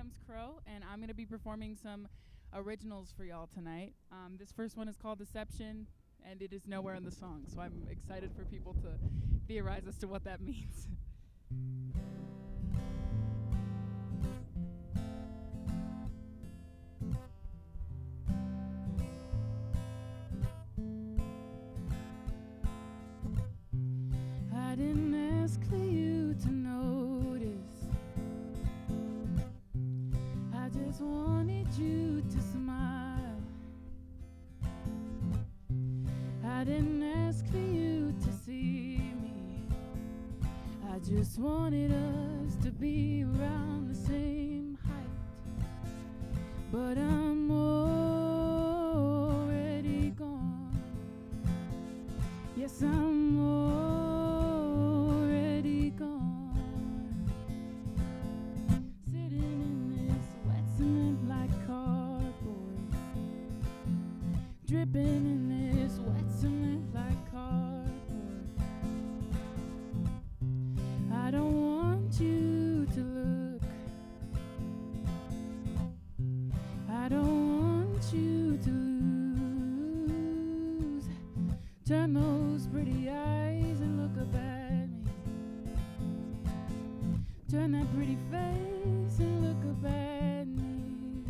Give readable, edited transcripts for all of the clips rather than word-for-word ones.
name's Crow, and I'm going to be performing some originals for y'all tonight. This first one is called Deception, and it is nowhere in the song, so I'm excited for people to theorize as to what that means. I didn't ask for you to notice. I just wanted you to smile. I didn't ask for you to see me. I just wanted us to be around the same height. But I'm already gone. Yes, I'm already gone. Sitting in this wet cement like cardboard. Dripping in this wet cement like cardboard. I don't want you to look. I don't want you to lose. Turn those pretty eyes and look up at me. Turn that pretty face and look up at me.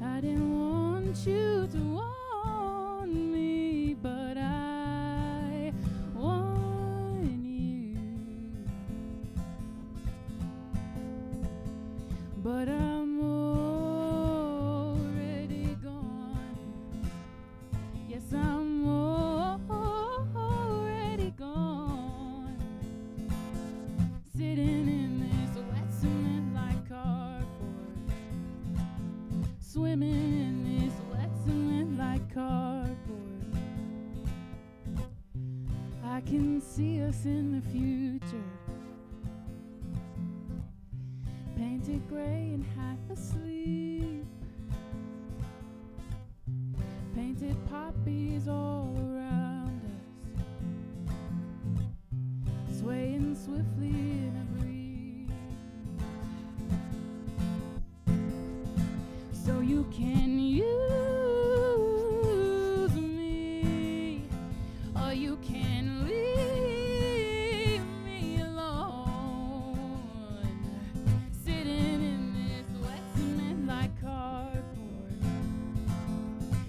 I didn't want you to want me, but I want you. But I'm already gone. Yes, I'm already gone. Sitting in this wet cement like cardboard. Swimming in this wet cement like cardboard. I can see us in the future. Painted gray and half asleep. Painted poppies all around us, swaying swiftly in a breeze. So you can use me, or you can leave me alone. Sitting in this wet cement like cardboard.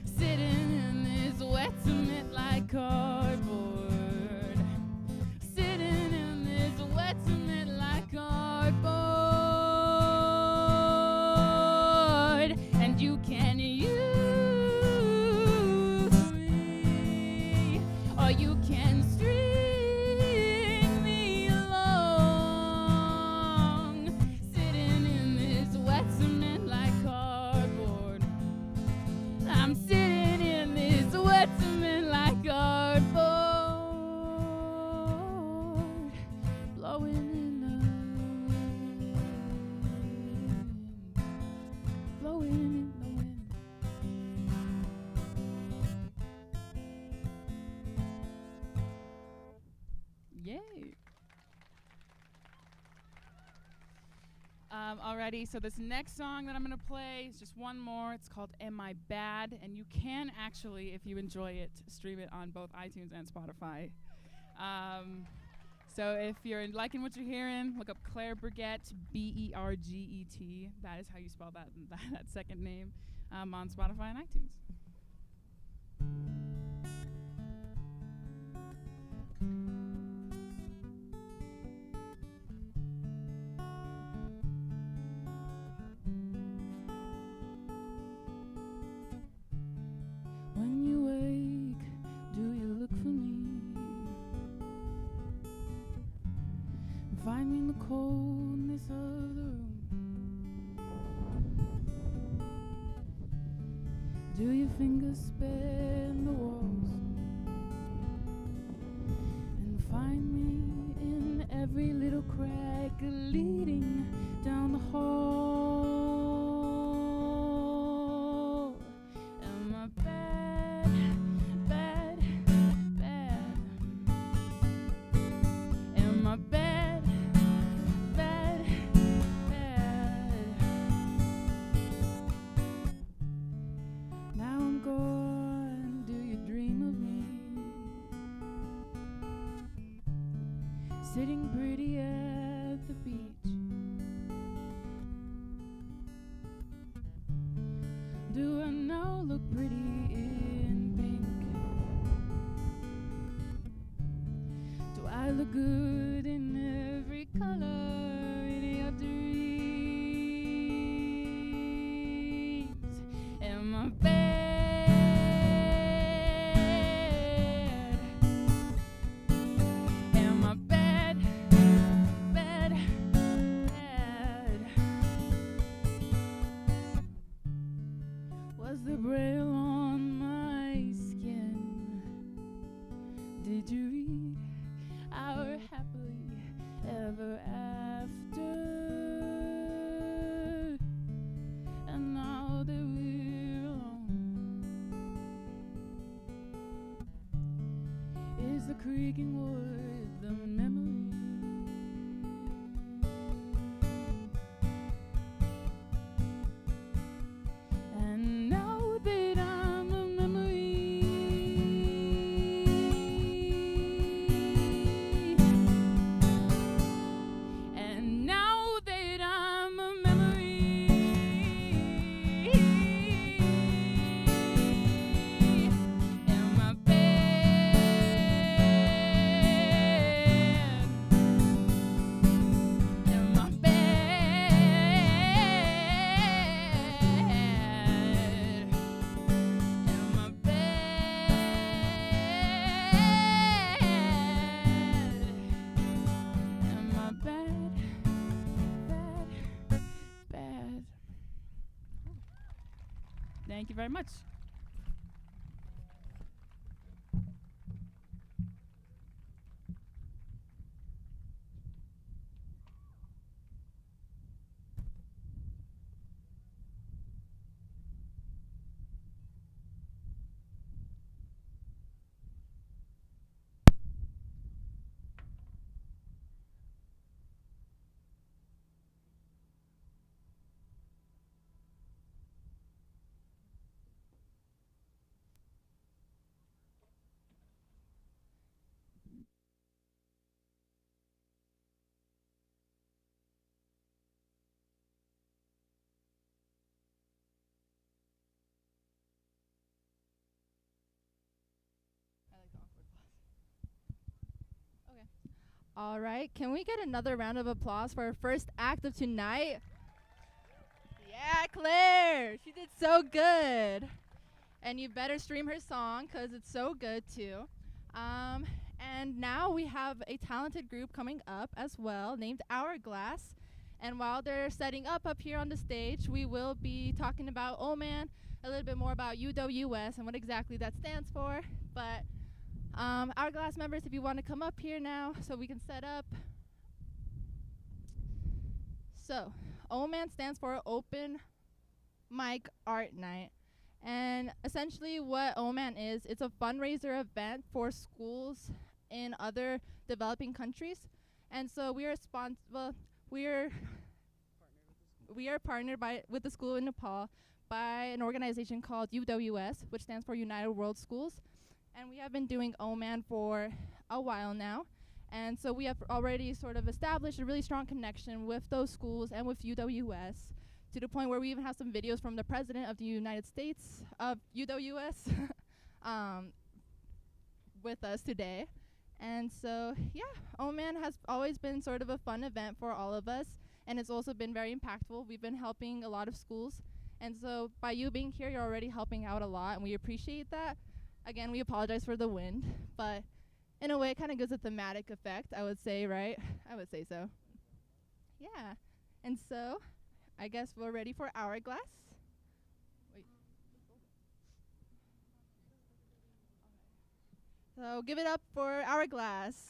Sitting in this wet cement like cardboard. Sitting in this wet cement like cardboard. And you can use me, or you can string me along. Sitting in this wet cement like cardboard. I'm sitting in this wet cement like cardboard, blowing in the wind, blowing in the wind. Yay. Alrighty, so this next song that I'm going to play is just one more. It's called Am I Bad? And you can actually, if you enjoy it, stream it on both iTunes and Spotify. So if you're liking what you're hearing, look up Claire Burgett, Berget. That is how you spell that second name, on Spotify and iTunes. When you wake, do you look for me? Find me in the coldness of the room. Do your fingers span the walls and find me in every little crack leading down the hall? Am I bad, bad, bad? Am I bad, bad, sitting pretty at the beach. Do I now look pretty in pink? Do I look good in every color in your dreams? Am I bad? Am I bad? Bad? Bad? Was the braille on my skin? Did you read our happily ever after? And now that we're alone, is the creaking wood the memory? And now that I'm a memory, and now that I'm a memory, am I bad? Am I bad? Am I bad? Am I bad? Bad? Bad? Thank you very much. Okay. All right. Can we get another round of applause for our first act of tonight? Yeah, Claire. She did so good. And you better stream her song because it's so good too. And now we have a talented group coming up as well named Hourglass. And while they're setting up here on the stage, we will be talking about Oman, a little bit more about UWS and what exactly that stands for. But Hourglass members, if you want to come up here now so we can set up. So, OMAN stands for Open Mic Art Night. And essentially what OMAN is, it's a fundraiser event for schools in other developing countries. And so we are partnered with the school in Nepal by an organization called UWS, which stands for United World Schools. And we have been doing OMAN for a while now. And so we have already sort of established a really strong connection with those schools and with UWS to the point where we even have some videos from the president of the United States of UWS with us today. And so, yeah, OMAN has always been sort of a fun event for all of us, and it's also been very impactful. We've been helping a lot of schools, and so by you being here, you're already helping out a lot, and we appreciate that. Again, we apologize for the wind, but in a way, it kind of gives a thematic effect, I would say, right? I would say so. Yeah, and so I guess we're ready for Hourglass. Wait. So give it up for Hourglass.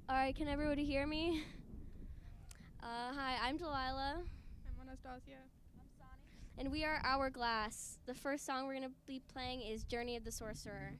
All right, can everybody hear me? Hi, I'm Delilah. I'm Anastasia. And we are Hourglass. The first song we're going to be playing is Journey of the Sorcerer.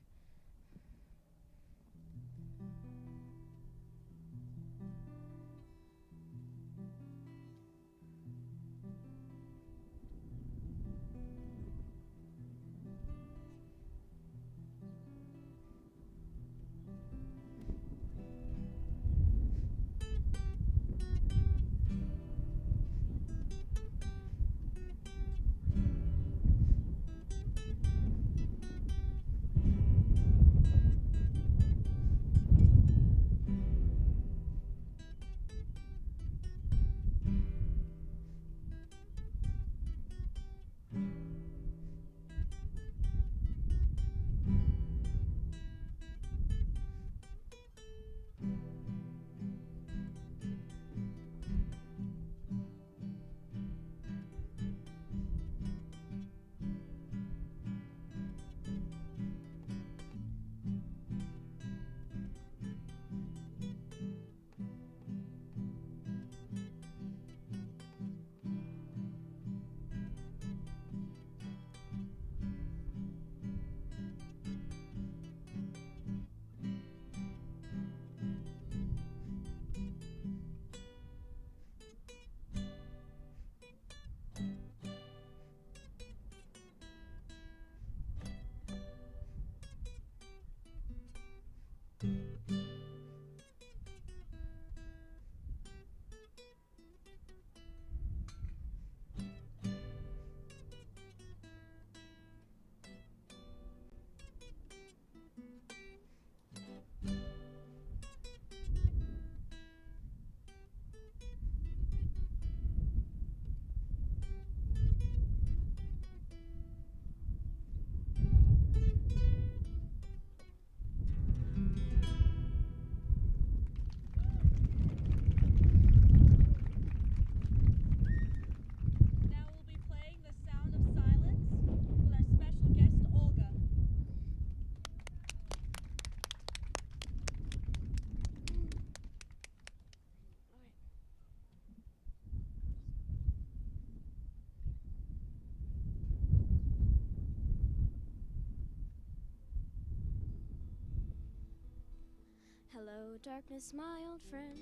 darkness, my old friend.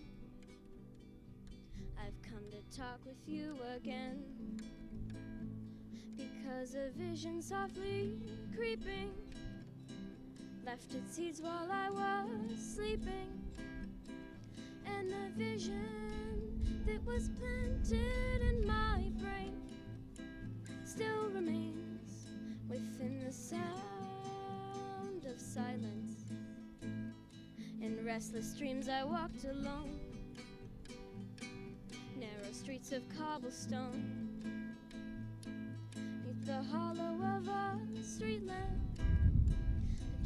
I've come to talk with you again, because a vision softly creeping left its seeds while I was sleeping, and the vision that was planted in my brain still remains within the sound of silence. In restless dreams I walked alone, narrow streets of cobblestone, neath the hollow of a street lamp. I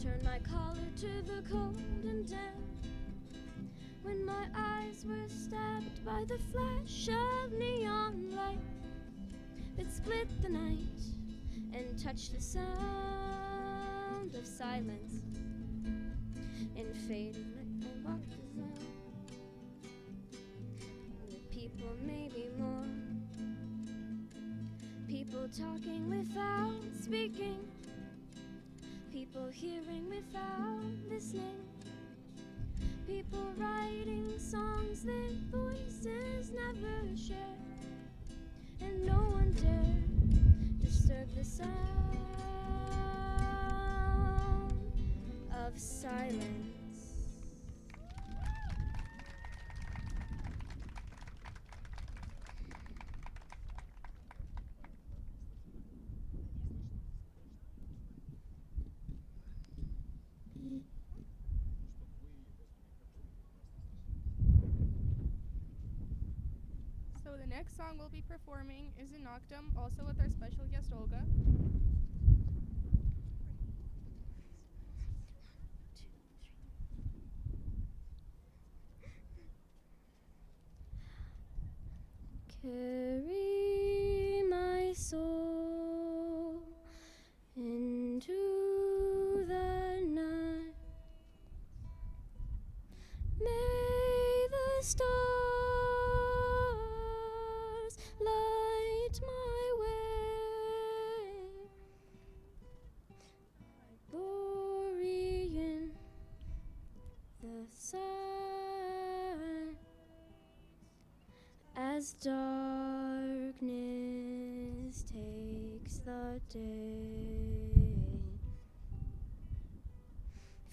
turned my collar to the cold and damp, when my eyes were stabbed by the flash of neon light that split the night and touched the sound of silence. In faded night I walked alone, the people maybe more, people talking without speaking, people hearing without listening, people writing songs that voices never share, and no one dared disturb the sound of silence. So the next song we'll be performing is in Noctum, also with our special guest Olga. Carry my soul into the night. May the stars light my way. Glory in the sun. As darkness takes the day,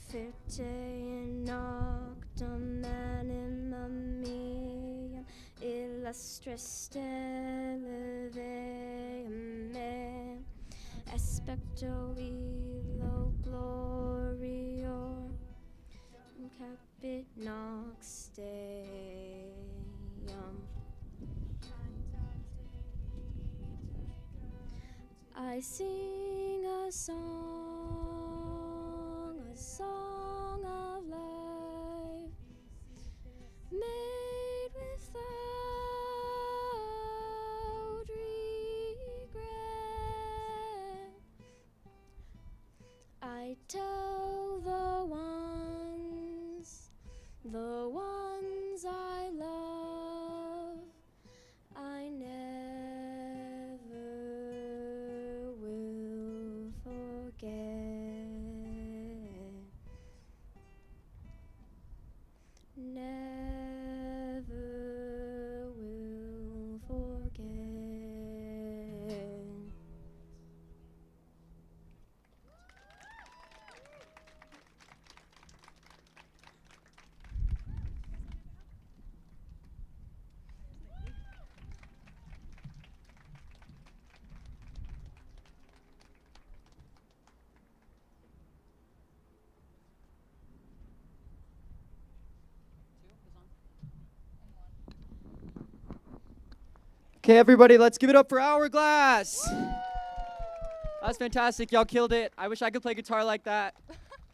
Ferte in noctum animam meam, illustre stelle me, aspecto illo glorior, capit nox Deum. I sing a song of life, made without regret. I tell the ones I love, I never will forget. Never will forget. Okay, everybody, let's give it up for Hourglass. That's fantastic. Y'all killed it. I wish I could play guitar like that.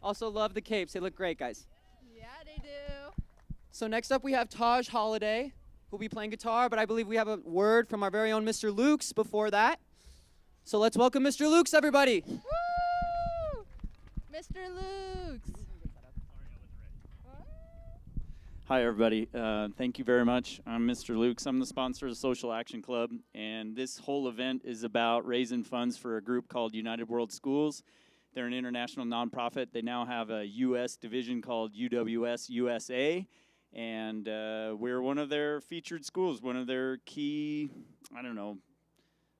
Also love the capes. They look great, guys. Yeah, they do. So next up, we have Taj Holiday, who'll be playing guitar, but I believe we have a word from our very own Mr. Lukes before that. So let's welcome Mr. Lukes, everybody. Woo! Mr. Lukes. Hi, everybody. Thank you very much. I'm Mr. Lukes. I'm the sponsor of the Social Action Club, and this whole event is about raising funds for a group called United World Schools. They're an international nonprofit. They now have a U.S. division called UWS USA, and we're one of their featured schools, one of their key,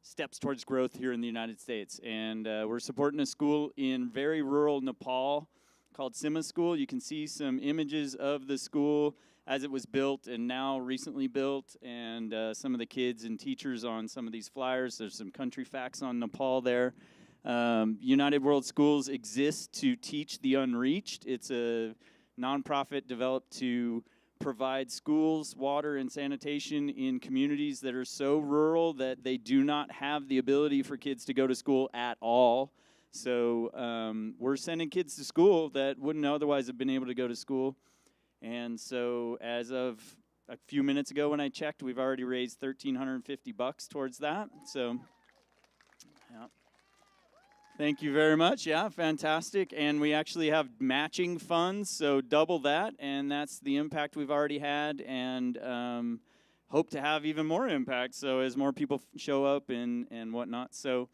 steps towards growth here in the United States. And we're supporting a school in very rural Nepal called Sima School. You can see some images of the school as it was built and now recently built, and some of the kids and teachers on some of these flyers. There's some country facts on Nepal there. United World Schools exists to teach the unreached. It's a nonprofit developed to provide schools, water, and sanitation in communities that are so rural that they do not have the ability for kids to go to school at all. So we're sending kids to school that wouldn't otherwise have been able to go to school. And so as of a few minutes ago when I checked, we've already raised $1,350 towards that. So, yeah. Thank you very much. Yeah, fantastic. And we actually have matching funds, so double that. And that's the impact we've already had, and hope to have even more impact. So as more people show up and whatnot. So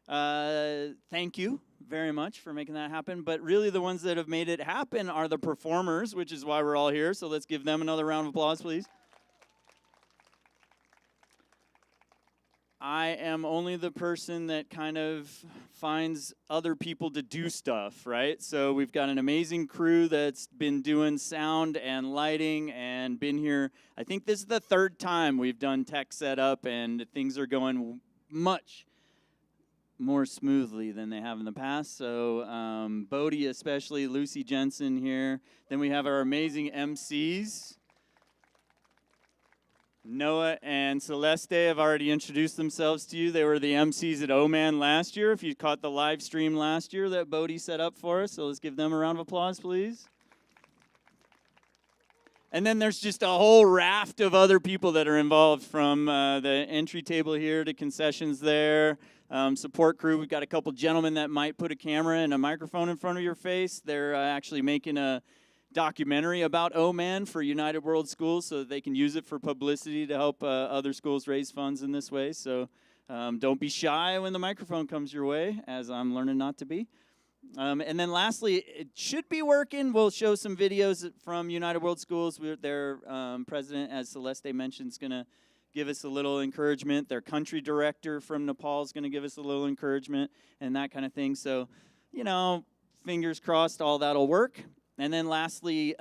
thank you very much for making that happen. But really the ones that have made it happen are the performers, which is why we're all here. So let's give them another round of applause, please. I am only the person that kind of finds other people to do stuff, right? So we've got an amazing crew that's been doing sound and lighting and been here. I think this is the third time we've done tech setup, and things are going much more smoothly than they have in the past. So Bodie especially, Lucy Jensen here. Then we have our amazing MCs. Noah and Celeste have already introduced themselves to you. They were the MCs at Oman last year, if you caught the live stream last year that Bodie set up for us. So let's give them a round of applause, please. And then there's just a whole raft of other people that are involved, from the entry table here to concessions there, support crew. We've got a couple gentlemen that might put a camera and a microphone in front of your face. They're actually making a documentary about Oman for United World Schools so that they can use it for publicity to help other schools raise funds in this way. So don't be shy when the microphone comes your way, as I'm learning not to be. And then lastly, it should be working. We'll show some videos from United World Schools. Their president, as Celeste mentioned, is going to give us a little encouragement. Their country director from Nepal is going to give us a little encouragement and that kind of thing. So, fingers crossed all that'll work. And then lastly,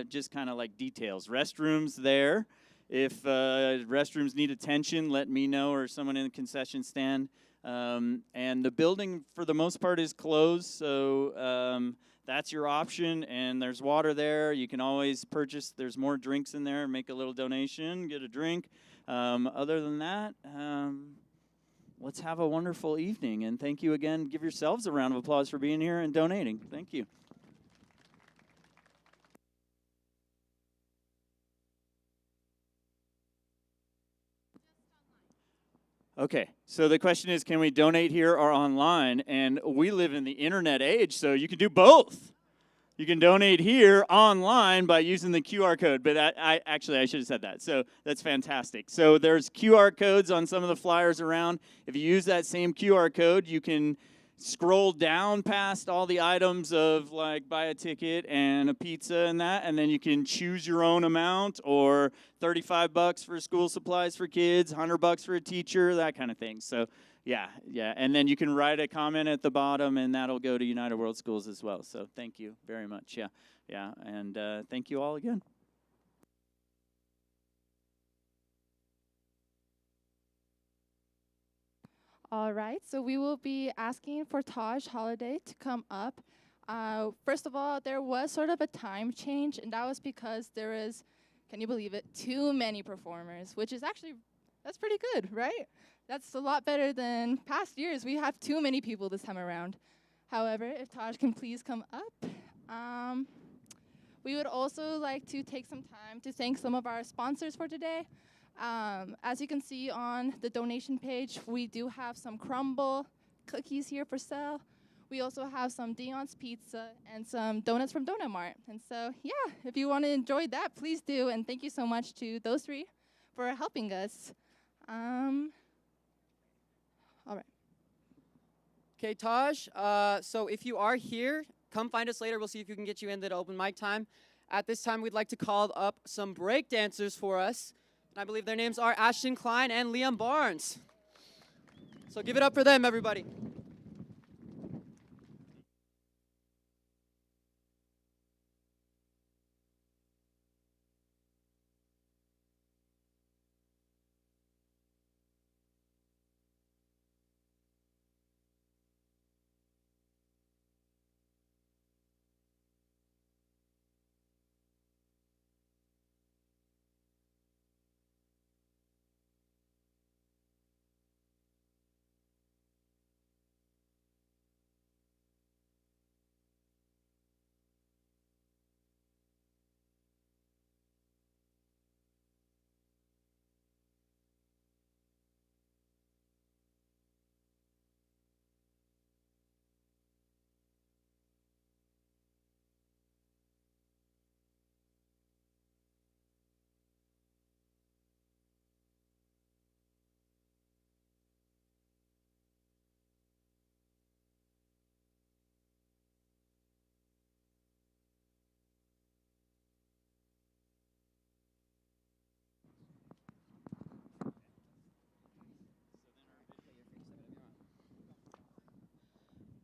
just kind of like details. Restrooms there. If restrooms need attention, let me know or someone in the concession stand. And the building, for the most part, is closed, so that's your option. And there's water there. You can always purchase. There's more drinks in there. Make a little donation. Get a drink. Other than that, let's have a wonderful evening. And thank you again. Give yourselves a round of applause for being here and donating. Thank you. Okay, so the question is, can we donate here or online? And we live in the internet age, so you can do both. You can donate here online by using the QR code, but I should have said that. So that's fantastic. So there's QR codes on some of the flyers around. If you use that same QR code, you can scroll down past all the items of like buy a ticket and a pizza and that, and then you can choose your own amount, or $35 for school supplies for kids, $100 for a teacher, that kind of thing. So yeah, and then you can write a comment at the bottom, and that'll go to United World Schools as well. So thank you very much. Yeah, and thank you all again. All right, so we will be asking for Taj Holiday to come up. First of all, there was sort of a time change, and that was because there is, can you believe it, too many performers, which is actually, that's pretty good, right? That's a lot better than past years. We have too many people this time around. However, if Taj can please come up. We would also like to take some time to thank some of our sponsors for today. As you can see on the donation page, we do have some crumble cookies here for sale. We also have some Dion's Pizza and some donuts from Donut Mart. And so, yeah, if you want to enjoy that, please do. And thank you so much to those three for helping us. All right. Okay, Taj. So if you are here, come find us later. We'll see if we can get you into the open mic time. At this time, we'd like to call up some break dancers for us. And I believe their names are Ashton Klein and Liam Barnes. So give it up for them, everybody.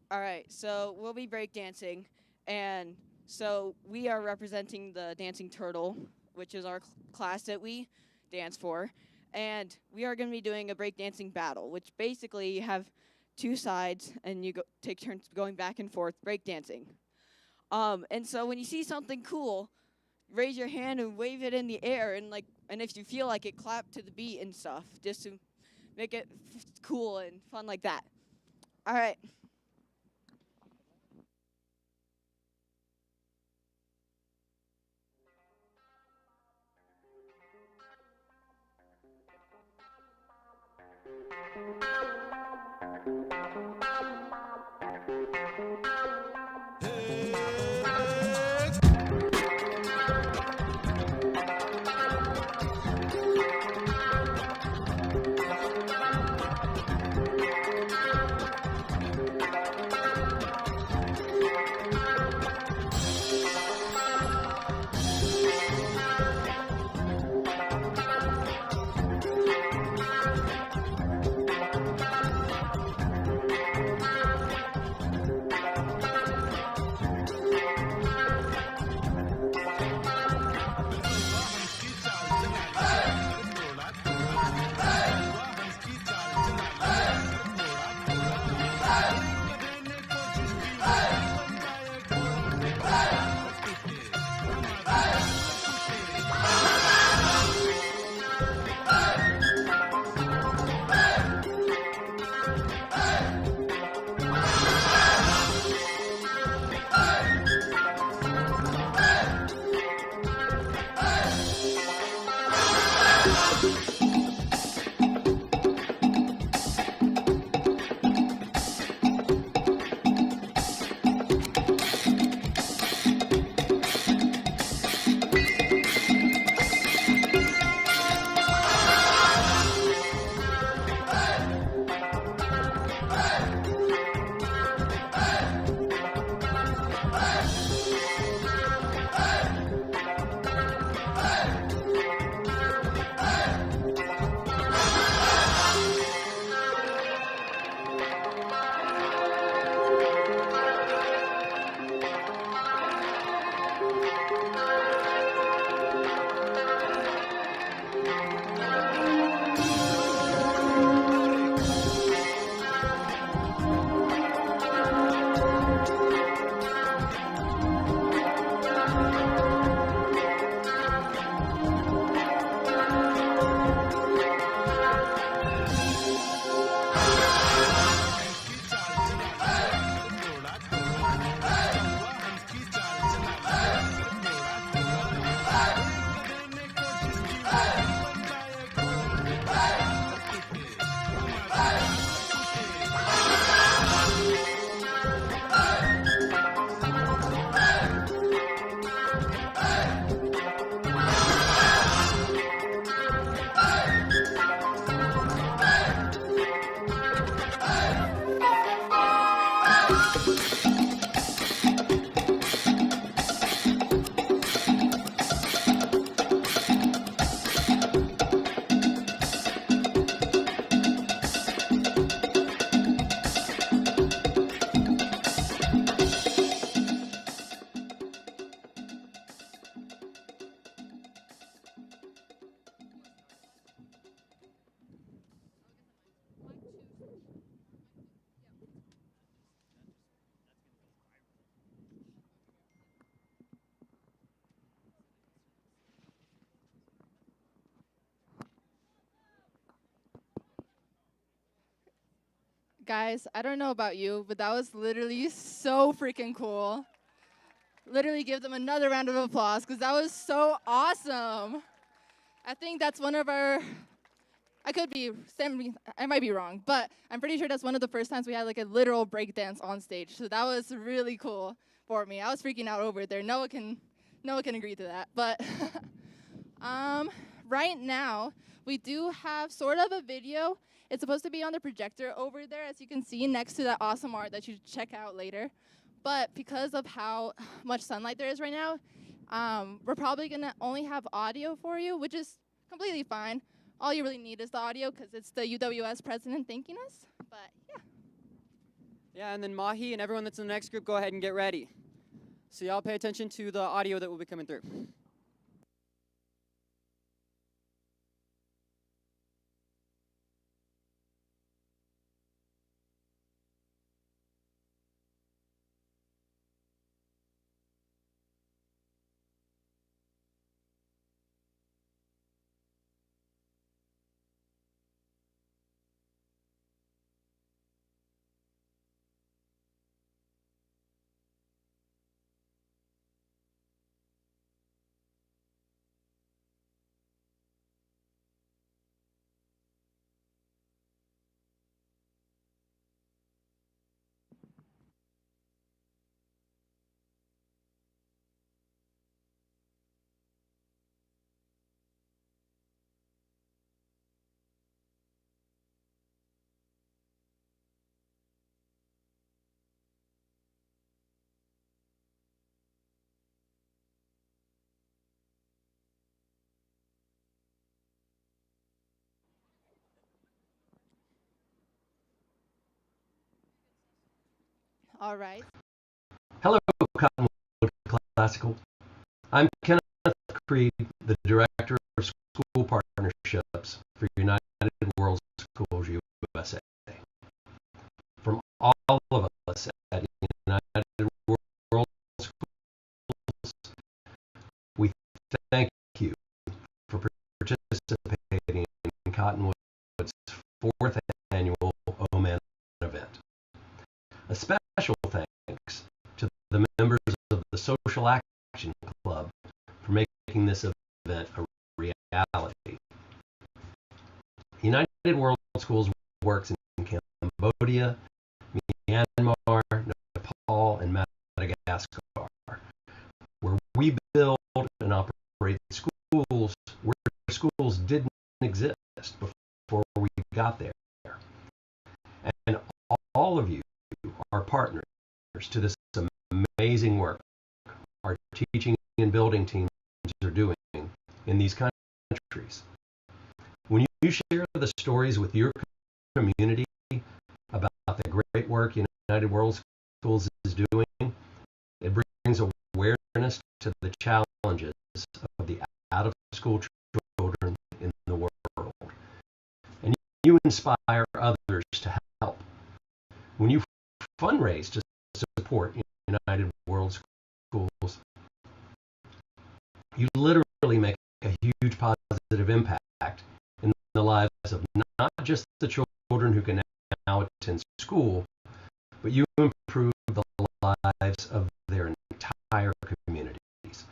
All right, so we'll be breakdancing, and so we are representing the Dancing Turtle, which is our class that we dance for, and we are going to be doing a breakdancing battle, which basically you have two sides, and you take turns going back and forth breakdancing. And so when you see something cool, raise your hand and wave it in the air, and if you feel like it, clap to the beat and stuff, just to make it cool and fun like that. All right. Guys, I don't know about you, but that was literally so freaking cool. Literally give them another round of applause because that was so awesome. I think that's one of our, I might be wrong, but I'm pretty sure that's one of the first times we had like a literal breakdance on stage. So that was really cool for me. I was freaking out over there. Noah can agree to that. But right now, we do have sort of a video. It's supposed to be on the projector over there, as you can see, next to that awesome art that you should check out later. But because of how much sunlight there is right now, we're probably going to only have audio for you, which is completely fine. All you really need is the audio because it's the UWS president thanking us. But, yeah. Yeah, and then Mahi and everyone that's in the next group, go ahead and get ready. So y'all pay attention to the audio that will be coming through. All right. Hello, Cottonwood Classical. I'm Kenneth Creed, the Director of School Partnerships for United World Schools USA. From all of us at United World Schools, we thank you for participating in Cottonwood's 4th annual Oman event. A special thanks to the members of the Social Action Club for making this event a reality. United World Schools works in Cambodia, Myanmar, Nepal, and Madagascar, where we build and operate schools where schools didn't exist before we got there. And all of you are partners to this amazing work our teaching and building teams are doing in these countries. When you share the stories with your community about the great work United World Schools is doing, it brings awareness to the challenges of the out-of-school children in the world. And you inspire others to help. When you fundraise to support United World Schools, you literally make a huge positive impact in the lives of not just the children who can now attend school, but you improve the lives of their entire communities.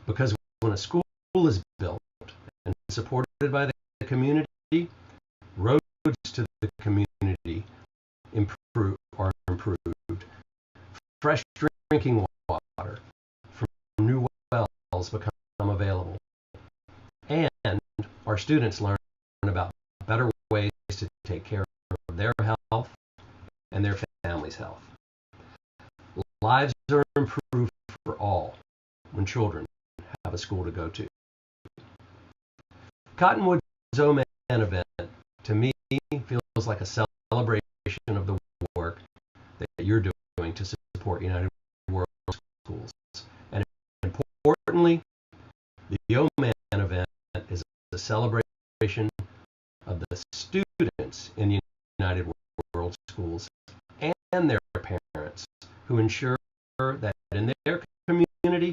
Because when a school is built and supported by the community, roads to the community are improved. Fresh drinking water from new wells become available. And our students learn about better ways to take care of their health and their family's health. Lives are improved for all when children have a school to go to. Cottonwood's Oman event, to me, feels like a celebration of the work that you're doing to support United World Schools. And importantly, the Oman event is a celebration of the students in United World Schools and their parents who ensure that in their community,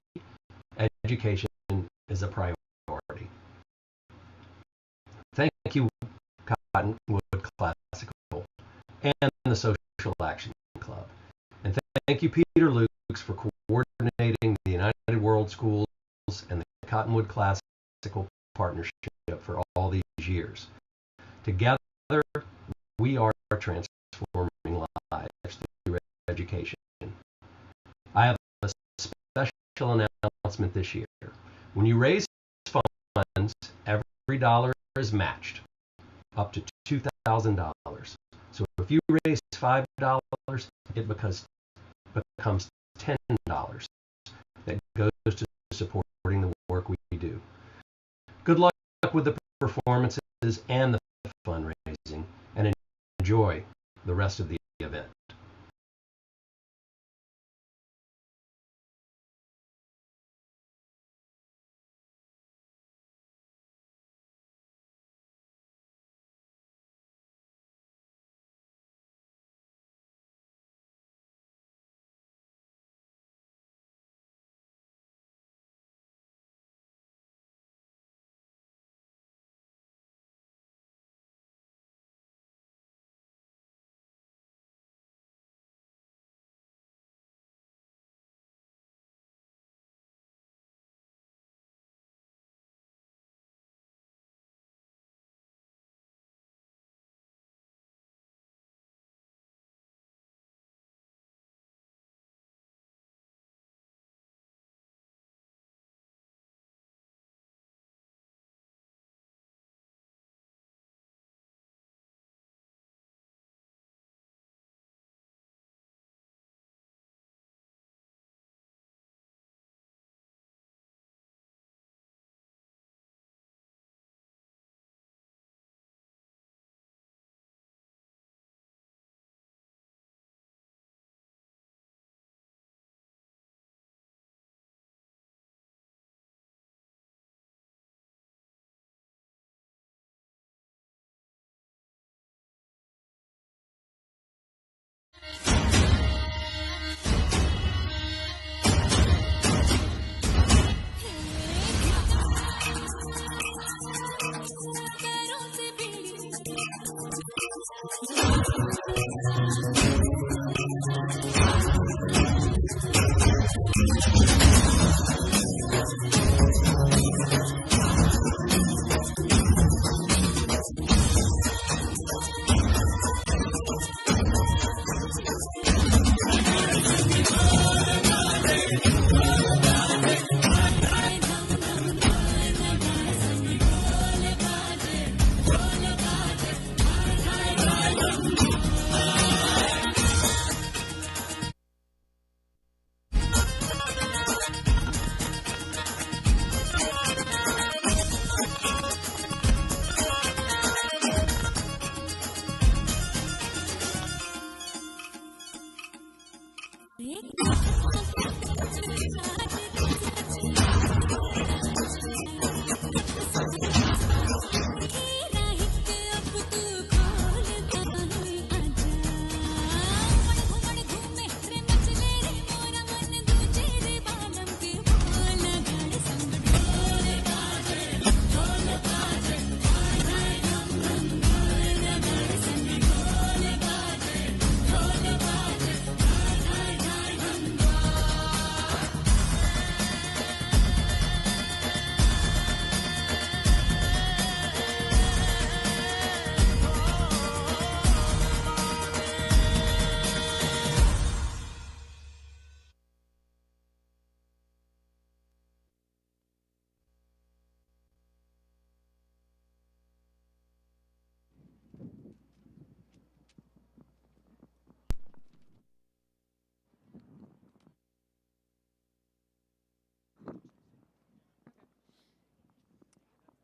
education is a priority. Thank you, Cottonwood Classical, and the the Social Action Club. And thank you, Peter Lukes, for coordinating the United World Schools and the Cottonwood Classical Partnership for all these years. Together, we are transforming lives through education. I have a special announcement this year. When you raise funds, every dollar is matched up to $2,000. So if you raise $5, it becomes $10 that goes to supporting the work we do. Good luck with the performances and the fundraising, and enjoy the rest of the event.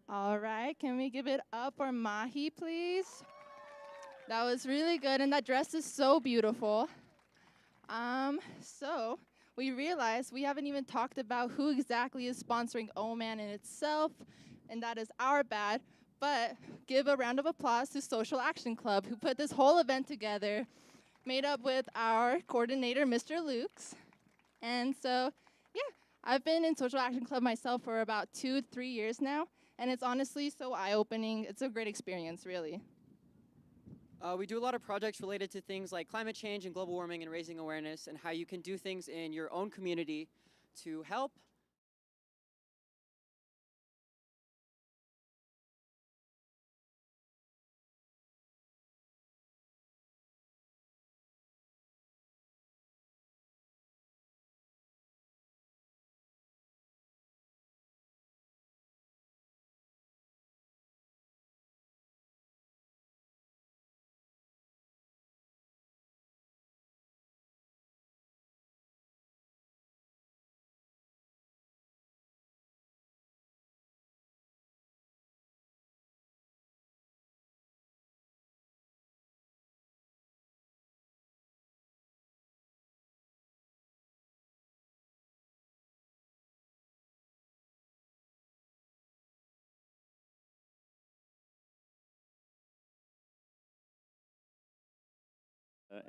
All right, can we give it up for Mahi, please? That was really good, and that dress is so beautiful. So we realized we haven't even talked about who exactly is sponsoring Oman in itself, and that is our bad. But give a round of applause to Social Action Club, who put this whole event together, made up with our coordinator, Mr. Lukes. And so, yeah, I've been in Social Action Club myself for about 2-3 years now, and it's honestly so eye-opening. It's a great experience, really. We do a lot of projects related to things like climate change and global warming and raising awareness and how you can do things in your own community to help.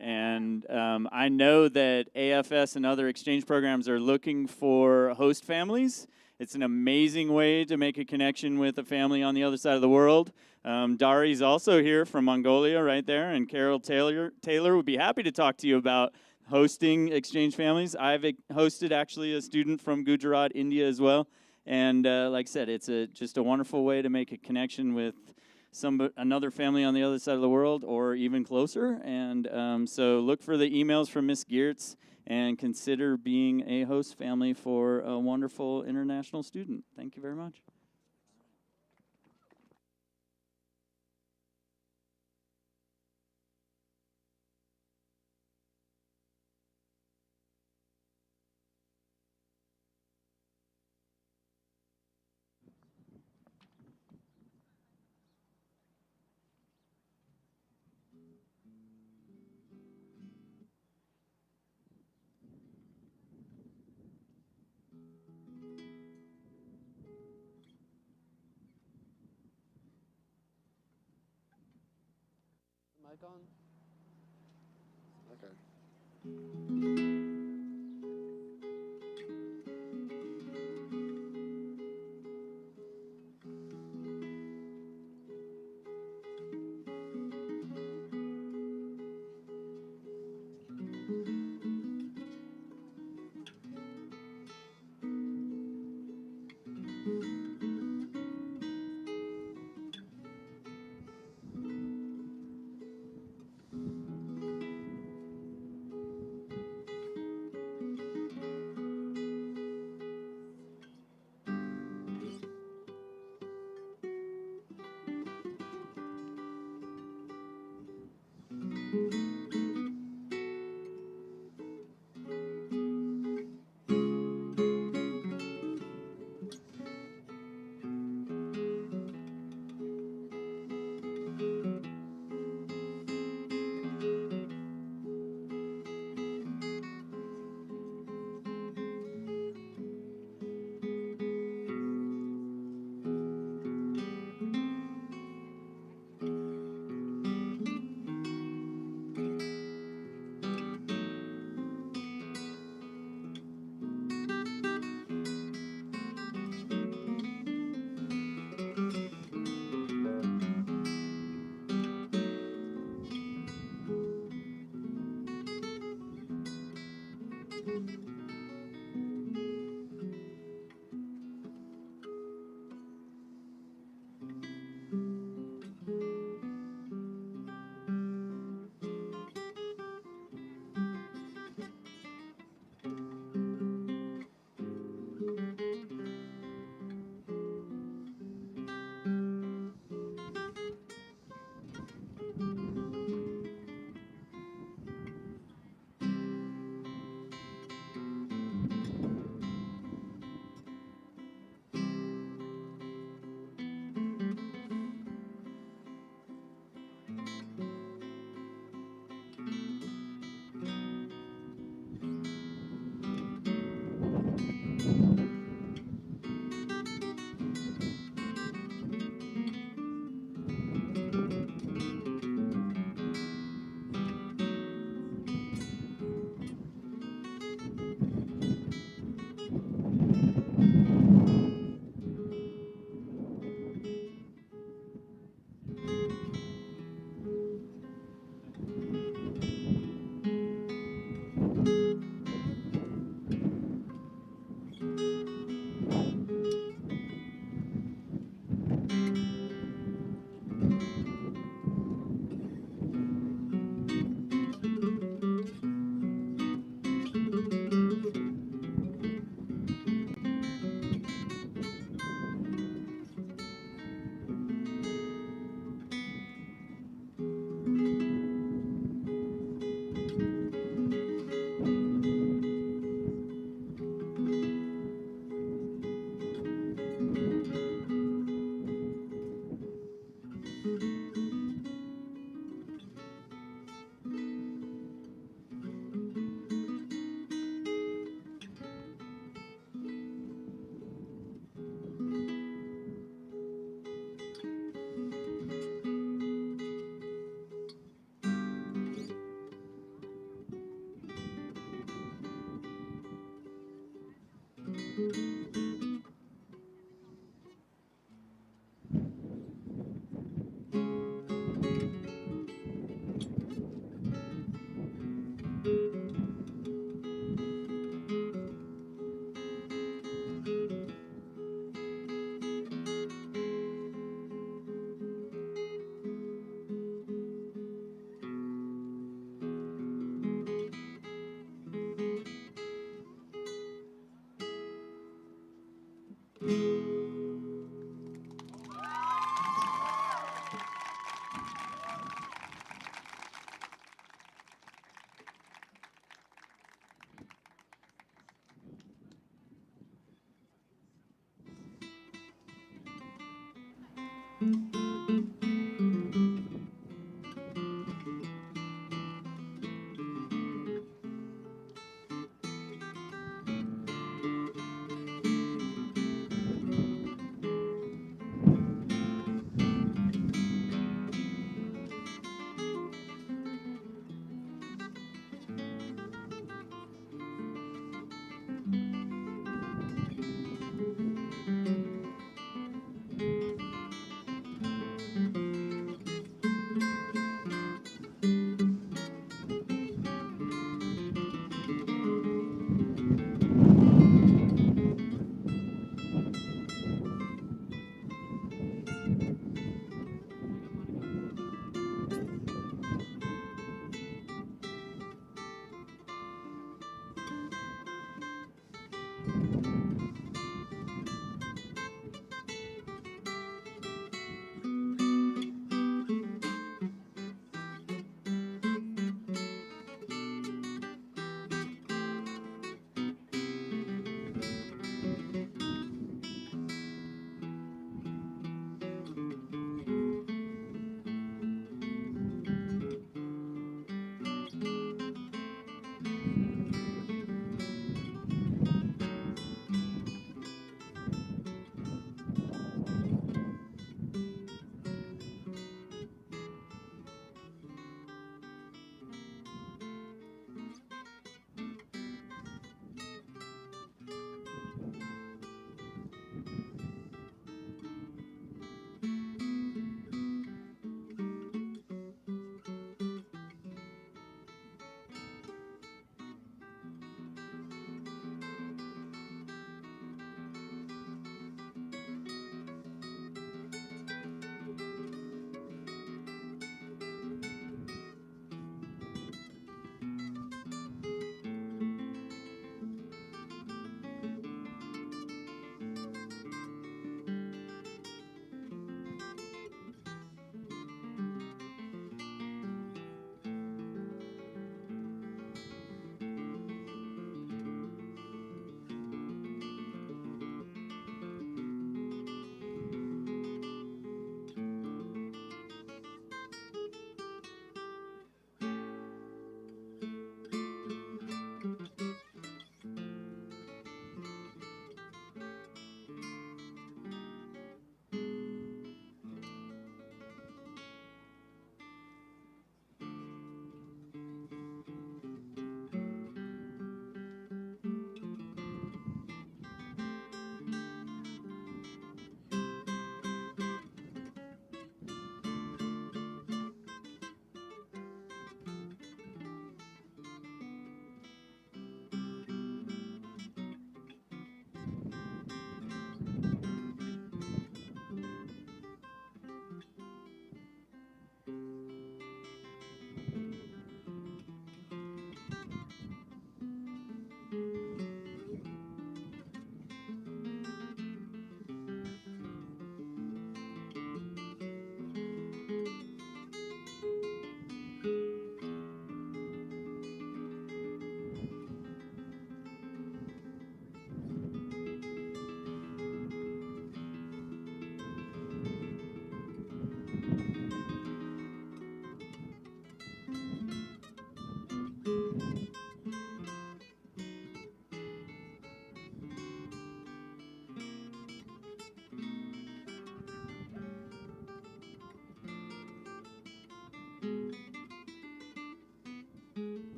And I know that AFS and other exchange programs are looking for host families. It's an amazing way to make a connection with a family on the other side of the world. Dari's also here from Mongolia right there, and Carol Taylor would be happy to talk to you about hosting exchange families. I've hosted actually a student from Gujarat, India as well. And like I said, it's just a wonderful way to make a connection with another family on the other side of the world or even closer. And so look for the emails from Miss Geertz and consider being a host family for a wonderful international student. Thank you very much. Mic on? Okay.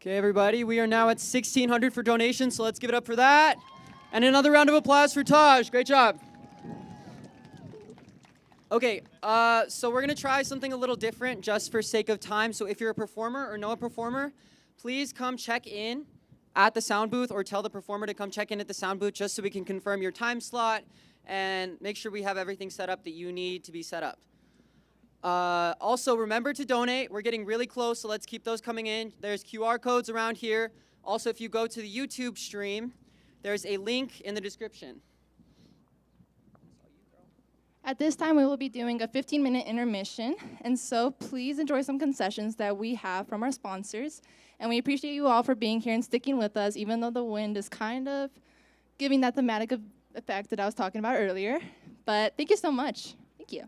Okay, everybody, we are now at 1,600 for donations, so let's give it up for that. And another round of applause for Taj. Great job. Okay, so we're gonna try something a little different just for sake of time. So if you're a performer or know a performer, please come check in at the sound booth or tell the performer to come check in at the sound booth just so we can confirm your time slot and make sure we have everything set up that you need to be set up. Also, remember to donate. We're getting really close, so let's keep those coming in. There's QR codes around here. Also, if you go to the YouTube stream, there's a link in the description. At this time, we will be doing a 15-minute intermission, and so please enjoy some concessions that we have from our sponsors. And we appreciate you all for being here and sticking with us, even though the wind is kind of giving that thematic effect that I was talking about earlier. But thank you so much. Thank you.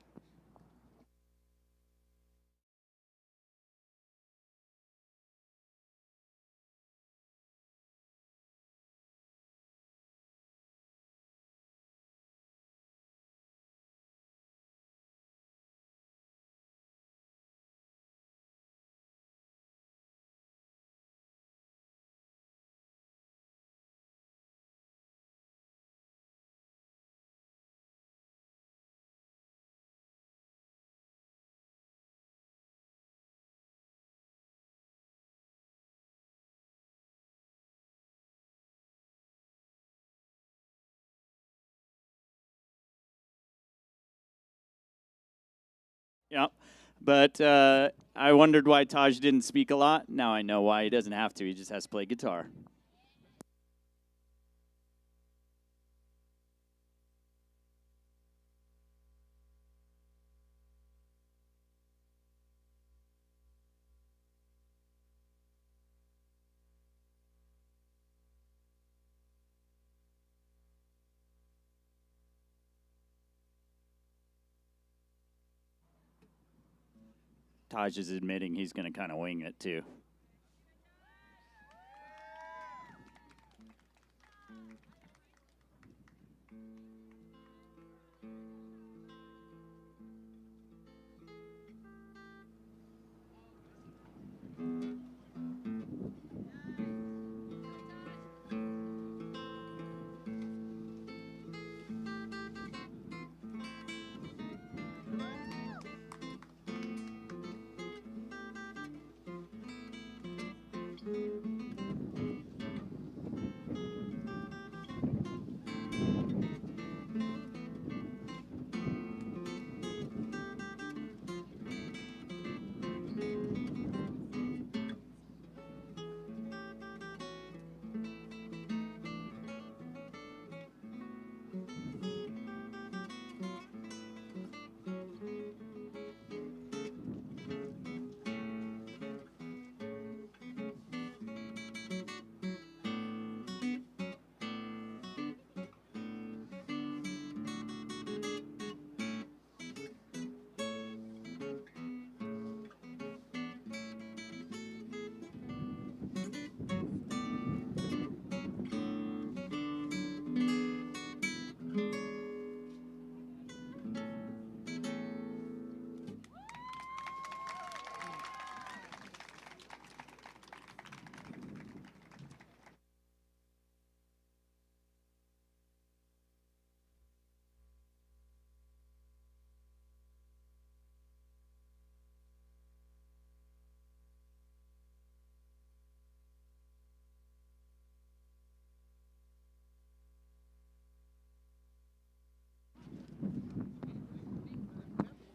Yeah, but I wondered why Taj didn't speak a lot. Now I know why. He doesn't have to. He just has to play guitar. Taj is admitting he's going to kind of wing it, too.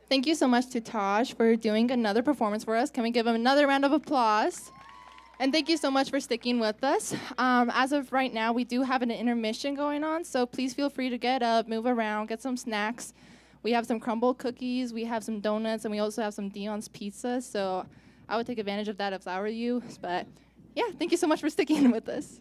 Thank you so much to Taj for doing another performance for us. Can we give him another round of applause? And thank you so much for sticking with us. As of right now, we do have an intermission going on, so please feel free to get up, move around, get some snacks. We have some crumble cookies, we have some donuts, and we also have some Dion's pizza, so I would take advantage of that if I were you. But yeah, thank you so much for sticking with us.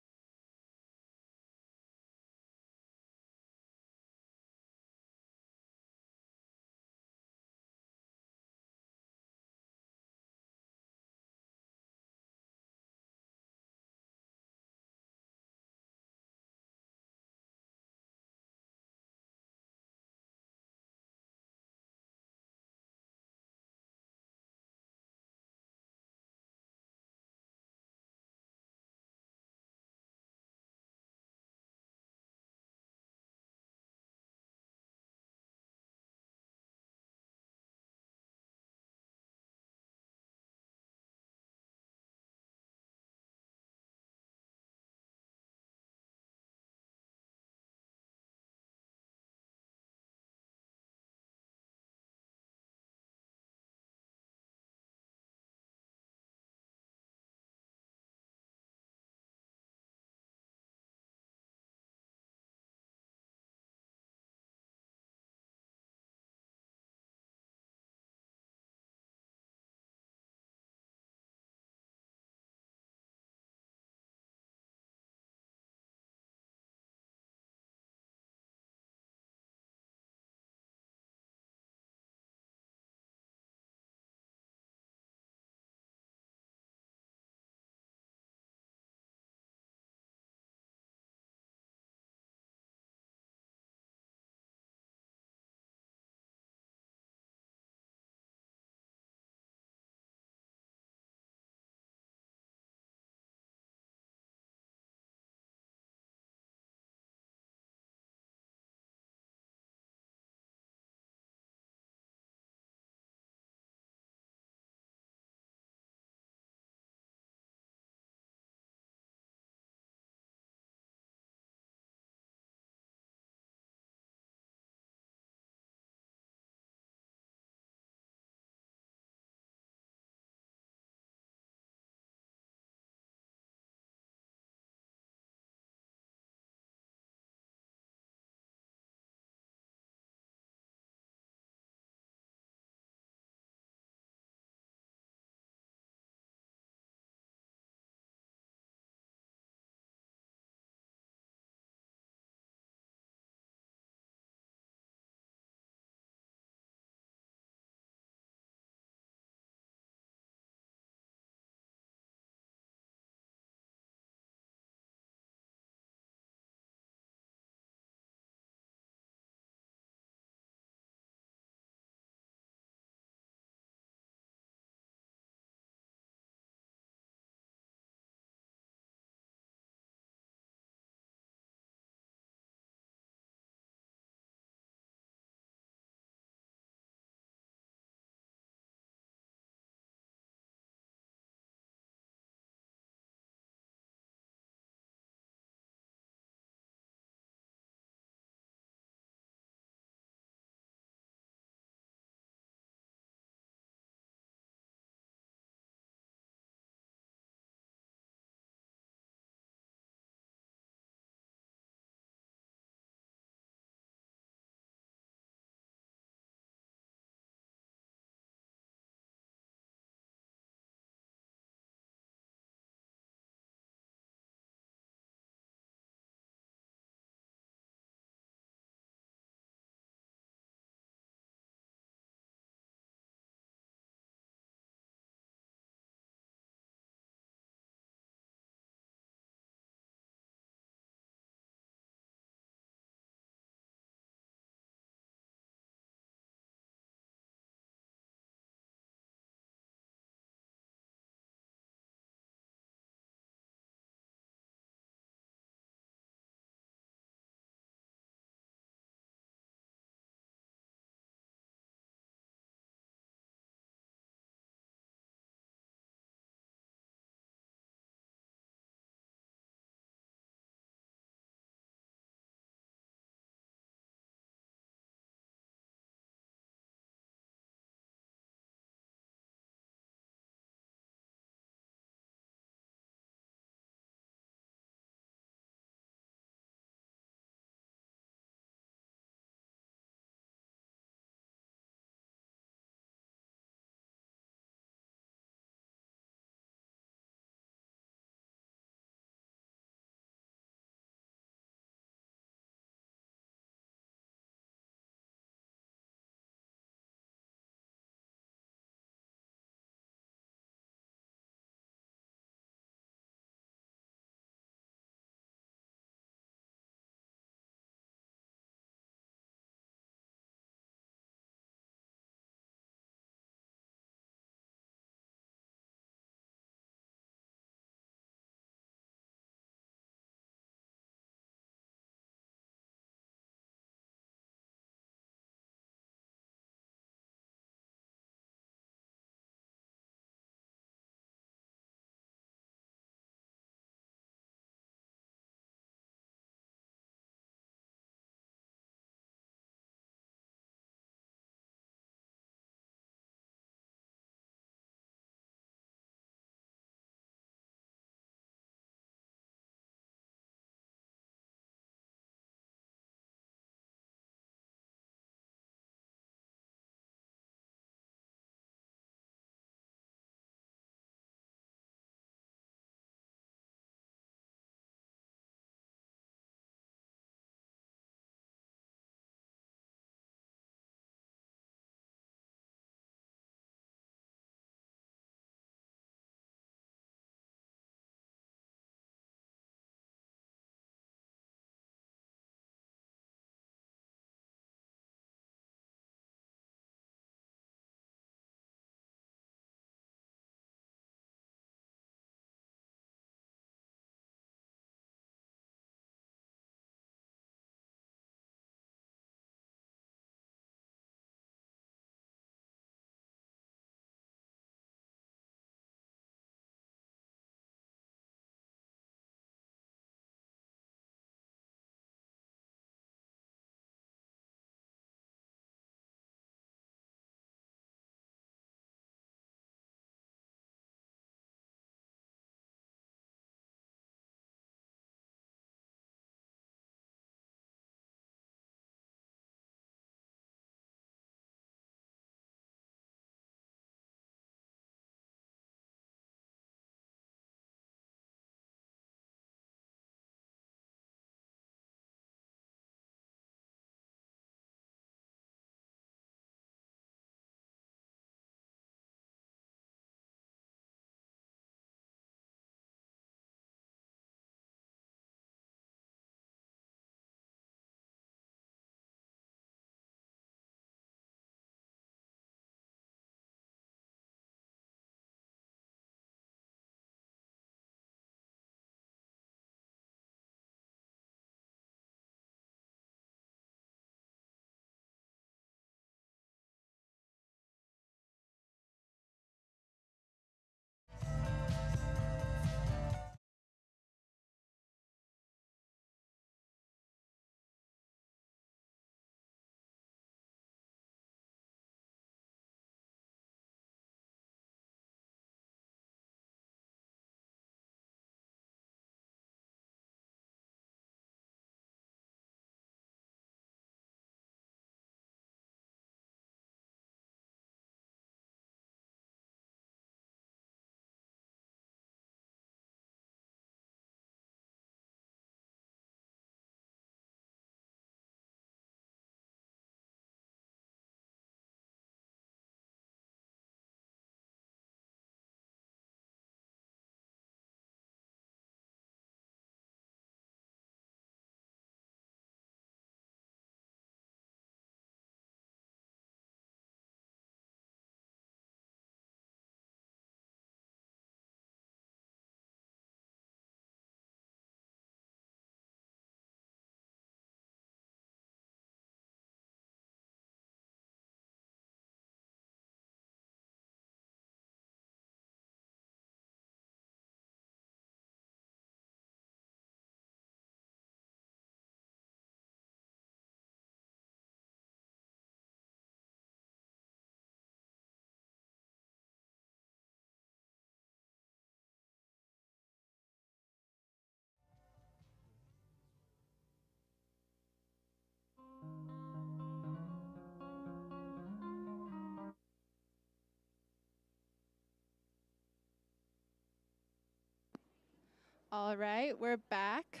All right, we're back,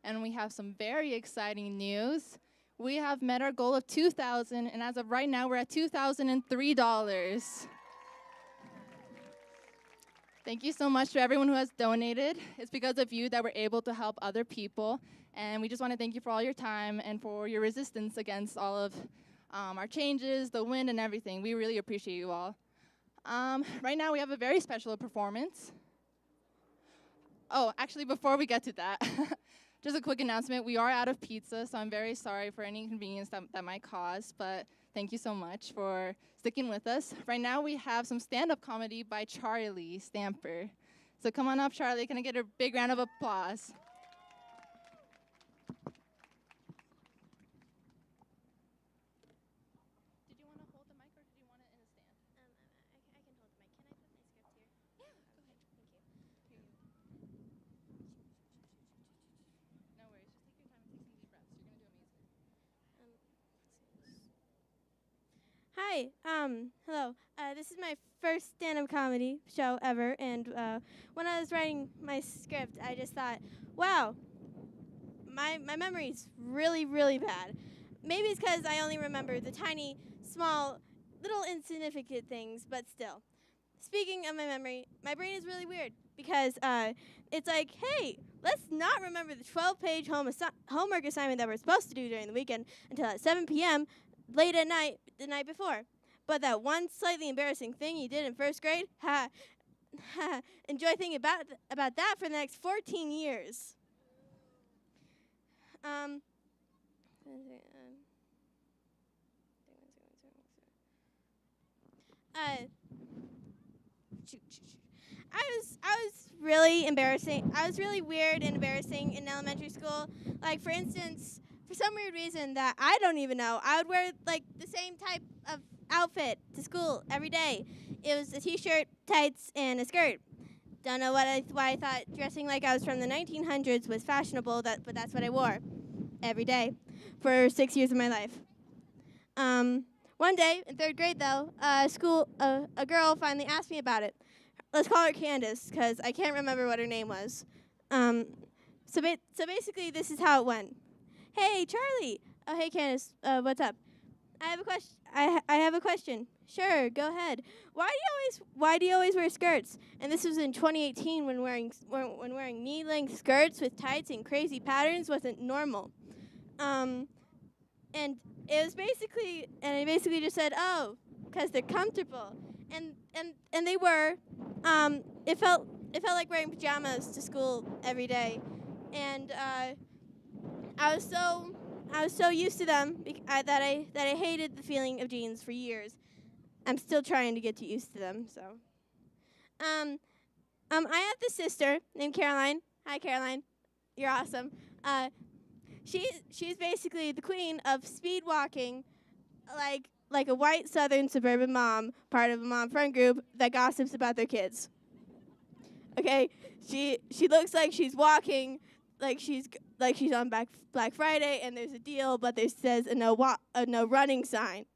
and we have some very exciting news. We have met our goal of $2,000, and as of right now, we're at $2,003. Thank you so much to everyone who has donated. It's because of you that we're able to help other people, and we just want to thank you for all your time and for your resistance against all of our changes, the wind, and everything. We really appreciate you all. Right now, we have a very special performance. Oh, actually, before we get to that, just a quick announcement. We are out of pizza, so I'm very sorry for any inconvenience that might cause, but thank you so much for sticking with us. Right now, we have some stand-up comedy by Charlie Stamper. So come on up, Charlie. Can I get a big round of applause? Did you want to hold the mic, or did you want it in a stand? I can hold the mic. Can I put my script here? Yeah, go ahead. Thank you. No worries. Just take your time and take some deep breaths. You're going to do amazing. Hi. Hello. This is my first stand-up comedy show ever, and when I was writing my script, I just thought, wow, my memory's really, really bad. Maybe it's because I only remember the tiny, small, little insignificant things, but still. Speaking of my memory, my brain is really weird because it's like, hey, let's not remember the 12-page homework assignment that we're supposed to do during the weekend until at 7 p.m. late at night the night before. But that one slightly embarrassing thing you did in first grade, enjoy thinking about that for the next 14 years. I was really embarrassing. I was really weird and embarrassing in elementary school. Like, for instance, for some weird reason that I don't even know, I would wear like the same type of outfit to school every day. It was a t-shirt, tights, and a skirt. Don't know why I thought dressing like I was from the 1900s was fashionable, but that's what I wore every day for 6 years of my life. One day in third grade, though, a girl finally asked me about it. Let's call her Candace, because I can't remember what her name was. So basically, this is how it went. Hey, Charlie. Oh, hey, Candace. What's up? I have a question. I have a question. Sure, go ahead. Why do you always wear skirts? And this was in 2018 when wearing knee-length skirts with tights and crazy patterns wasn't normal. And it was basically, and I basically just said, oh, because they're comfortable. And they were. It felt like wearing pajamas to school every day, and I was so used to them that I hated the feeling of jeans for years. I'm still trying to get used to them. So, I have this sister named Caroline. Hi, Caroline. You're awesome. She's basically the queen of speed walking, like a white southern suburban mom, part of a mom friend group that gossips about their kids. Okay, she looks like she's walking, like she's on Black Friday and there's a deal, but there says a no running sign.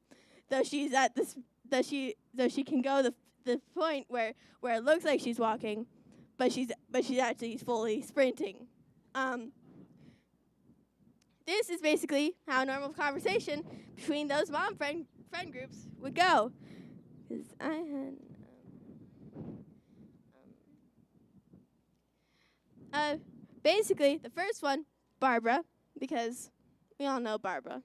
Though she can go the point where it looks like she's walking, but she's actually fully sprinting. This is basically how a normal conversation between those mom friend groups would go. 'Cause I had basically the first one, Barbara, because we all know Barbara.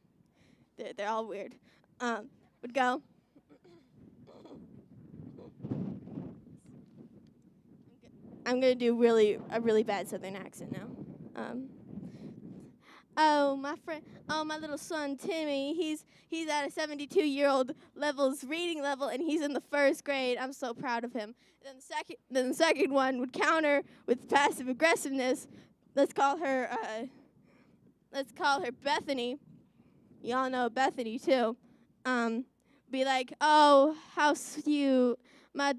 They're all weird. Would go. I'm gonna do a really bad Southern accent now. Oh, my little son Timmy, he's at a 72-year-old reading level, and he's in the first grade. I'm so proud of him. Then the second one would counter with passive aggressiveness. Let's call her Bethany. Y'all know Bethany too. Be like, oh, how cute, my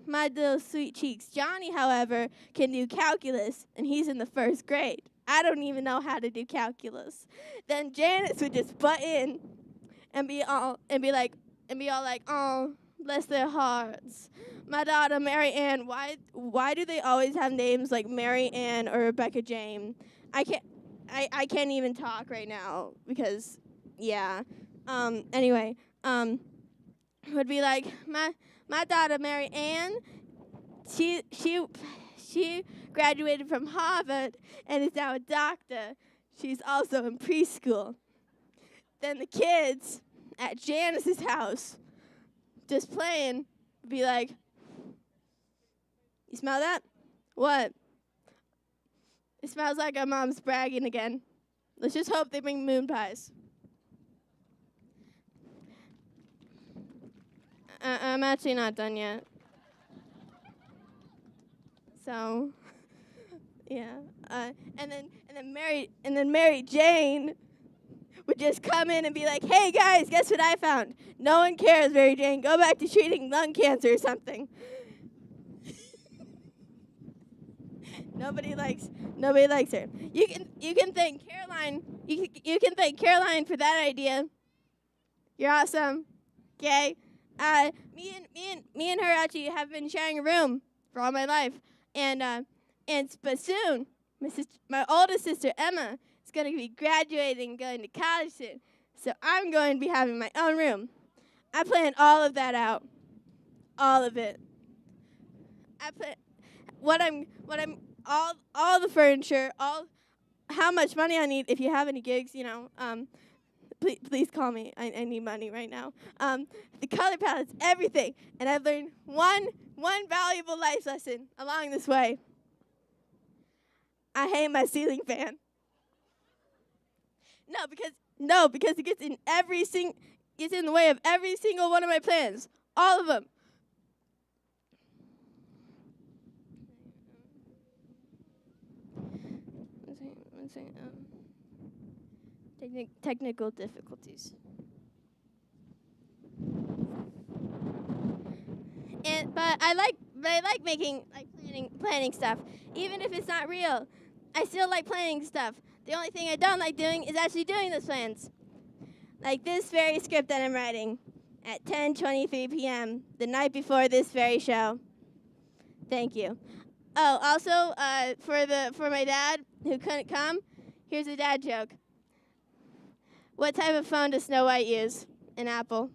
little sweet cheeks. Johnny, however, can do calculus, and he's in the first grade. I don't even know how to do calculus. Then Janice would just butt in and be all like, oh, bless their hearts. My daughter, Mary Ann, why do they always have names like Mary Ann or Rebecca Jane? I can't even talk right now because, yeah. Anyway, would be like, my daughter, Mary Ann, she graduated from Harvard and is now a doctor. She's also in preschool. Then the kids at Janice's house, just playing, be like, you smell that? What? It smells like our mom's bragging again. Let's just hope they bring moon pies. I'm actually not done yet. So, yeah. And then Mary Jane would just come in and be like, "Hey guys, guess what I found? No one cares, Mary Jane. Go back to treating lung cancer or something." Nobody likes her. You can thank Caroline. You can thank Caroline for that idea. You're awesome. Okay. Me and her actually have been sharing a room for all my life, but soon, my oldest sister Emma is going to be graduating and going to college soon. So I'm going to be having my own room. I planned all of that out, all of it. I put what I'm all the furniture, all how much money I need. If you have any gigs, please call me. I need money right now. The color palettes, everything. And I've learned one valuable life lesson along this way. I hate my ceiling fan. No, because it gets in the way of every single one of my plans. All of them. Technical difficulties. But I like planning stuff, even if it's not real. I still like planning stuff. The only thing I don't like doing is actually doing those plans. Like this very script that I'm writing at 10:23 p.m. the night before this very show. Thank you. Oh, also for my dad who couldn't come, here's a dad joke. What type of phone does Snow White use? An Apple.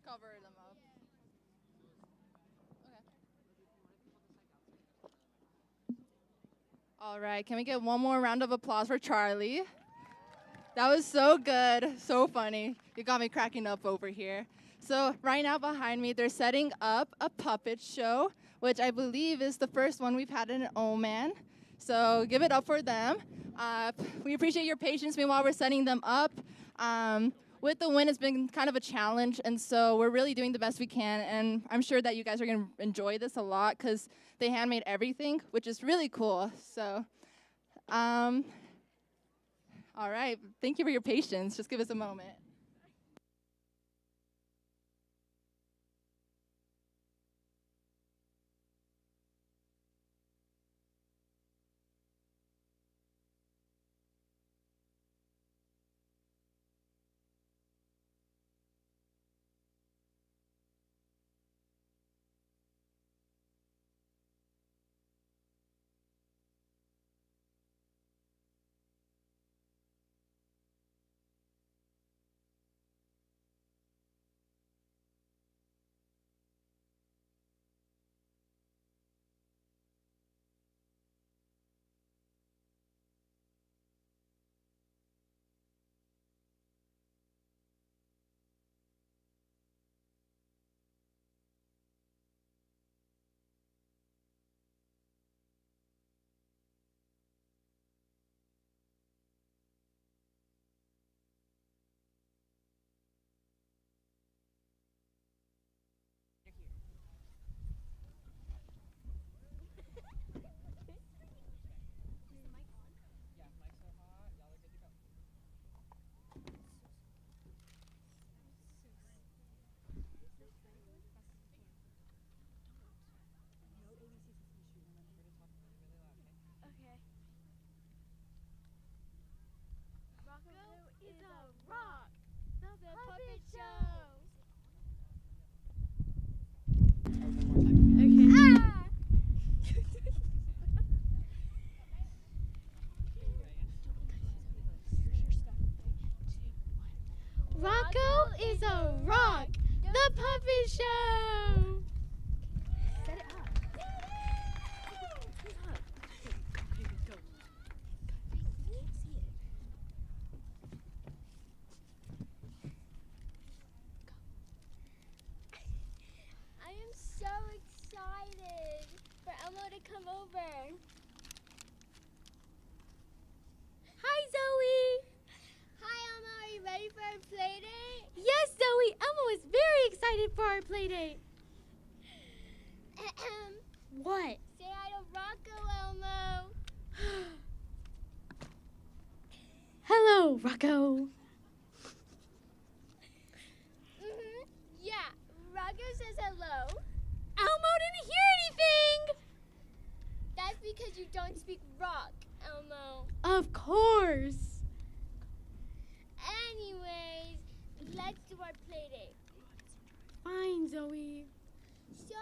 Cover them up. Okay. All right, can we get one more round of applause for Charlie? That was so good, so funny. You got me cracking up over here. So right now behind me, they're setting up a puppet show, which I believe is the first one we've had in Oman. So give it up for them. We appreciate your patience while we're setting them up. With the wind, it's been kind of a challenge, and so we're really doing the best we can, and I'm sure that you guys are going to enjoy this a lot because they handmade everything, which is really cool. So, all right, thank you for your patience. Just give us a moment. Rocco is a rock. The puppet show. Set it up. I am so excited for Elmo to come over. Hi, Zoe. Hi, Elmo. Are you ready for our play date? Yes, Zoe. Elmo is very excited for our play date. What? Say hi to Rocco, Elmo. Hello, Rocco. Yeah, Rocco says hello. Elmo didn't hear anything. That's because you don't speak rock, Elmo. Of course. Anyways, let's do our play date. Fine, Zoe. So,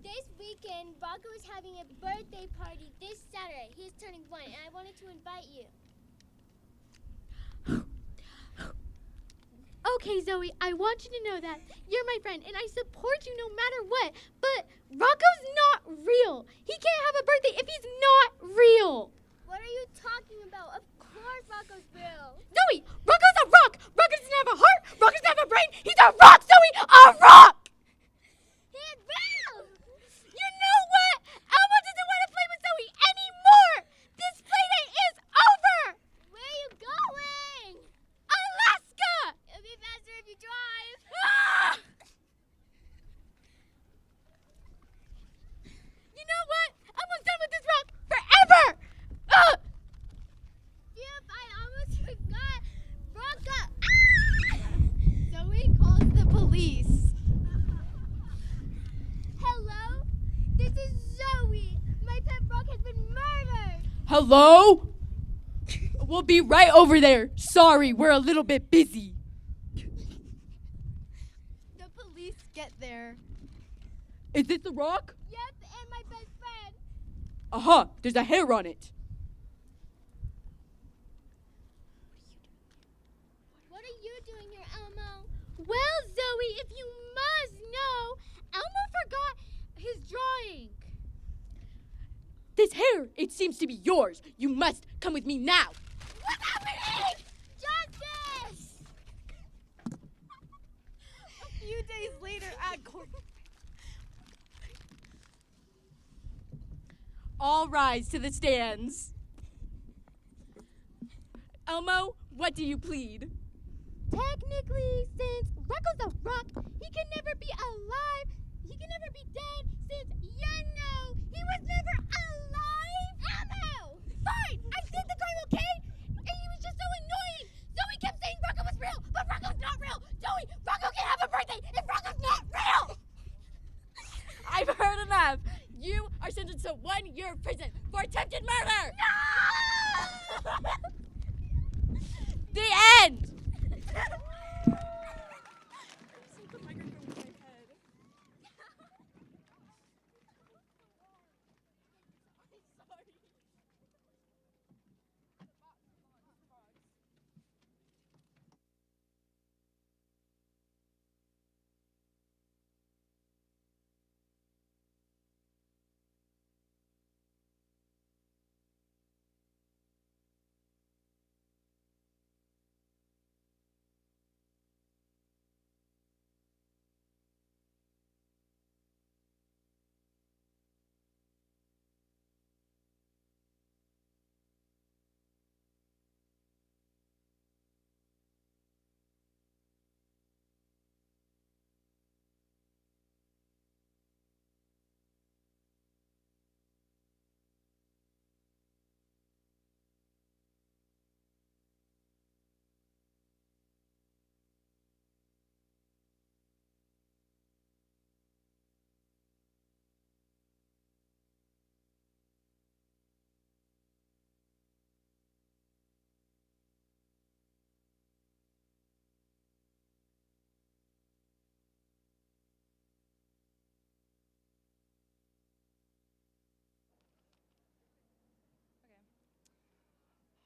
this weekend, Rocco is having a birthday party this Saturday. He's turning 1, and I wanted to invite you. Okay, Zoe, I want you to know that you're my friend and I support you no matter what. But Rocco's not real. He can't have a birthday if he's not real. What are you talking about? Of course Rocco's real. Zoe, Rocco's a rock. Rocco doesn't have a heart. Rocco doesn't have a brain. He's a rock, Zoe, a rock. He's real! You know what? Elmo doesn't want to play with Zoe anymore. This play date is over. Where are you going? Alaska. It'll be faster if you drive. Ah! You know what? Elmo's done with this rock forever. Ah! Yep, I almost forgot. Rocco! Zoe calls the police. Hello? This is Zoe. My pet rock has been murdered. Hello? We'll be right over there. Sorry, we're a little bit busy. The police get there. Is this the rock? Yep, and my best friend. Uh-huh, there's a hair on it. What are you doing here, Elmo? Well, Zoe, if you must know, Elmo forgot his drawing. This hair, it seems to be yours. You must come with me now. What's happening? Justice! A few days later at court. All rise to the stands. Elmo, what do you plead? Technically, since Rocco's a rock, he can never be alive. He can never be dead since, he was never alive. Elmo! Fine, I did the crime, okay? And he was just so annoying. Zoe kept saying Rocco was real, but Rocco's not real. Zoe, Rocco can't have a birthday if Rocco's not real. I've heard enough. You are sentenced to 1 year of prison for attempted murder. No! The end.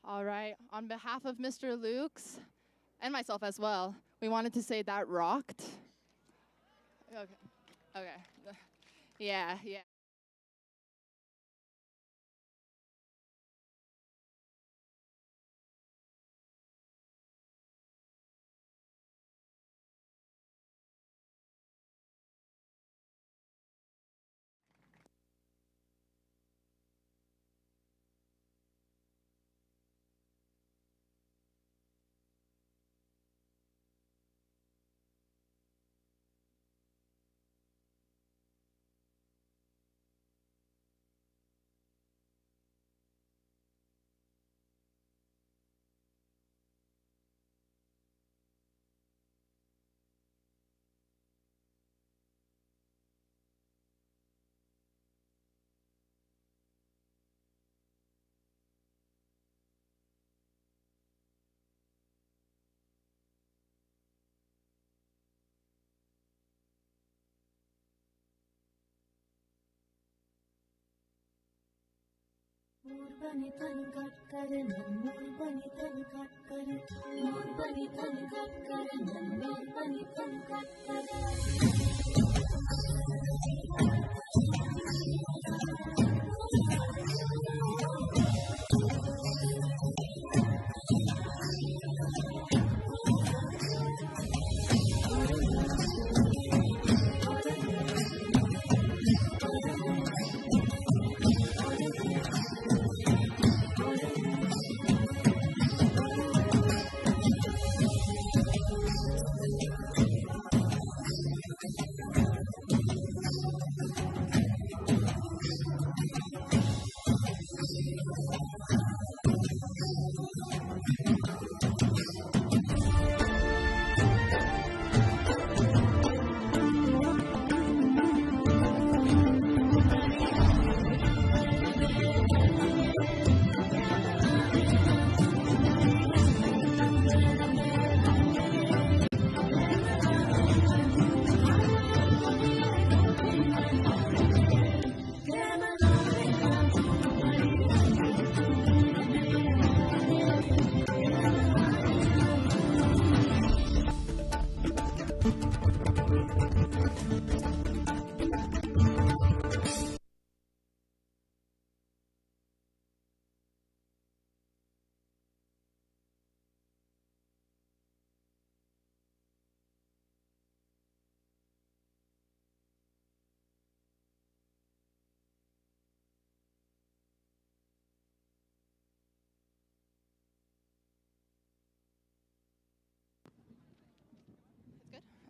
All right, on behalf of Mr. Lukes and myself as well. We wanted to say that rocked. Okay. Okay. Yeah, yeah.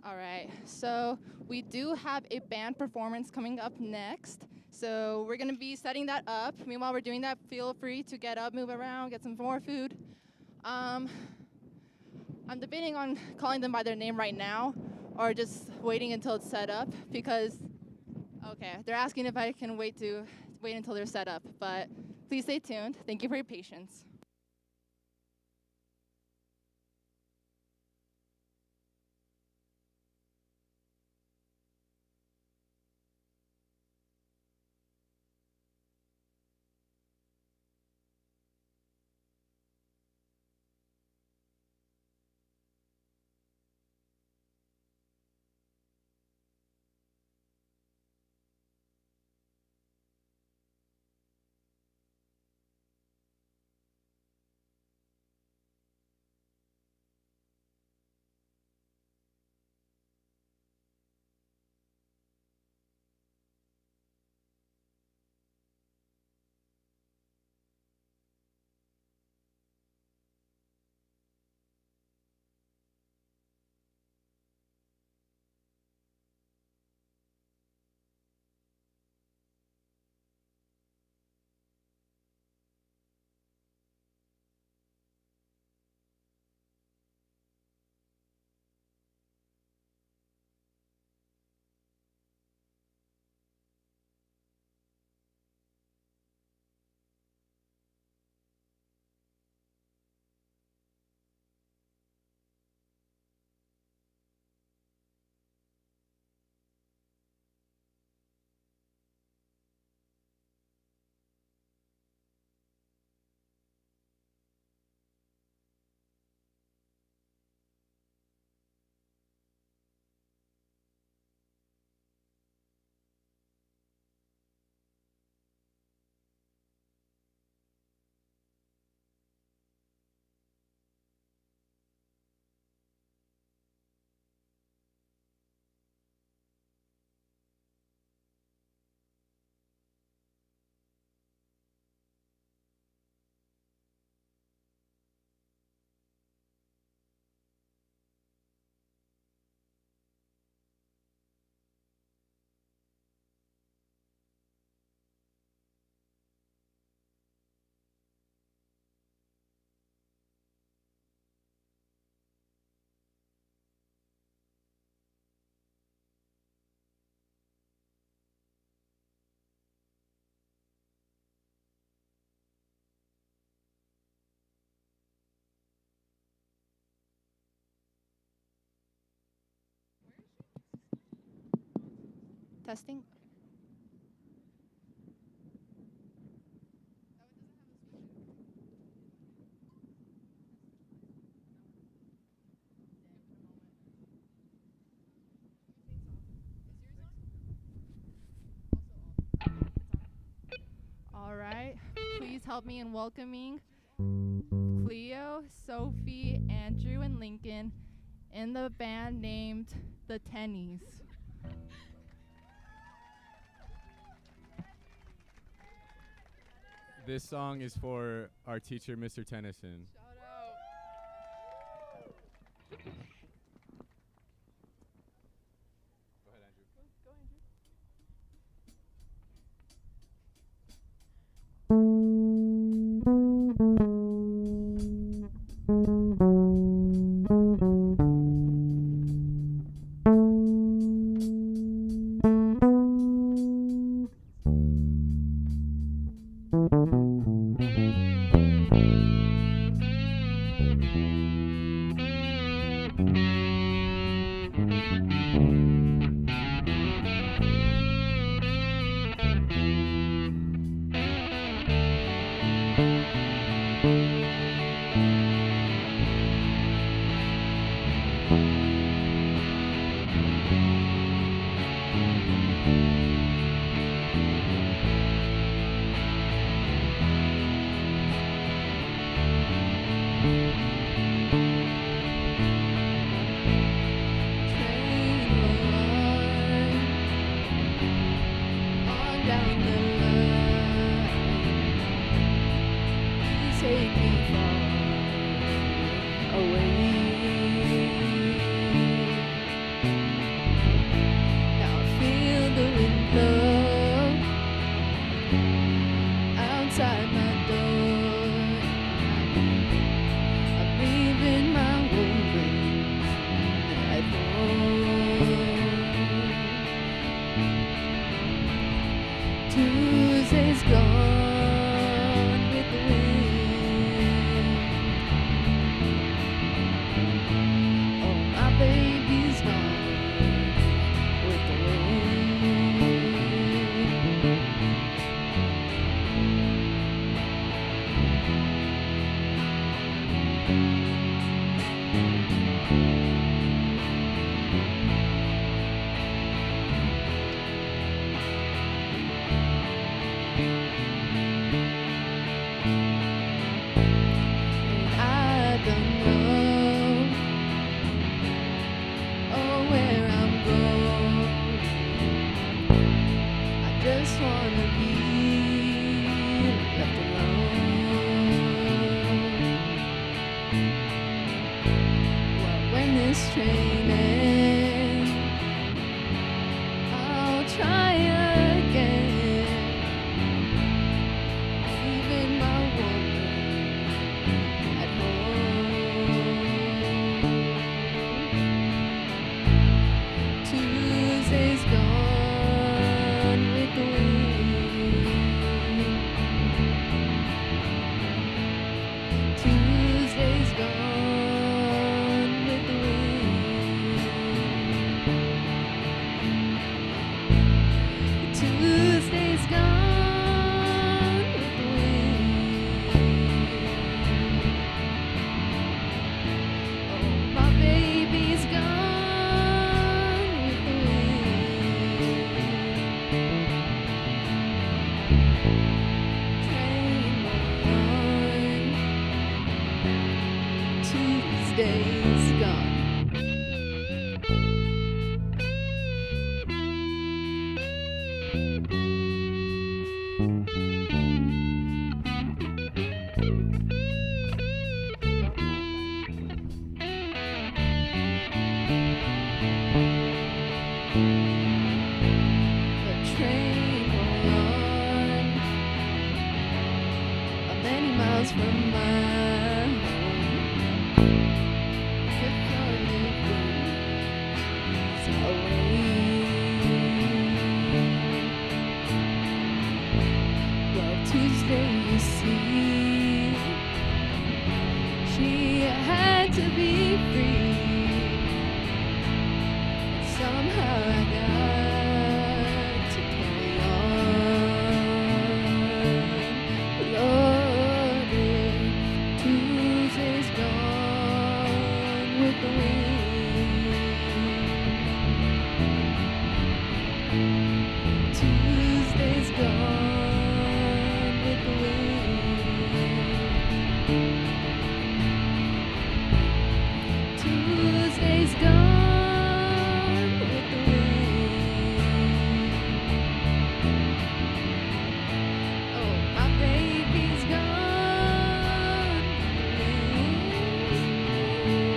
All right, so we do have a band performance coming up next. So we're gonna be setting that up. Meanwhile, we're doing that, feel free to get up, move around, get some more food. I'm debating on calling them by their name right now or just waiting until it's set up because, okay, they're asking if I can wait until they're set up, but please stay tuned. Thank you for your patience. Testing. All right. Please help me in welcoming Cleo, Sophie, Andrew, and Lincoln in the band named the Tennies. This song is for our teacher, Mr. Tennyson. Tuesday's gone with the wind. Oh, my baby's gone with the wind. Just wanna be left alone. Well, when this train ends, I'll try again. Leaving my woman at home. Tuesday's gone. Tuesday's gone with the wind. Tuesday's gone with the wind. Oh, my baby's gone with the wind. Tuesday's gone. The train will run many miles from my Tuesday, you see, she had to be free. Somehow I got wind. Tuesday's gone with the wind. Tuesday's gone with the wind. Oh, my baby's gone with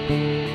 the wind.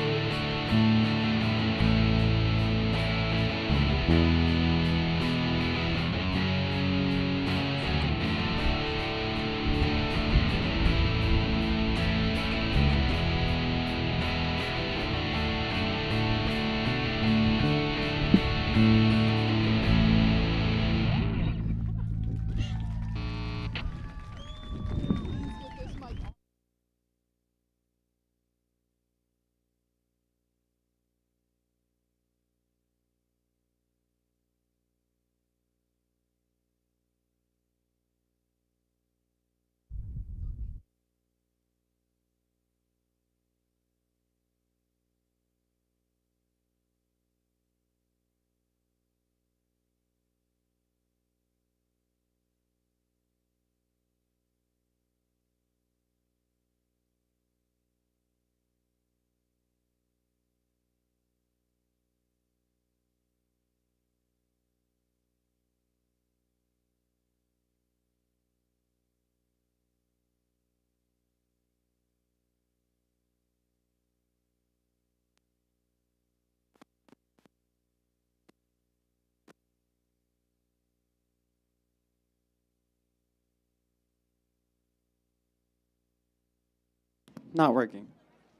Not working.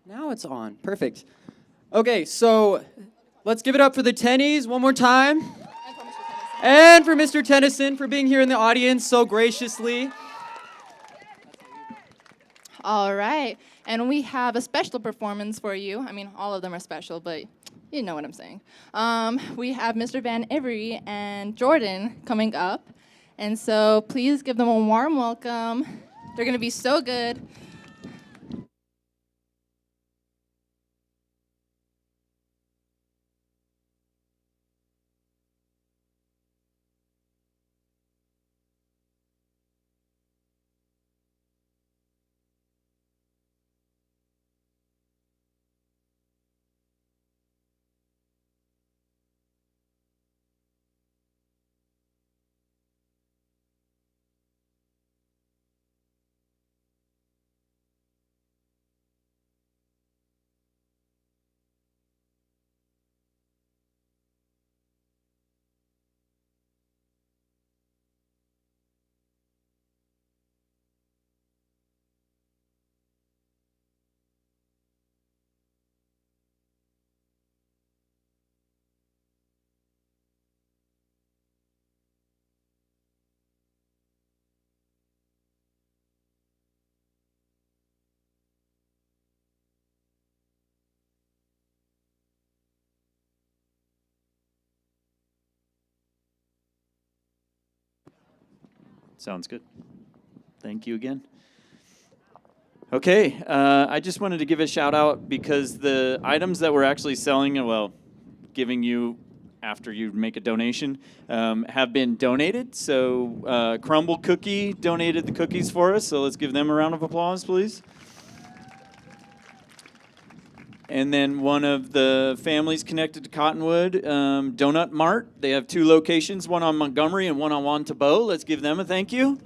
Now it's on. Perfect. Okay, so let's give it up for the Tennies one more time. And for Mr. Tennyson for being here in the audience so graciously. All right. And we have a special performance for you. I mean, all of them are special, but you know what I'm saying. We have Mr. Van Avery and Jordan coming up. And so please give them a warm welcome. They're going to be so good. Sounds good. Thank you again. Okay, I just wanted to give a shout out because the items that we're actually selling, well, giving you after you make a donation, have been donated. So Crumble Cookie donated the cookies for us, so let's give them a round of applause, please. And then one of the families connected to Cottonwood, Donut Mart. They have 2 locations, one on Montgomery and one on Wantabo. Let's give them a thank you.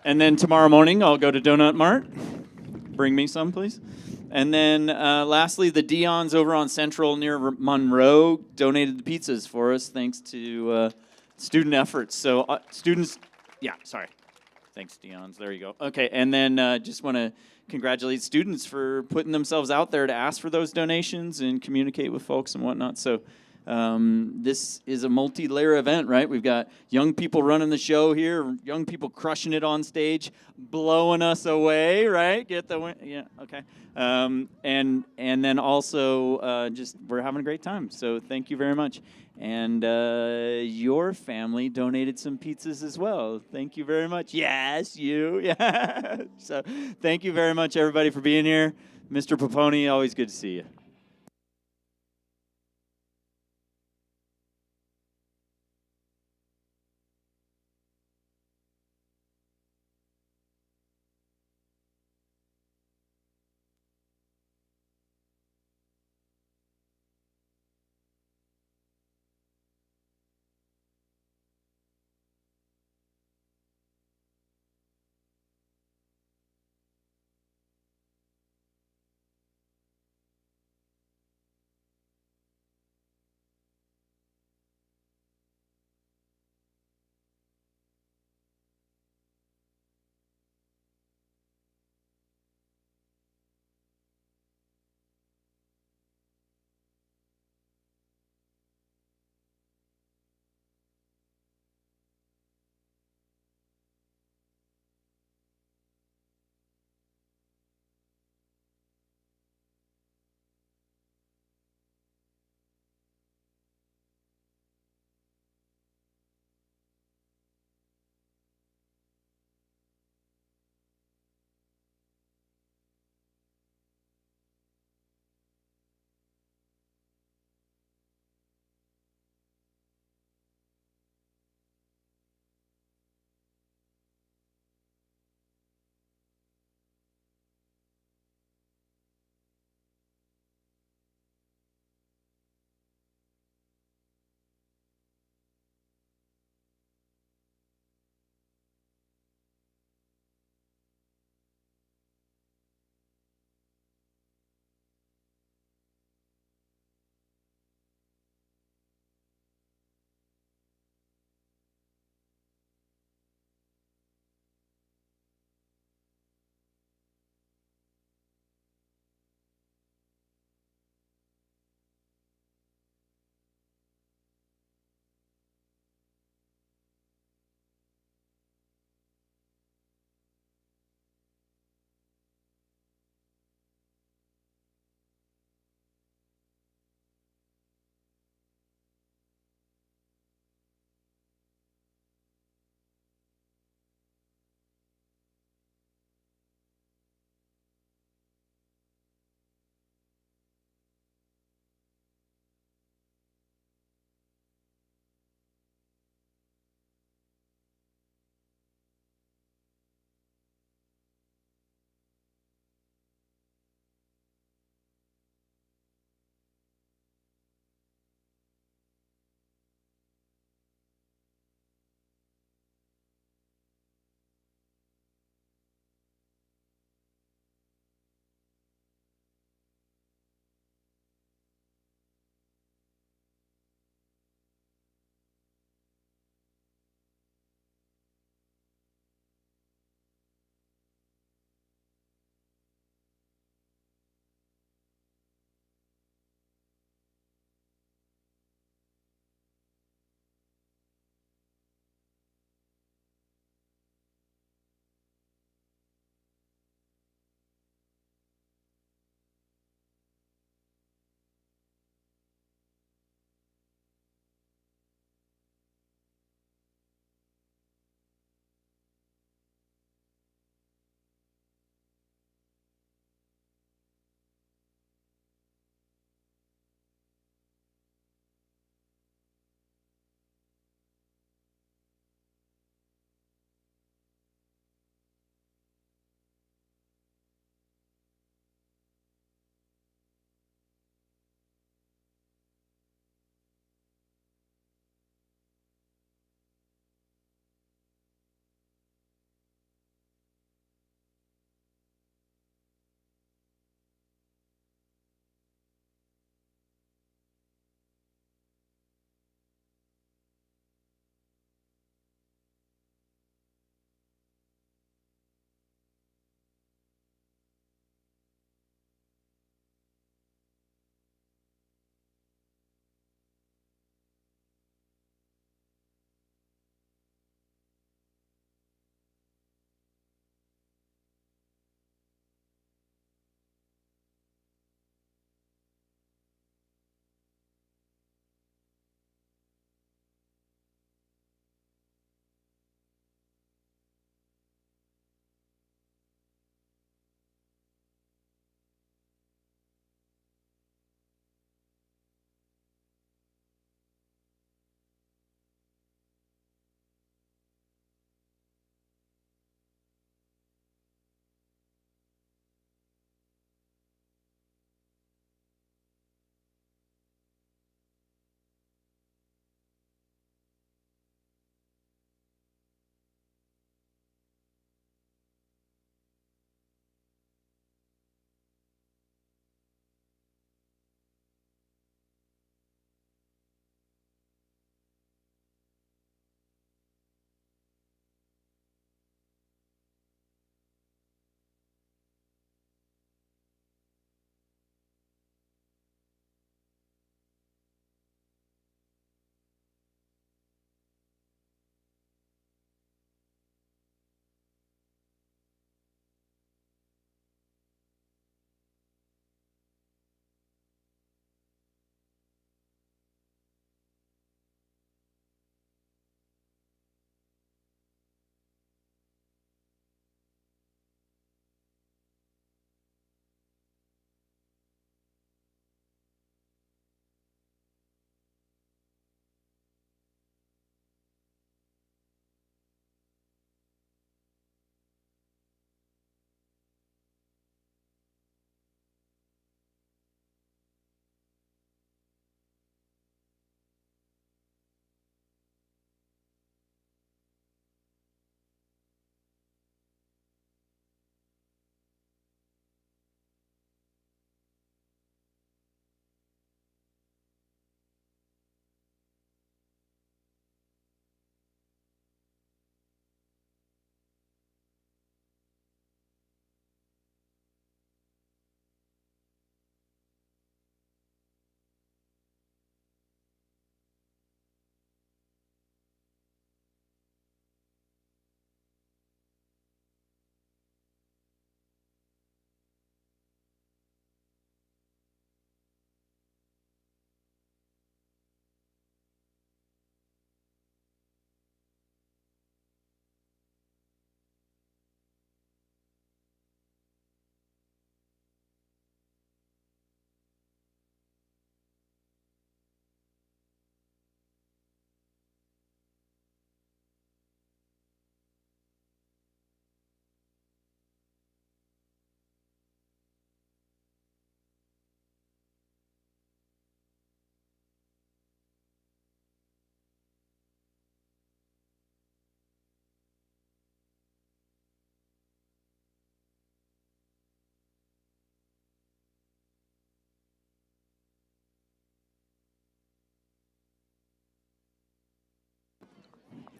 And then tomorrow morning, I'll go to Donut Mart. Bring me some, please. And then lastly, the Dion's over on Central near Monroe donated the pizzas for us thanks to student efforts. So students, yeah, sorry. Thanks, Dion's. There you go. Okay, and then just want to congratulate students for putting themselves out there to ask for those donations and communicate with folks and whatnot. So This is a multi-layer event, right? We've got young people running the show here, young people crushing it on stage, blowing us away, right? Get the yeah, okay. And then also just we're having a great time. So thank you very much. And your family donated some pizzas as well. Thank you very much. Yes, you. Yeah. So thank you very much, everybody, for being here. Mr. Poponi, always good to see you.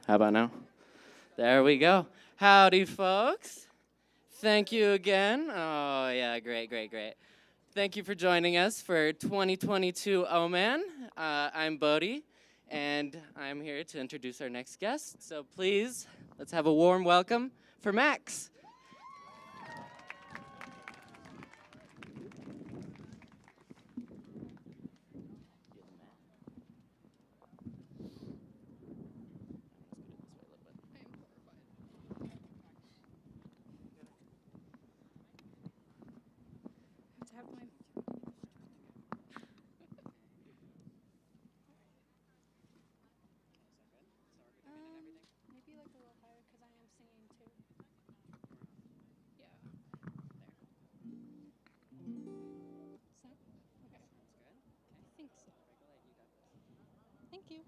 How about now? There we go. Howdy, folks. Thank you again. Oh, yeah, great. Thank you for joining us for 2022 Oman. I'm Bodhi, and I'm here to introduce our next guest. So please, let's have a warm welcome for Max. Maybe like a little higher because I am singing too. Yeah. There. So? Okay. I think so. Thank you.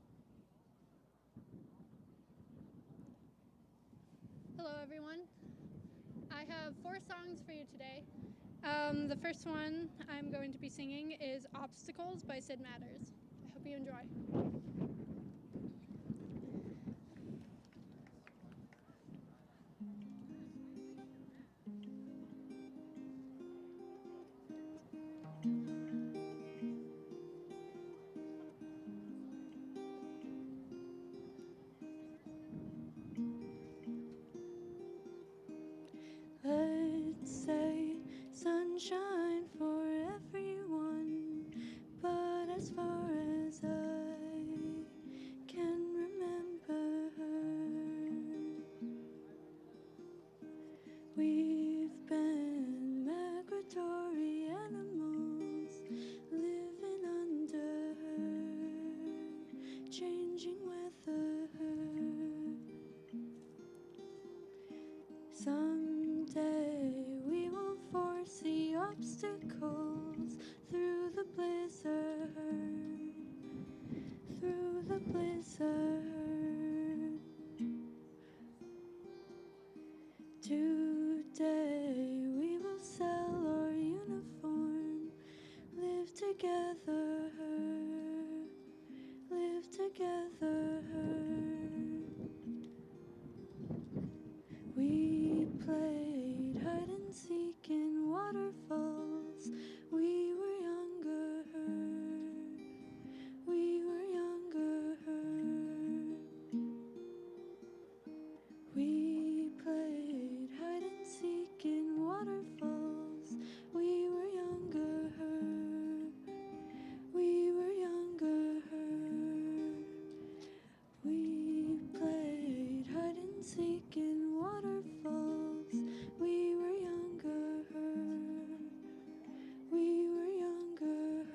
Hello, everyone. I have 4 songs for you today. The first one I'm going to be singing is Obstacles by Sid Matters. I hope you enjoy. Let's say sunshine for everyone, but as far as I can remember, we've been migratory animals living under changing weather. Someday we will foresee obstacles through the blizzard, through the blizzard. Today we will sell our uniform, live together, live together. We played hide and seek in waterfalls. We were younger. We were younger. We played hide and seek in waterfalls. We were younger. We were younger. We played hide and seek in waterfalls. We were younger. We were younger.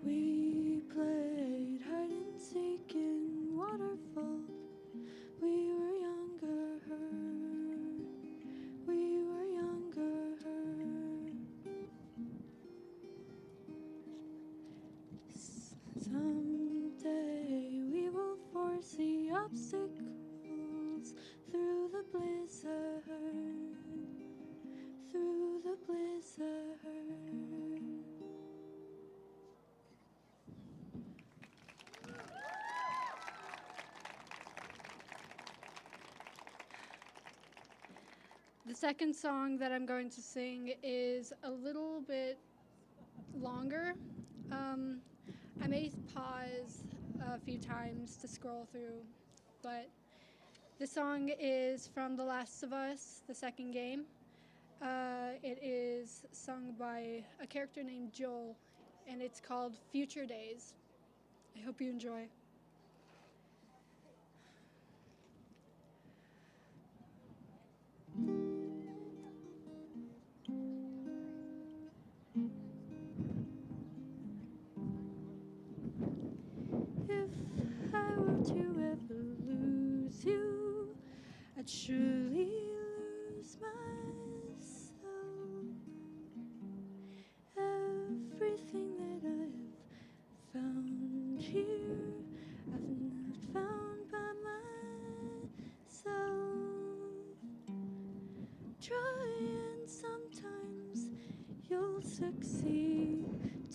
We played hide and seek in waterfalls. We were younger. We were younger. Someday we will foresee obstacles through the blizzard, through the blizzard. The second song that I'm going to sing is a little bit longer. I may pause a few times to scroll through, but the song is from The Last of Us, the second game. It is sung by a character named Joel, and it's called Future Days. I hope you enjoy. If I were to ever lose you, I'd surely lose myself. Everything that I've found here, I've not found by myself. Try and sometimes you'll succeed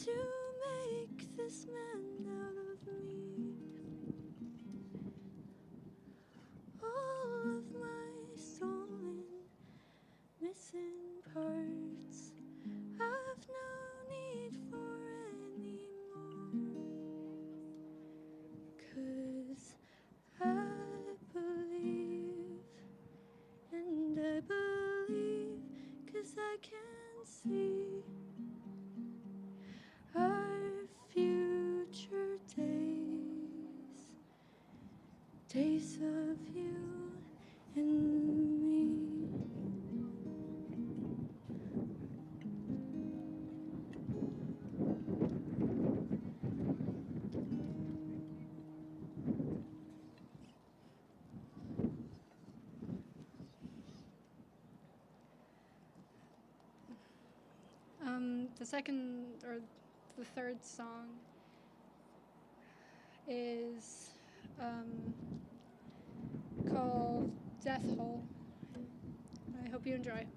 to make this man out of me. 'cause I can see our future days of you and me. The second or the third song is called Death Hole. I hope you enjoy.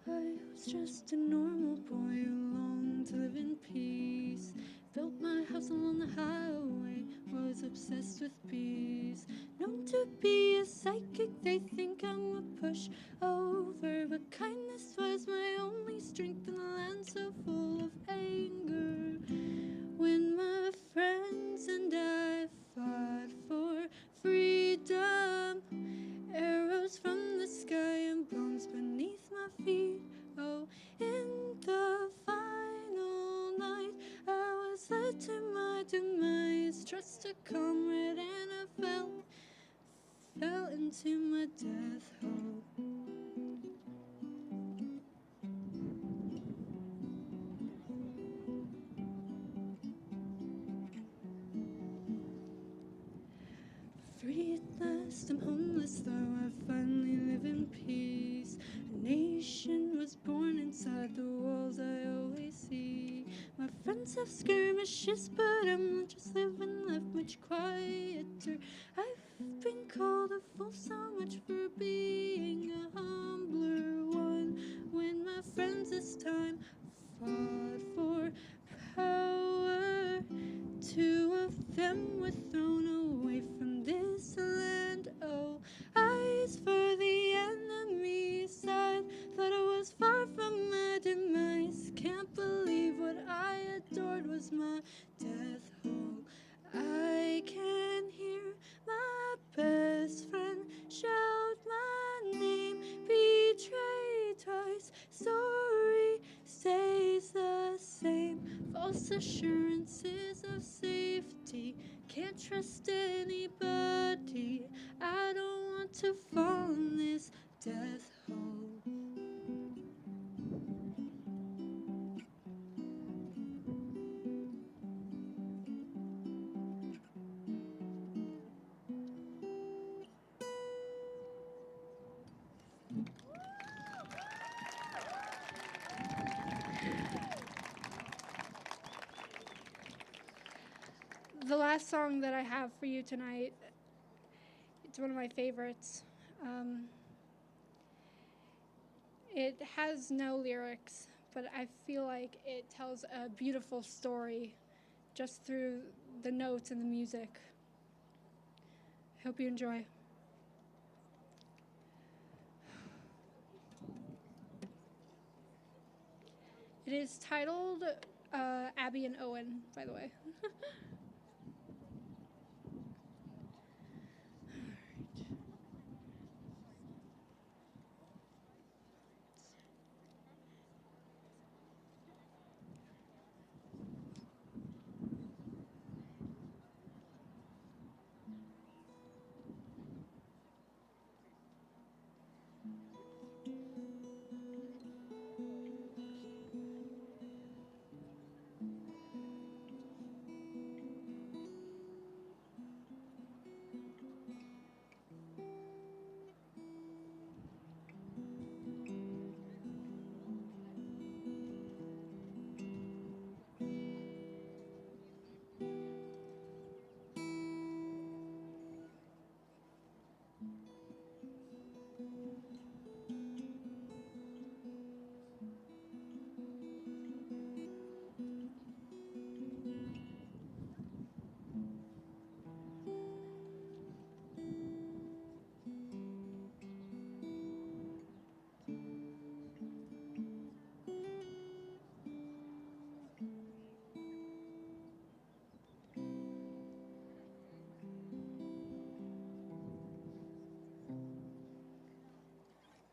I was just a normal boy who longed to live in peace. Built my house along the highway, was obsessed with bees. Known to be a psychic, they think I'm a pushover. But kindness was my only strength in a land so full of anger. When my friends and I fought for freedom, arrows from the sky and bombs beneath my feet. Oh, in the final night, I was led to my demise. Trust a comrade and I fell into my death hole. Free at last, I'm homeless though I finally live in peace. A nation was born inside the walls I always see. My friends have skirmishes, but I'm just living life much quieter. I've been called a fool so much for being a humbler one. When my friends this time fought for power, two of them were thrown away from this land. Oh, eyes for the enemy side. Thought I was far from my demise. Can't believe what I adored was my death hole. I can hear my best friend shout my name, betrayed twice. Sorry stays the same. False assurances of safety. Can't trust anybody. I don't want to fall in this death hole. The last song that I have for you tonight, it's one of my favorites. It has no lyrics, but I feel like it tells a beautiful story just through the notes and the music. I hope you enjoy. It is titled Abby and Owen, by the way.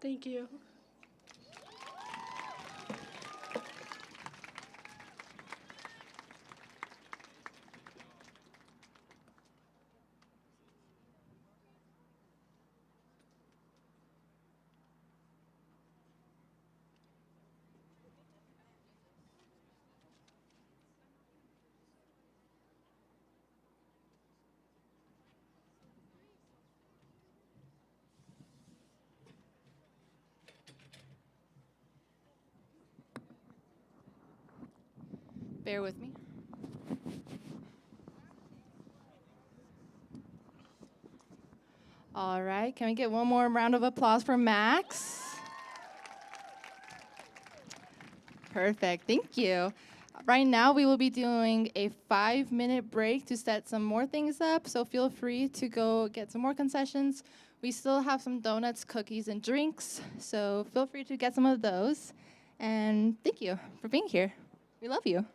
Thank you. Bear with me. All right, can we get one more round of applause for Max? Perfect, thank you. Right now, we will be doing a 5-minute break to set some more things up, so feel free to go get some more concessions. We still have some donuts, cookies, and drinks, so feel free to get some of those. And thank you for being here. We love you.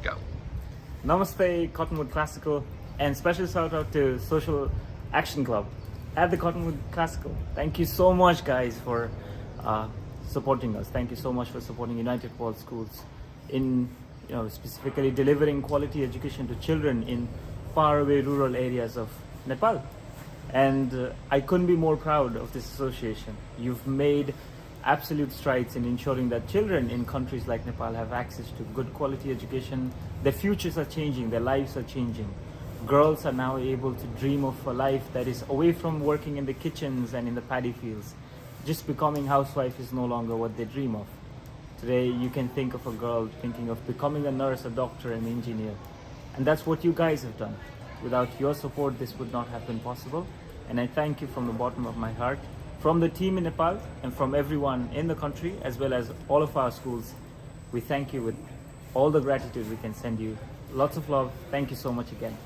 Go. Namaste, Cottonwood Classical, and special shout out to Social Action Club at the Cottonwood Classical. Thank you so much, guys, for supporting us. Thank you so much for supporting United World Schools in, specifically delivering quality education to children in faraway rural areas of Nepal. And I couldn't be more proud of this association. You've made absolute strides in ensuring that children in countries like Nepal have access to good quality education. Their futures are changing, their lives are changing. Girls are now able to dream of a life that is away from working in the kitchens and in the paddy fields. Just becoming housewife is no longer what they dream of. Today you can think of a girl thinking of becoming a nurse, a doctor, an engineer. And that's what you guys have done. Without your support, this would not have been possible. And I thank you from the bottom of my heart. From the team in Nepal and from everyone in the country, as well as all of our schools, we thank you with all the gratitude we can send you. Lots of love. Thank you so much again.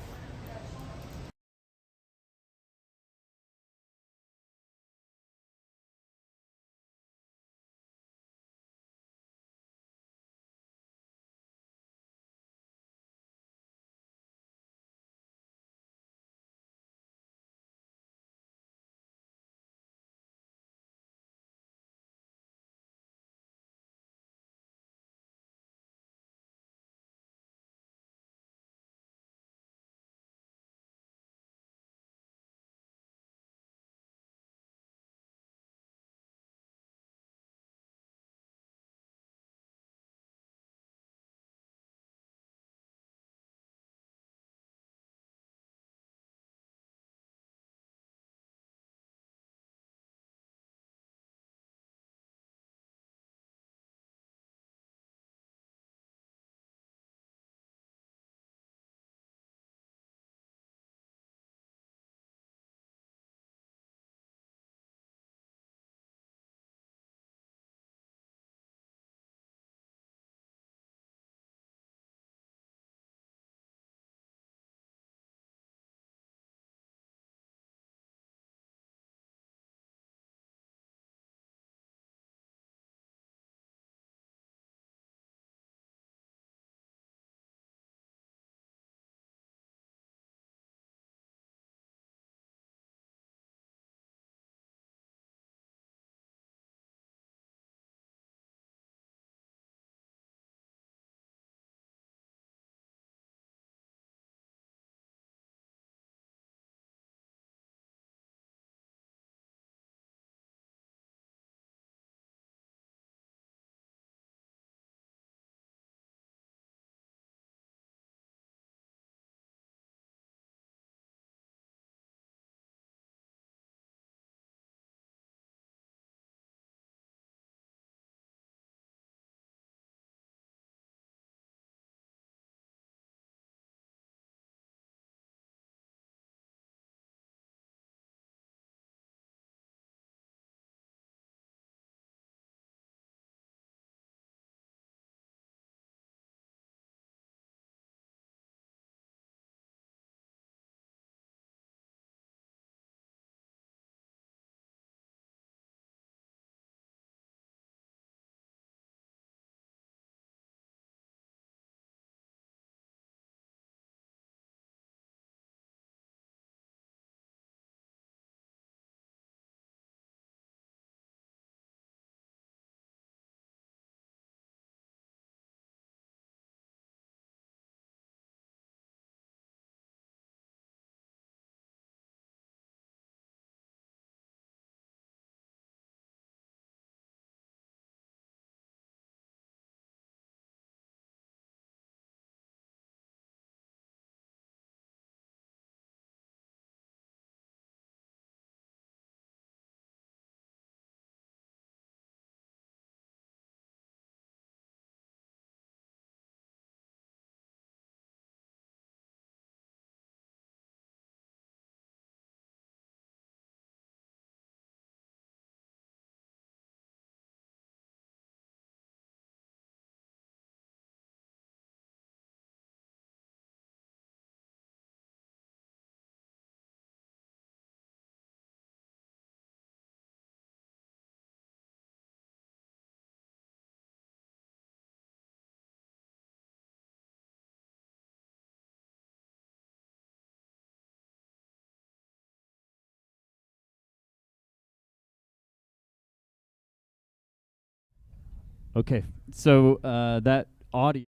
Okay, so that audio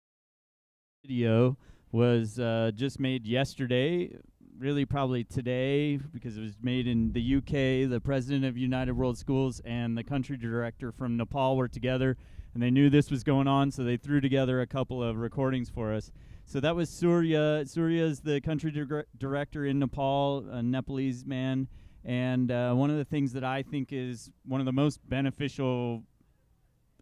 was just made yesterday, really probably today, because it was made in the UK. The president of United World Schools and the country director from Nepal were together, and they knew this was going on, so they threw together a couple of recordings for us. So that was Surya. Surya is the country director in Nepal, a Nepalese man, and one of the things that I think is one of the most beneficial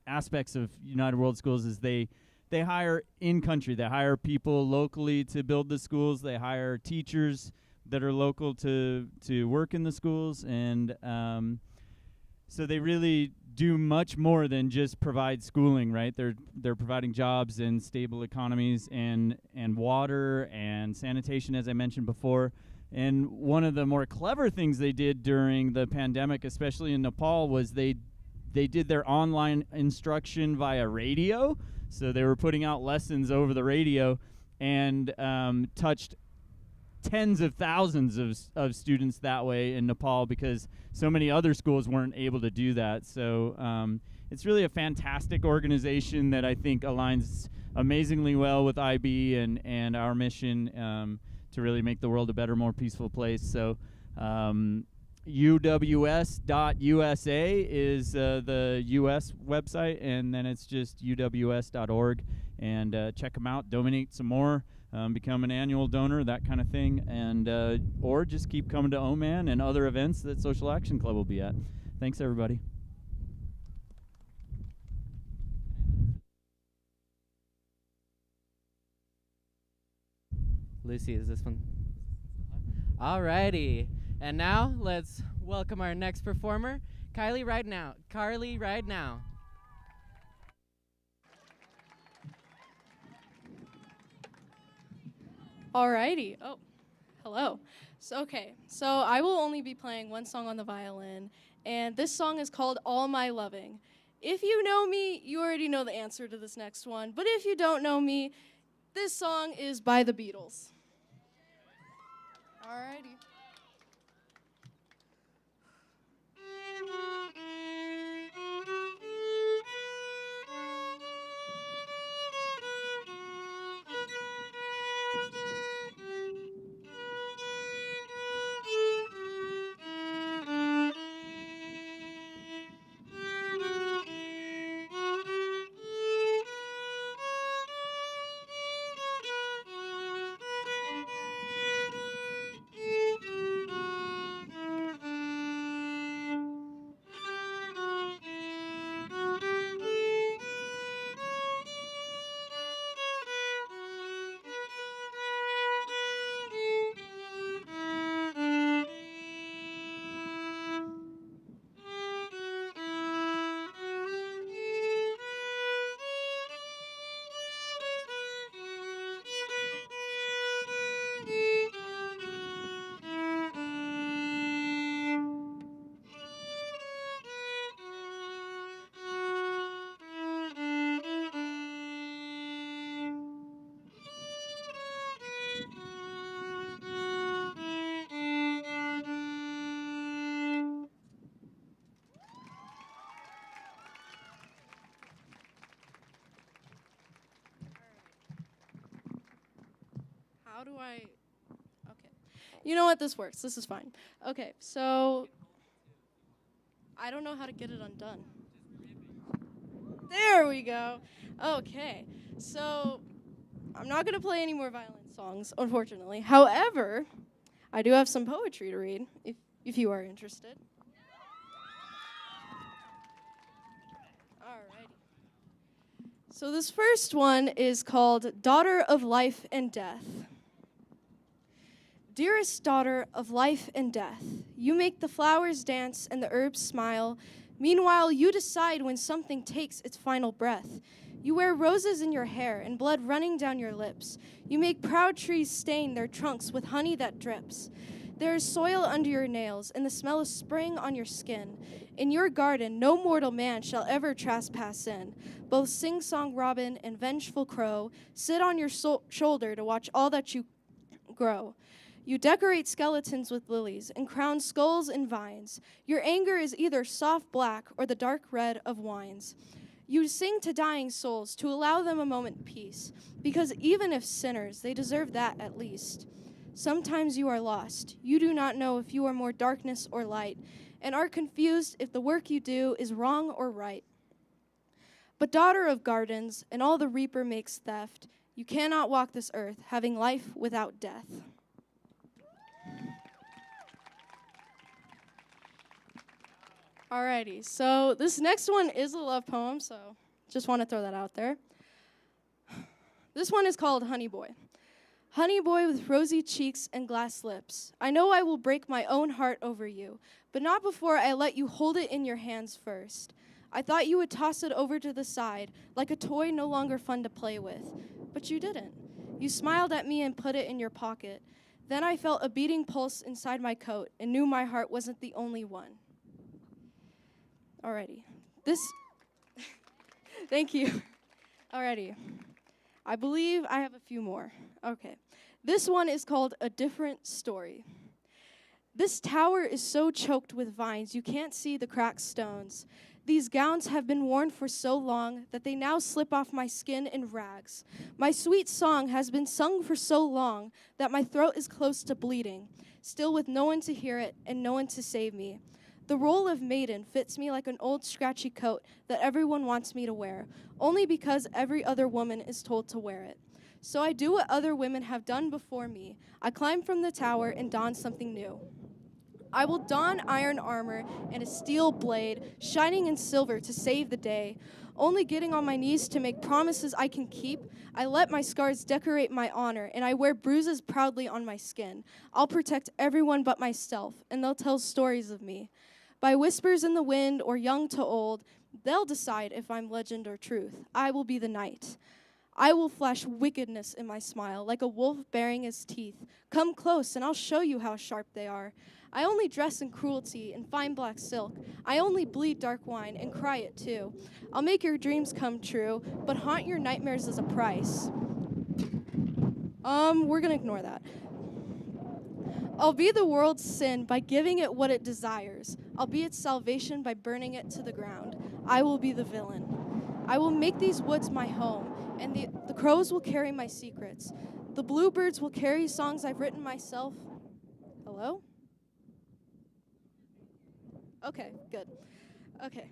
aspects of United World Schools is they hire in country. They hire people locally to build the schools. They hire teachers that are local to work in the schools, and so they really do much more than just provide schooling, right? They're providing jobs and stable economies and water and sanitation, as I mentioned before. And one of the more clever things they did during the pandemic, especially in Nepal, was they did their online instruction via radio. So they were putting out lessons over the radio and touched tens of thousands of students that way in Nepal, because so many other schools weren't able to do that. So it's really a fantastic organization that I think aligns amazingly well with IB and our mission to really make the world a better, more peaceful place. So uws.usa is the US website, and then it's just uws.org, and check them out, donate some more, become an annual donor, that kind of thing, and or just keep coming to Oman and other events that Social Action Club will be at. Thanks, everybody. Lucy, is this one? Alrighty. And now, let's welcome our next performer, Carly Right Now. Alrighty. Oh, hello. So I will only be playing one song on the violin, and this song is called All My Loving. If you know me, you already know the answer to this next one, but if you don't know me, this song is by the Beatles. Alrighty. How do I... Okay. You know what? This works. This is fine. Okay, so... I don't know how to get it undone. There we go. Okay, so... I'm not going to play any more violin songs, unfortunately. However, I do have some poetry to read, if you are interested. Alrighty. So this first one is called Daughter of Life and Death. Dearest daughter of life and death, you make the flowers dance and the herbs smile. Meanwhile, you decide when something takes its final breath. You wear roses in your hair and blood running down your lips. You make proud trees stain their trunks with honey that drips. There is soil under your nails and the smell of spring on your skin. In your garden, no mortal man shall ever trespass in. Both sing-song robin and vengeful crow sit on your shoulder to watch all that you grow. You decorate skeletons with lilies and crown skulls and vines. Your anger is either soft black or the dark red of wines. You sing to dying souls to allow them a moment peace, because even if sinners, they deserve that at least. Sometimes you are lost. You do not know if you are more darkness or light, and are confused if the work you do is wrong or right. But daughter of gardens, and all the reaper makes theft, you cannot walk this earth having life without death. Alrighty, so this next one is a love poem, so just want to throw that out there. This one is called Honey Boy. Honey boy with rosy cheeks and glass lips, I know I will break my own heart over you, but not before I let you hold it in your hands first. I thought you would toss it over to the side, like a toy no longer fun to play with, but you didn't. You smiled at me and put it in your pocket. Then I felt a beating pulse inside my coat and knew my heart wasn't the only one. Alrighty. Thank you. Alrighty. I believe I have a few more. Okay. This one is called A Different Story. This tower is so choked with vines you can't see the cracked stones. These gowns have been worn for so long that they now slip off my skin in rags. My sweet song has been sung for so long that my throat is close to bleeding, still with no one to hear it and no one to save me. The role of maiden fits me like an old scratchy coat that everyone wants me to wear, only because every other woman is told to wear it. So I do what other women have done before me. I climb from the tower and don something new. I will don iron armor and a steel blade, shining in silver to save the day. Only getting on my knees to make promises I can keep, I let my scars decorate my honor, and I wear bruises proudly on my skin. I'll protect everyone but myself, and they'll tell stories of me. By whispers in the wind or young to old, they'll decide if I'm legend or truth. I will be the night. I will flash wickedness in my smile, like a wolf baring his teeth. Come close, and I'll show you how sharp they are. I only dress in cruelty and fine black silk. I only bleed dark wine and cry it too. I'll make your dreams come true, but haunt your nightmares as a price. We're gonna ignore that. I'll be the world's sin by giving it what it desires. I'll be its salvation by burning it to the ground. I will be the villain. I will make these woods my home, and the crows will carry my secrets. The bluebirds will carry songs I've written myself. Hello? Okay, good. Okay.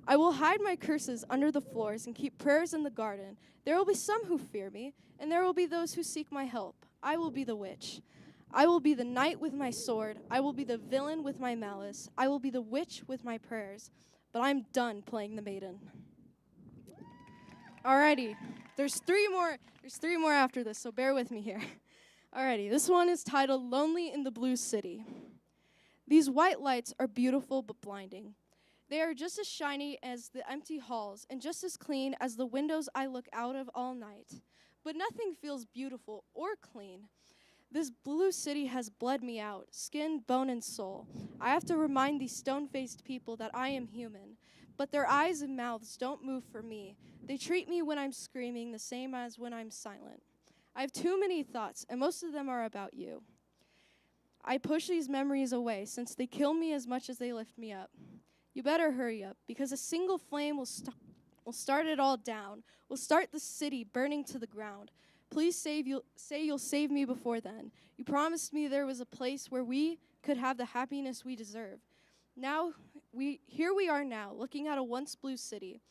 I will hide my curses under the floors and keep prayers in the garden. There will be some who fear me, and there will be those who seek my help. I will be the witch. I will be the knight with my sword. I will be the villain with my malice. I will be the witch with my prayers. But I'm done playing the maiden. Alrighty. There's three more after this, so bear with me here. Alrighty. This one is titled Lonely in the Blue City. These white lights are beautiful but blinding. They are just as shiny as the empty halls and just as clean as the windows I look out of all night. But nothing feels beautiful or clean. This blue city has bled me out, skin, bone, and soul. I have to remind these stone-faced people that I am human. But their eyes and mouths don't move for me. They treat me when I'm screaming the same as when I'm silent. I have too many thoughts, and most of them are about you. I push these memories away since they kill me as much as they lift me up. You better hurry up, because a single flame will start it all down. Will start the city burning to the ground. Please say you'll save me before then. You promised me there was a place where we could have the happiness we deserve. Here we are now, looking at a once blue city,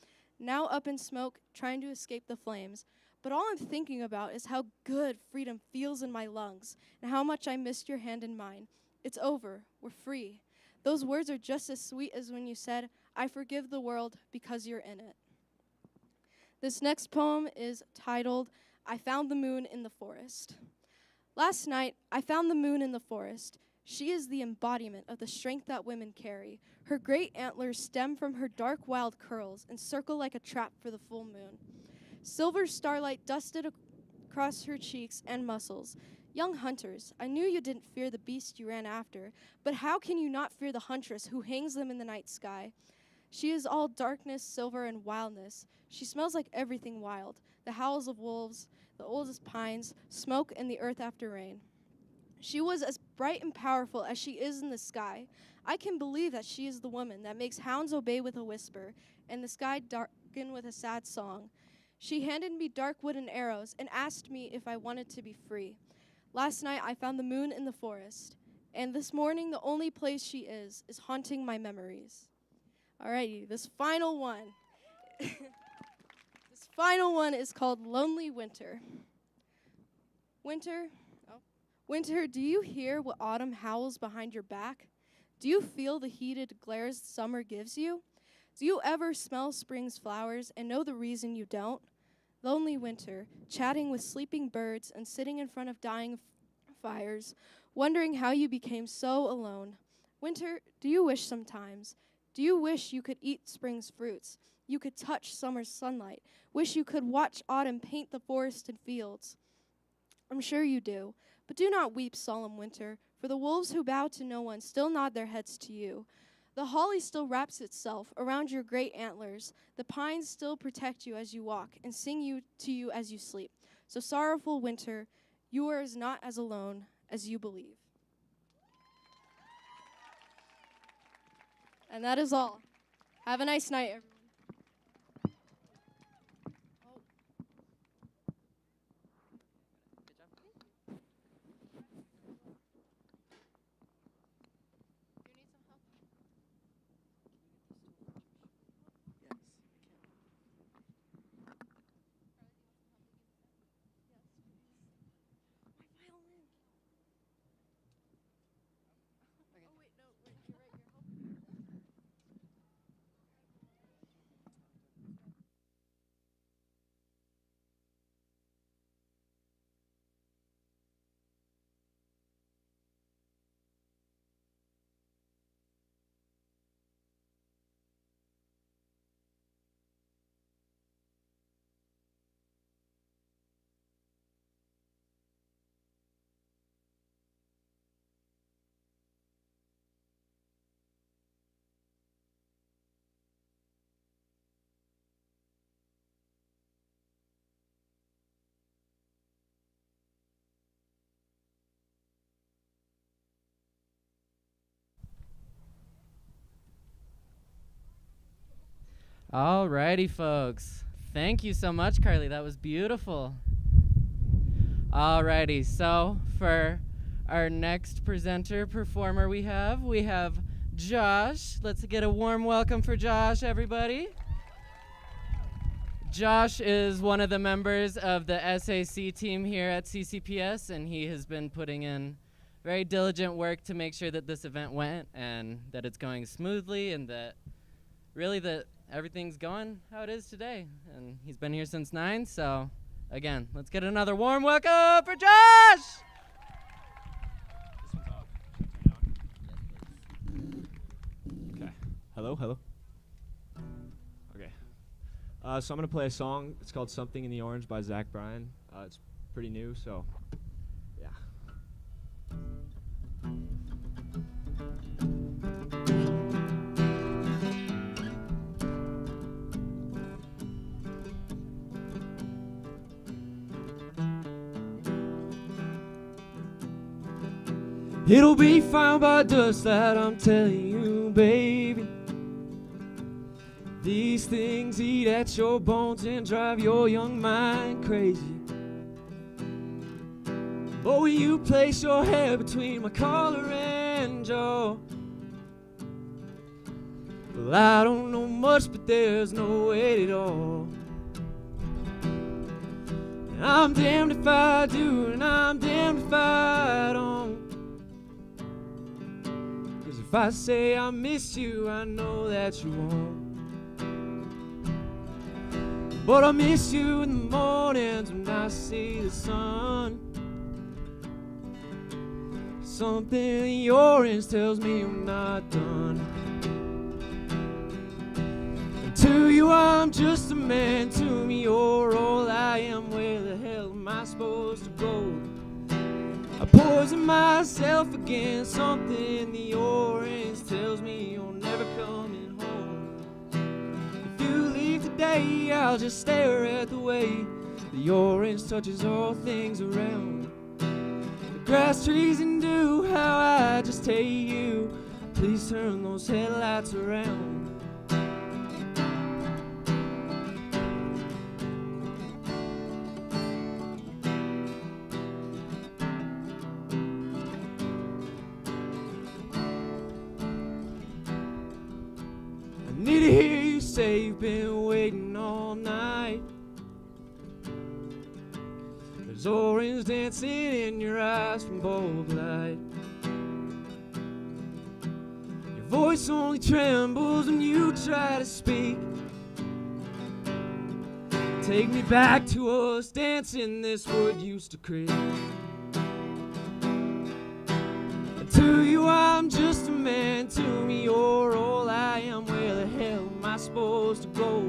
now up in smoke, trying to escape the flames. But all I'm thinking about is how good freedom feels in my lungs, and how much I missed your hand in mine. It's over. We're free. Those words are just as sweet as when you said, I forgive the world because you're in it. This next poem is titled, I Found the Moon in the Forest. Last night, I found the moon in the forest. She is the embodiment of the strength that women carry. Her great antlers stem from her dark, wild curls and circle like a trap for the full moon. Silver starlight dusted across her cheeks and muscles. Young hunters, I knew you didn't fear the beast you ran after, but how can you not fear the huntress who hangs them in the night sky? She is all darkness, silver, and wildness. She smells like everything wild, the howls of wolves, the oldest pines, smoke, and the earth after rain. She was as bright and powerful as she is in the sky. I can believe that she is the woman that makes hounds obey with a whisper, and the sky darken with a sad song. She handed me dark wooden arrows and asked me if I wanted to be free. Last night I found the moon in the forest, and this morning the only place she is haunting my memories. Alrighty, this final one. This final one is called Lonely Winter. Winter, do you hear what autumn howls behind your back? Do you feel the heated glares summer gives you? Do you ever smell spring's flowers and know the reason you don't? Lonely winter, chatting with sleeping birds and sitting in front of dying fires, wondering how you became so alone. Winter, do you wish sometimes? Do you wish you could eat spring's fruits? You could touch summer's sunlight? Wish you could watch autumn paint the forest and fields? I'm sure you do, but do not weep, solemn winter, for the wolves who bow to no one still nod their heads to you. The holly still wraps itself around your great antlers. The pines still protect you as you walk and sing to you as you sleep. So sorrowful winter, you are not as alone as you believe. And that is all. Have a nice night, everyone. Alrighty, folks. Thank you so much, Carly. That was beautiful. Alrighty, so for our next performer we have Josh. Let's get a warm welcome for Josh, everybody. Josh is one of the members of the SAC team here at CCPS, and he has been putting in very diligent work to make sure that this event went and that it's going smoothly and that everything's going how it is today. And he's been here since 9, so again, let's get another warm welcome for Josh! Okay. Hello. Okay. So I'm gonna play a song. It's called "Something in the Orange" by Zach Bryan. It's pretty new, so yeah. It'll be fine by dust, that I'm telling you, baby. These things eat at your bones and drive your young mind crazy. But when you place your hair between my collar and jaw, well, I don't know much, but there's no weight at all. And I'm damned if I do, and I'm damned if I don't. If I say I miss you, I know that you won't. But I miss you in the mornings when I see the sun. Something in your eyes tells me I'm not done. And to you I'm just a man, to me you're all I am. Where the hell am I supposed to go? I poison myself again. Something in the orange tells me you're never coming home. If you leave today, I'll just stare at the way the orange touches all things around. grass, trees, and dew, how I just hate you. Please turn those headlights around. I need to hear you say you've been waiting all night. There's orange dancing in your eyes from bulb light. Your voice only trembles when you try to speak. Take me back to us dancing this wood used to creak. To you I'm just a man, to me you're all I am. Where the hell am I supposed to go?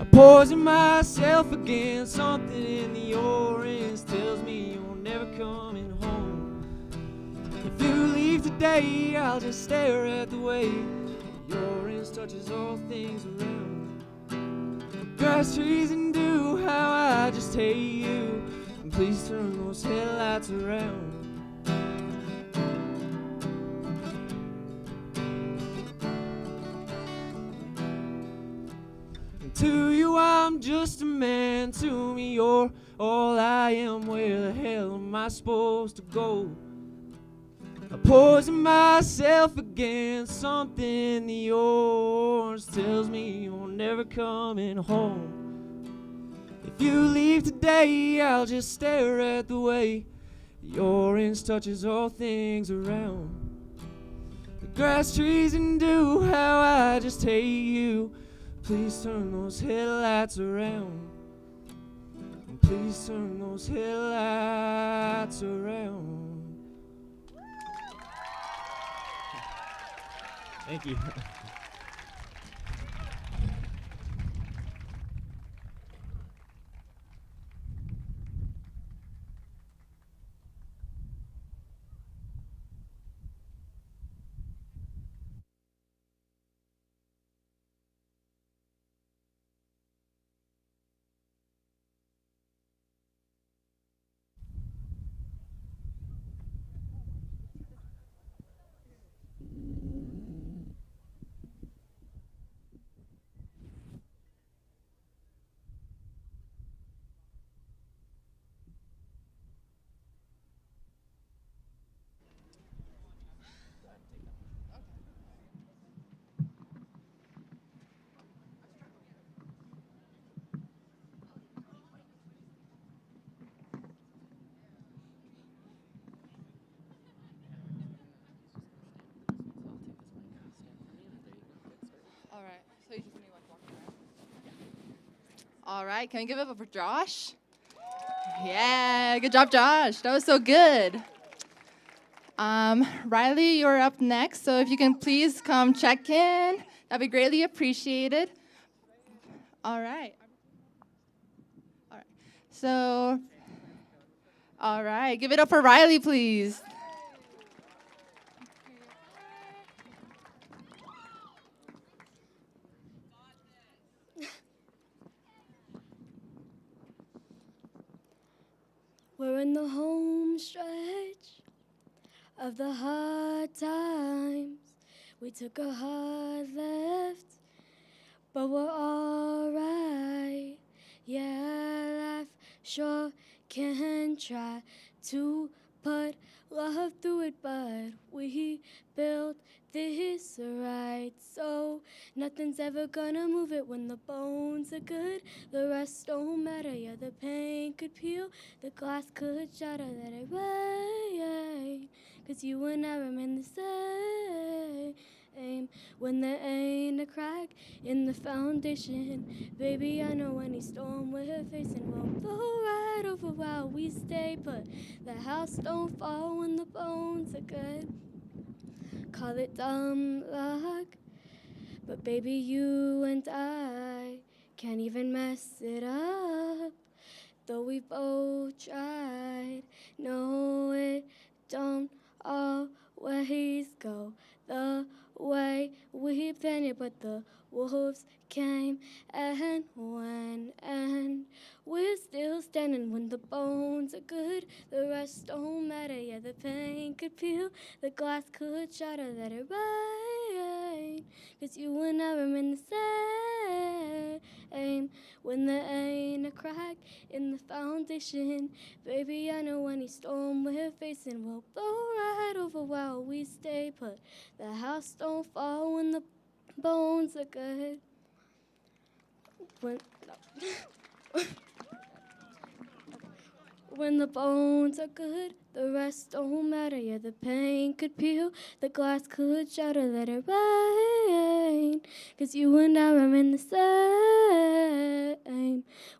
I poison myself again. Something in the orange tells me you're never coming home. If you leave today, I'll just stare at the way your orange touches all things around. Grass, trees, and dew, how I just hate you. And please turn those headlights around. To you I'm just a man, to me you're all I am. Where the hell am I supposed to go? I poison myself again. Something in the orange tells me you're never coming home. If you leave today, I'll just stare at the way the orange touches all things around. The grass, trees, and dew, how I just hate you. Please turn those headlights around. And please turn those headlights around. Thank you. All right. So you just need like walking around. All right. Can we give it up for Josh? Yeah. Good job, Josh. That was so good. Riley, you're up next. So if you can please come check in, that'd be greatly appreciated. All right. All right. So, all right. Give it up for Riley, please. We're in the home stretch of the hard times. We took a hard left, but we're alright. Yeah, life sure can try to put love through it, but we built this right, so nothing's ever gonna move it when the bones are good. The rest don't matter, yeah, the pain could peel, the glass could shatter, let it rain, 'cause you and I remain the same. When there ain't a crack in the foundation, baby, I know any storm we're facing will blow right over while we stay put. The house don't fall when the bones are good. Call it dumb luck, but baby, you and I can't even mess it up, though we both tried. No, it don't always go the way we planned it, but the wolves came and went, and we're still standing when the bones are good. The rest don't matter, yeah, the pain could peel, the glass could shatter, let it rain, 'cause you and I remain the same. When there ain't a crack in the foundation, baby, I know any storm we're facing will blow right over while we stay put. The house don't fall when the bones are good. When, when the bones are good, the rest don't matter. Yeah, the pain could peel, the glass could shatter, let it rain. 'Cause you and I remain the same.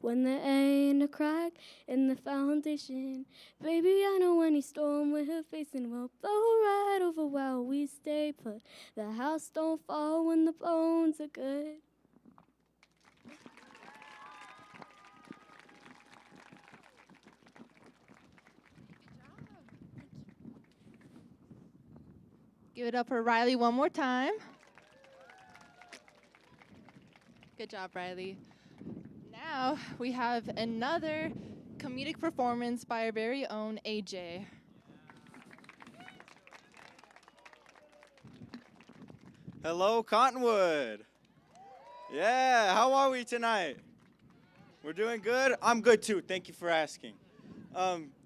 When there ain't a crack in the foundation, baby, I know any storm we're facing will blow right over while we stay put. The house don't fall when the bones are good. Give it up for Riley one more time. Good job, Riley. Now we have another comedic performance by our very own AJ. Hello, Cottonwood. Yeah, how are we tonight? We're doing good? I'm good too. Thank you for asking.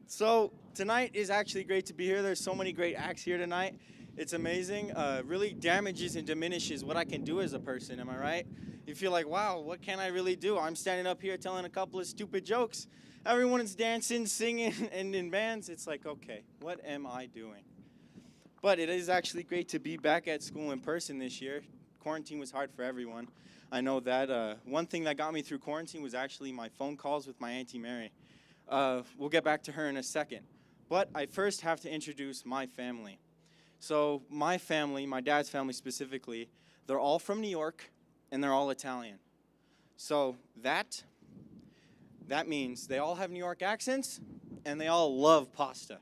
So tonight is actually great to be here. There's so many great acts here tonight. It's amazing. Really damages and diminishes what I can do as a person. Am I right? You feel like, wow, what can I really do? I'm standing up here telling a couple of stupid jokes. Everyone's dancing, singing, and in bands. It's like, okay, what am I doing? But it is actually great to be back at school in person this year. Quarantine was hard for everyone. I know that. One thing that got me through quarantine was actually my phone calls with my Auntie Mary. We'll get back to her in a second. But I first have to introduce my family. So my family, my dad's family specifically, they're all from New York, and they're all Italian. So that means they all have New York accents, and they all love pasta.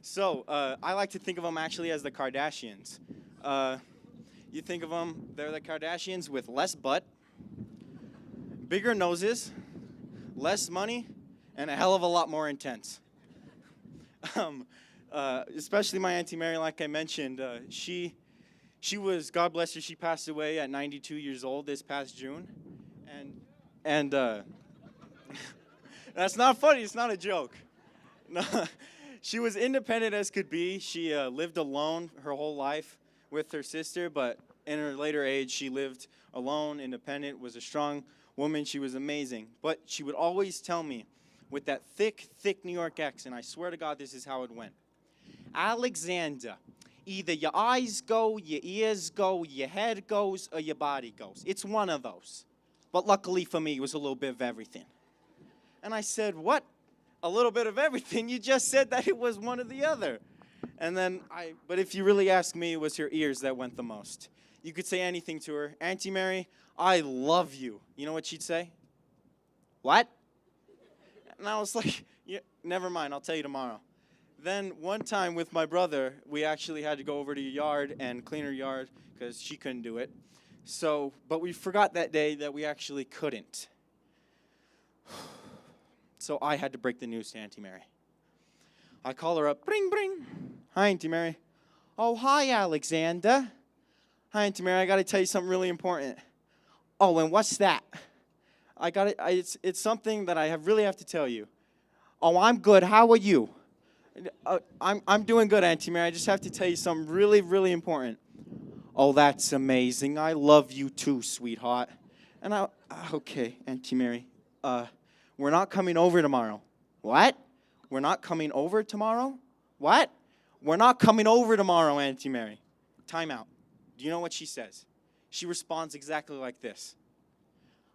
So I like to think of them actually as the Kardashians. You think of them, they're the Kardashians with less butt, bigger noses, less money, and a hell of a lot more intense. Especially my Auntie Mary, like I mentioned, she was, God bless her, she passed away at 92 years old this past June. And that's not funny, it's not a joke. No, she was independent as could be. She lived alone her whole life with her sister, but in her later age, she lived alone, independent, was a strong woman. She was amazing. But she would always tell me, with that thick, thick New York accent, I swear to God, this is how it went. Alexander, either your eyes go, your ears go, your head goes, or your body goes. It's one of those. But luckily for me, it was a little bit of everything. And I said, what? A little bit of everything? You just said that it was one or the other. And then but if you really ask me, it was her ears that went the most. You could say anything to her. Auntie Mary, I love you. You know what she'd say? What? And I was like, yeah, never mind, I'll tell you tomorrow. Then one time with my brother, we actually had to go over to your yard and clean her yard because she couldn't do it. So, but we forgot that day that we actually couldn't. So I had to break the news to Auntie Mary. I call her up, bring, bring. Hi, Auntie Mary. Oh, hi, Alexander. Hi, Auntie Mary, I got to tell you something really important. Oh, and what's that? I got it. It's something that I really have to tell you. Oh, I'm good. How are you? I'm doing good, Auntie Mary. I just have to tell you something really, really important. Oh, that's amazing. I love you too, sweetheart. And okay, Auntie Mary. We're not coming over tomorrow. What? We're not coming over tomorrow? What? We're not coming over tomorrow, Auntie Mary. Time out. Do you know what she says? She responds exactly like this.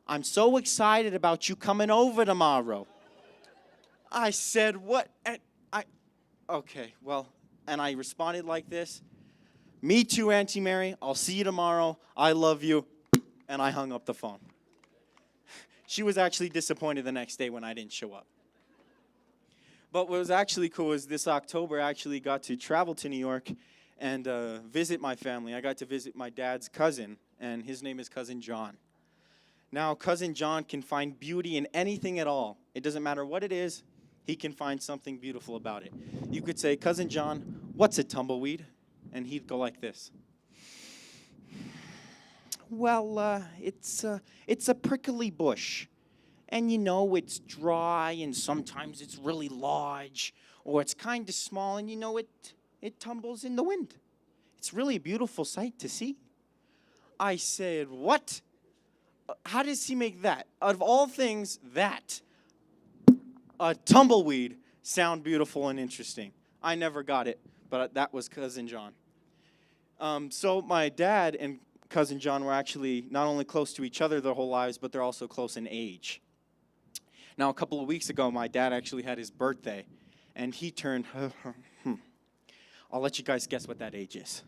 I'm so excited about you coming over tomorrow. I said, what? Okay, well, and I responded like this. Me too, Auntie Mary. I'll see you tomorrow. I love you. And I hung up the phone. She was actually disappointed the next day when I didn't show up. But what was actually cool is this October I actually got to travel to New York and visit my family. I got to visit my dad's cousin, and his name is Cousin John. Now, Cousin John can find beauty in anything at all. It doesn't matter what it is, he can find something beautiful about it. You could say, Cousin John, what's a tumbleweed? And he'd go like this. Well, it's a prickly bush. And you know, it's dry, and sometimes it's really large, or it's kind of small, and you know, it tumbles in the wind. It's really a beautiful sight to see. I said, what? How does he make that? Out of all things, that. A tumbleweed sound beautiful and interesting. I never got it, but that was Cousin John. So my dad and Cousin John were actually not only close to each other their whole lives, but they're also close in age. Now, a couple of weeks ago, my dad actually had his birthday, and he turned, I'll let you guys guess what that age is.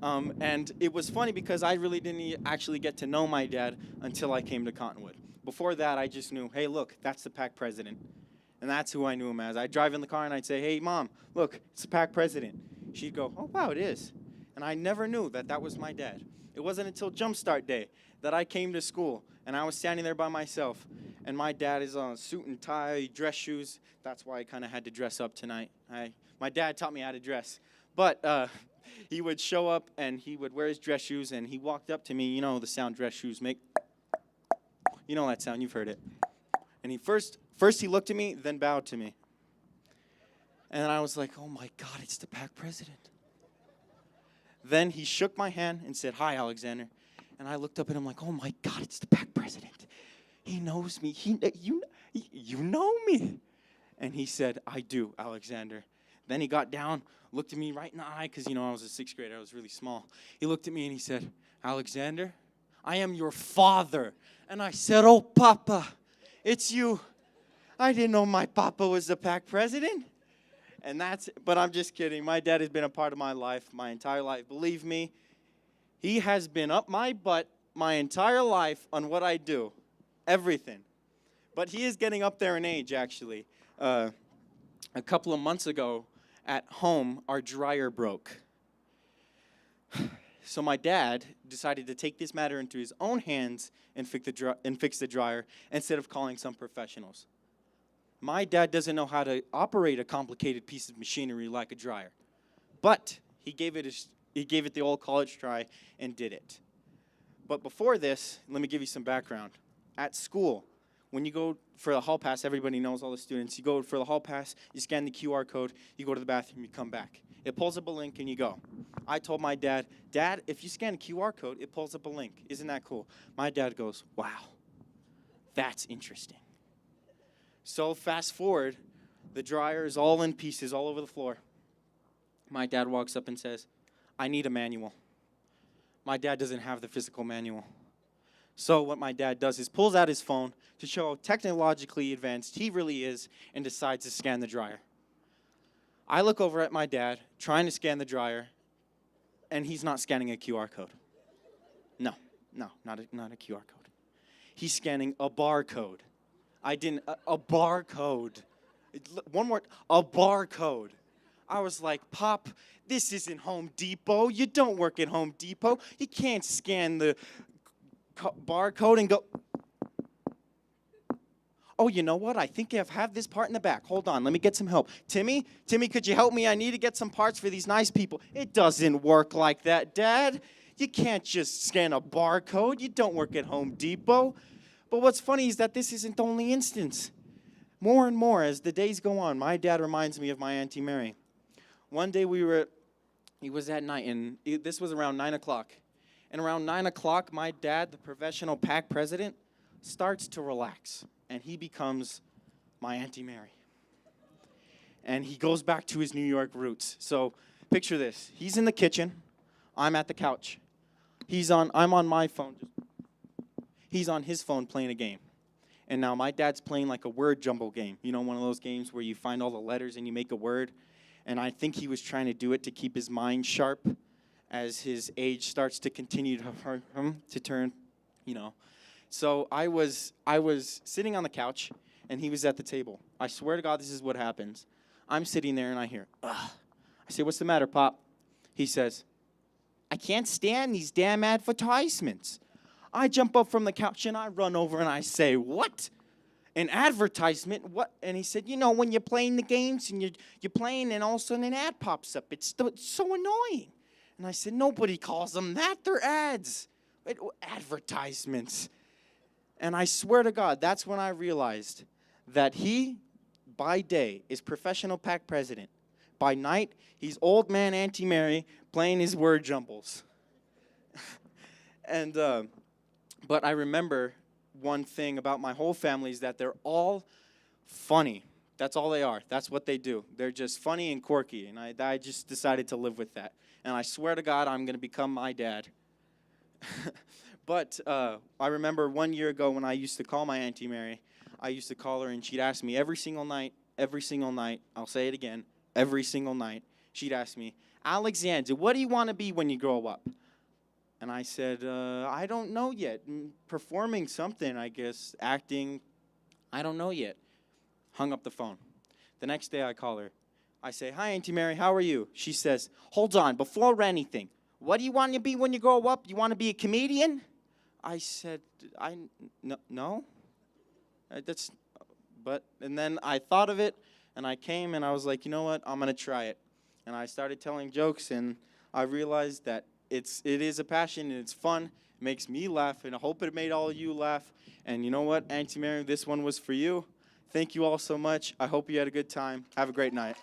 And it was funny because I really didn't actually get to know my dad until I came to Cottonwood. Before that, I just knew, hey, look, that's the PAC president. And that's who I knew him as. I'd drive in the car and I'd say, hey, Mom, look, it's the PAC president. She'd go, oh, wow, it is. And I never knew that that was my dad. It wasn't until Jumpstart Day that I came to school, and I was standing there by myself, and my dad is on a suit and tie, dress shoes. That's why I kind of had to dress up tonight. My dad taught me how to dress. But he would show up, and he would wear his dress shoes, and he walked up to me. You know the sound dress shoes make. You know that sound. You've heard it. And he first he looked at me, then bowed to me. And I was like, oh, my God, it's the PAC president. Then he shook my hand and said, hi, Alexander. And I looked up at him like, oh, my God, it's the PAC president. He knows me. You know me. And he said, I do, Alexander. Then he got down, looked at me right in the eye, because, you know, I was a sixth grader. I was really small. He looked at me and he said, Alexander, I am your father. And I said, oh, Papa, it's you. I didn't know my Papa was the PAC president. But I'm just kidding. My dad has been a part of my life, my entire life. Believe me, he has been up my butt my entire life on what I do. Everything. But he is getting up there in age, actually. A couple of months ago, at home, our dryer broke. So my dad decided to take this matter into his own hands and fix the dryer instead of calling some professionals. My dad doesn't know how to operate a complicated piece of machinery like a dryer. But he gave it the old college try and did it. But before this, let me give you some background. At school, when you go for the hall pass, everybody knows, all the students, you go for the hall pass, you scan the QR code, you go to the bathroom, you come back. It pulls up a link and you go. I told my dad, Dad, if you scan a QR code, it pulls up a link. Isn't that cool? My dad goes, wow, that's interesting. So fast forward, the dryer is all in pieces all over the floor. My dad walks up and says, I need a manual. My dad doesn't have the physical manual. So what my dad does is pulls out his phone to show how technologically advanced he really is and decides to scan the dryer. I look over at my dad trying to scan the dryer, and he's not scanning a QR code. No, not a QR code. He's scanning a barcode. A barcode. One more, a barcode. I was like, Pop, this isn't Home Depot. You don't work at Home Depot. You can't scan the barcode and go, oh, you know what? I think I have this part in the back. Hold on, let me get some help. Timmy, could you help me? I need to get some parts for these nice people. It doesn't work like that, Dad. You can't just scan a barcode. You don't work at Home Depot. But what's funny is that this isn't the only instance. More and more, as the days go on, my dad reminds me of my Auntie Mary. One day it was at night, and this was around 9 o'clock. And around 9 o'clock, my dad, the professional PAC president, starts to relax. And he becomes my Auntie Mary. And he goes back to his New York roots. So picture this. He's in the kitchen. I'm at the couch. I'm on my phone. He's on his phone playing a game. And now my dad's playing like a word jumble game. You know, one of those games where you find all the letters and you make a word. And I think he was trying to do it to keep his mind sharp as his age starts to continue to turn, you know. So I was sitting on the couch, and he was at the table. I swear to God, this is what happens. I'm sitting there, and I hear, ugh. I say, what's the matter, Pop? He says, I can't stand these damn advertisements. I jump up from the couch and I run over and I say, what? An advertisement? What? And he said, you know, when you're playing the games and you're playing and all of a sudden an ad pops up. It's so annoying. And I said, nobody calls them that. They're ads. Advertisements. And I swear to God, that's when I realized that he, by day, is professional pack president. By night, he's old man Auntie Mary playing his word jumbles. And, but I remember one thing about my whole family is that they're all funny. That's all they are. That's what they do. They're just funny and quirky. And I just decided to live with that. And I swear to God, I'm going to become my dad. But I remember 1 year ago when I used to call my Auntie Mary, I used to call her and she'd ask me every single night, I'll say it again, every single night, she'd ask me, Alexander, what do you want to be when you grow up? And I said, I don't know yet. Performing something, I guess, acting, I don't know yet. Hung up the phone. The next day I call her. I say, hi, Auntie Mary, how are you? She says, hold on, before anything, what do you want to be when you grow up? You want to be a comedian? I said, no. And then I thought of it, and I came, and I was like, you know what? I'm going to try it. And I started telling jokes, and I realized that it is a passion, and it's fun. It makes me laugh, and I hope it made all of you laugh. And you know what, Auntie Mary, this one was for you. Thank you all so much. I hope you had a good time. Have a great night.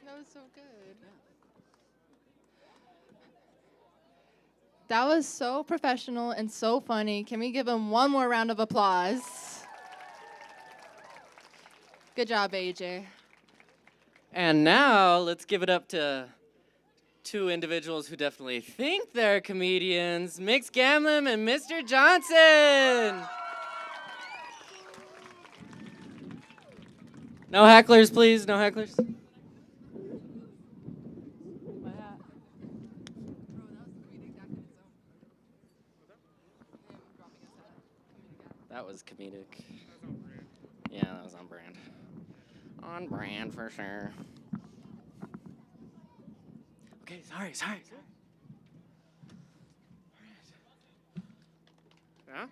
That was so good. That was so professional and so funny. Can we give him one more round of applause? Good job, AJ. And now let's give it up to two individuals who definitely think they're comedians, Mix Gamlin and Mr. Johnson. No hecklers, please. No hecklers. That was comedic. Yeah, that was on brand. On brand for sure. Okay, sorry. Yeah?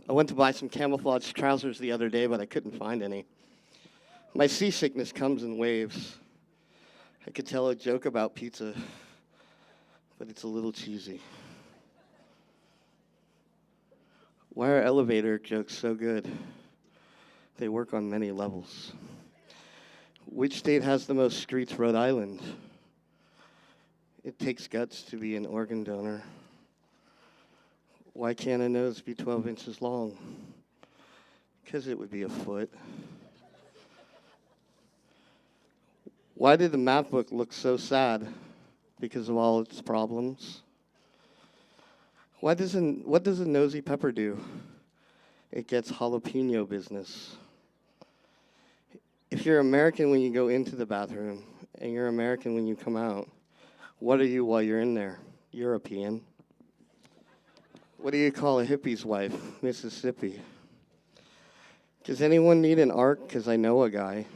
I went to buy some camouflage trousers the other day, but I couldn't find any. My seasickness comes in waves. I could tell a joke about pizza, but it's a little cheesy. Why are elevator jokes so good? They work on many levels. Which state has the most streets? Rhode Island. It takes guts to be an organ donor. Why can't a nose be 12 inches long? Because it would be a foot. Why did the math book look so sad? Because of all its problems. What does a nosy pepper do? It gets jalapeno business. If you're American when you go into the bathroom, and you're American when you come out, what are you while you're in there? European. What do you call a hippie's wife? Mississippi. Does anyone need an arc? Because I know a guy.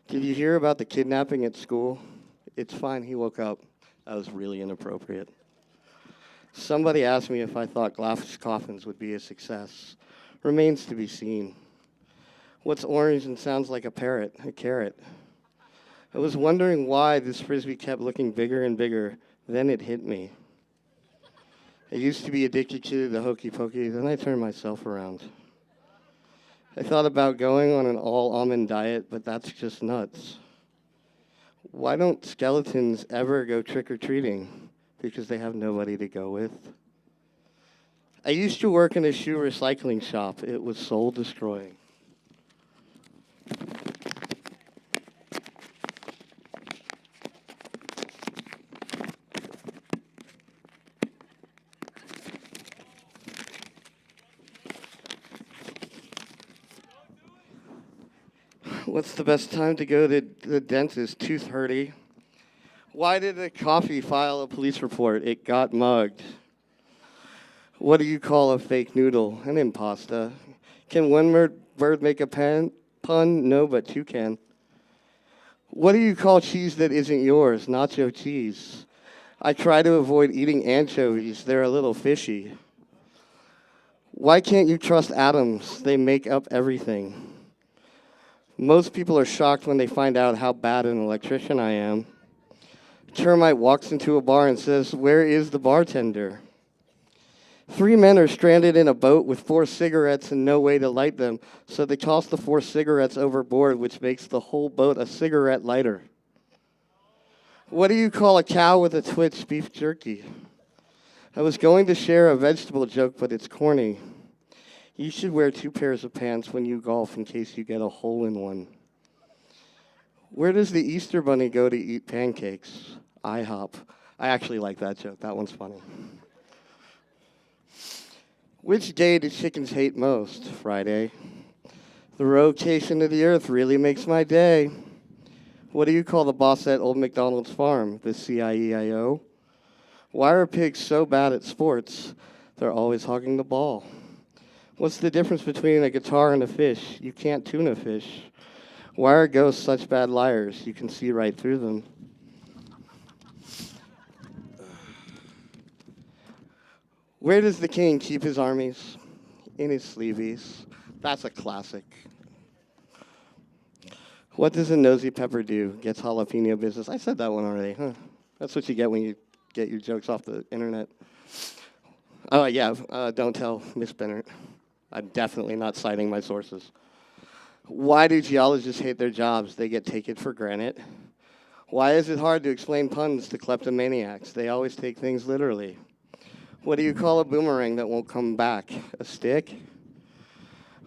Did you hear about the kidnapping at school? It's fine, he woke up. That was really inappropriate. Somebody asked me if I thought glass coffins would be a success. Remains to be seen. What's orange and sounds like a parrot? A carrot. I was wondering why this frisbee kept looking bigger and bigger. Then it hit me. I used to be addicted to the hokey pokey, then I turned myself around. I thought about going on an all-almond diet, but that's just nuts. Why don't skeletons ever go trick-or-treating? Because they have nobody to go with. I used to work in a shoe recycling shop. It was soul-destroying. What's the best time to go to the dentist? 2:30. Why did the coffee file a police report? It got mugged. What do you call a fake noodle? An impasta. Can one bird make a pun? No, but two can. What do you call cheese that isn't yours? Nacho cheese. I try to avoid eating anchovies. They're a little fishy. Why can't you trust atoms? They make up everything. Most people are shocked when they find out how bad an electrician I am. Termite walks into a bar and says, "Where is the bartender?" 3 men are stranded in a boat with 4 cigarettes and no way to light them, so they toss the 4 cigarettes overboard, which makes the whole boat a cigarette lighter. What do you call a cow with a twitch? Beef jerky. I was going to share a vegetable joke, but it's corny. You should wear 2 pairs of pants when you golf in case you get a hole in one. Where does the Easter Bunny go to eat pancakes? IHOP. I actually like that joke. That one's funny. Which day do chickens hate most? Friday. The rotation of the earth really makes my day. What do you call the boss at Old MacDonald's farm? The CIEIO. Why are pigs so bad at sports? They're always hogging the ball. What's the difference between a guitar and a fish? You can't tune a fish. Why are ghosts such bad liars? You can see right through them. Where does the king keep his armies? In his sleeveys. That's a classic. What does a nosy pepper do? Gets jalapeno business. I said that one already, huh? That's what you get when you get your jokes off the internet. Oh, yeah, don't tell Miss Bennett. I'm definitely not citing my sources. Why do geologists hate their jobs? They get taken for granted. Why is it hard to explain puns to kleptomaniacs? They always take things literally. What do you call a boomerang that won't come back? A stick?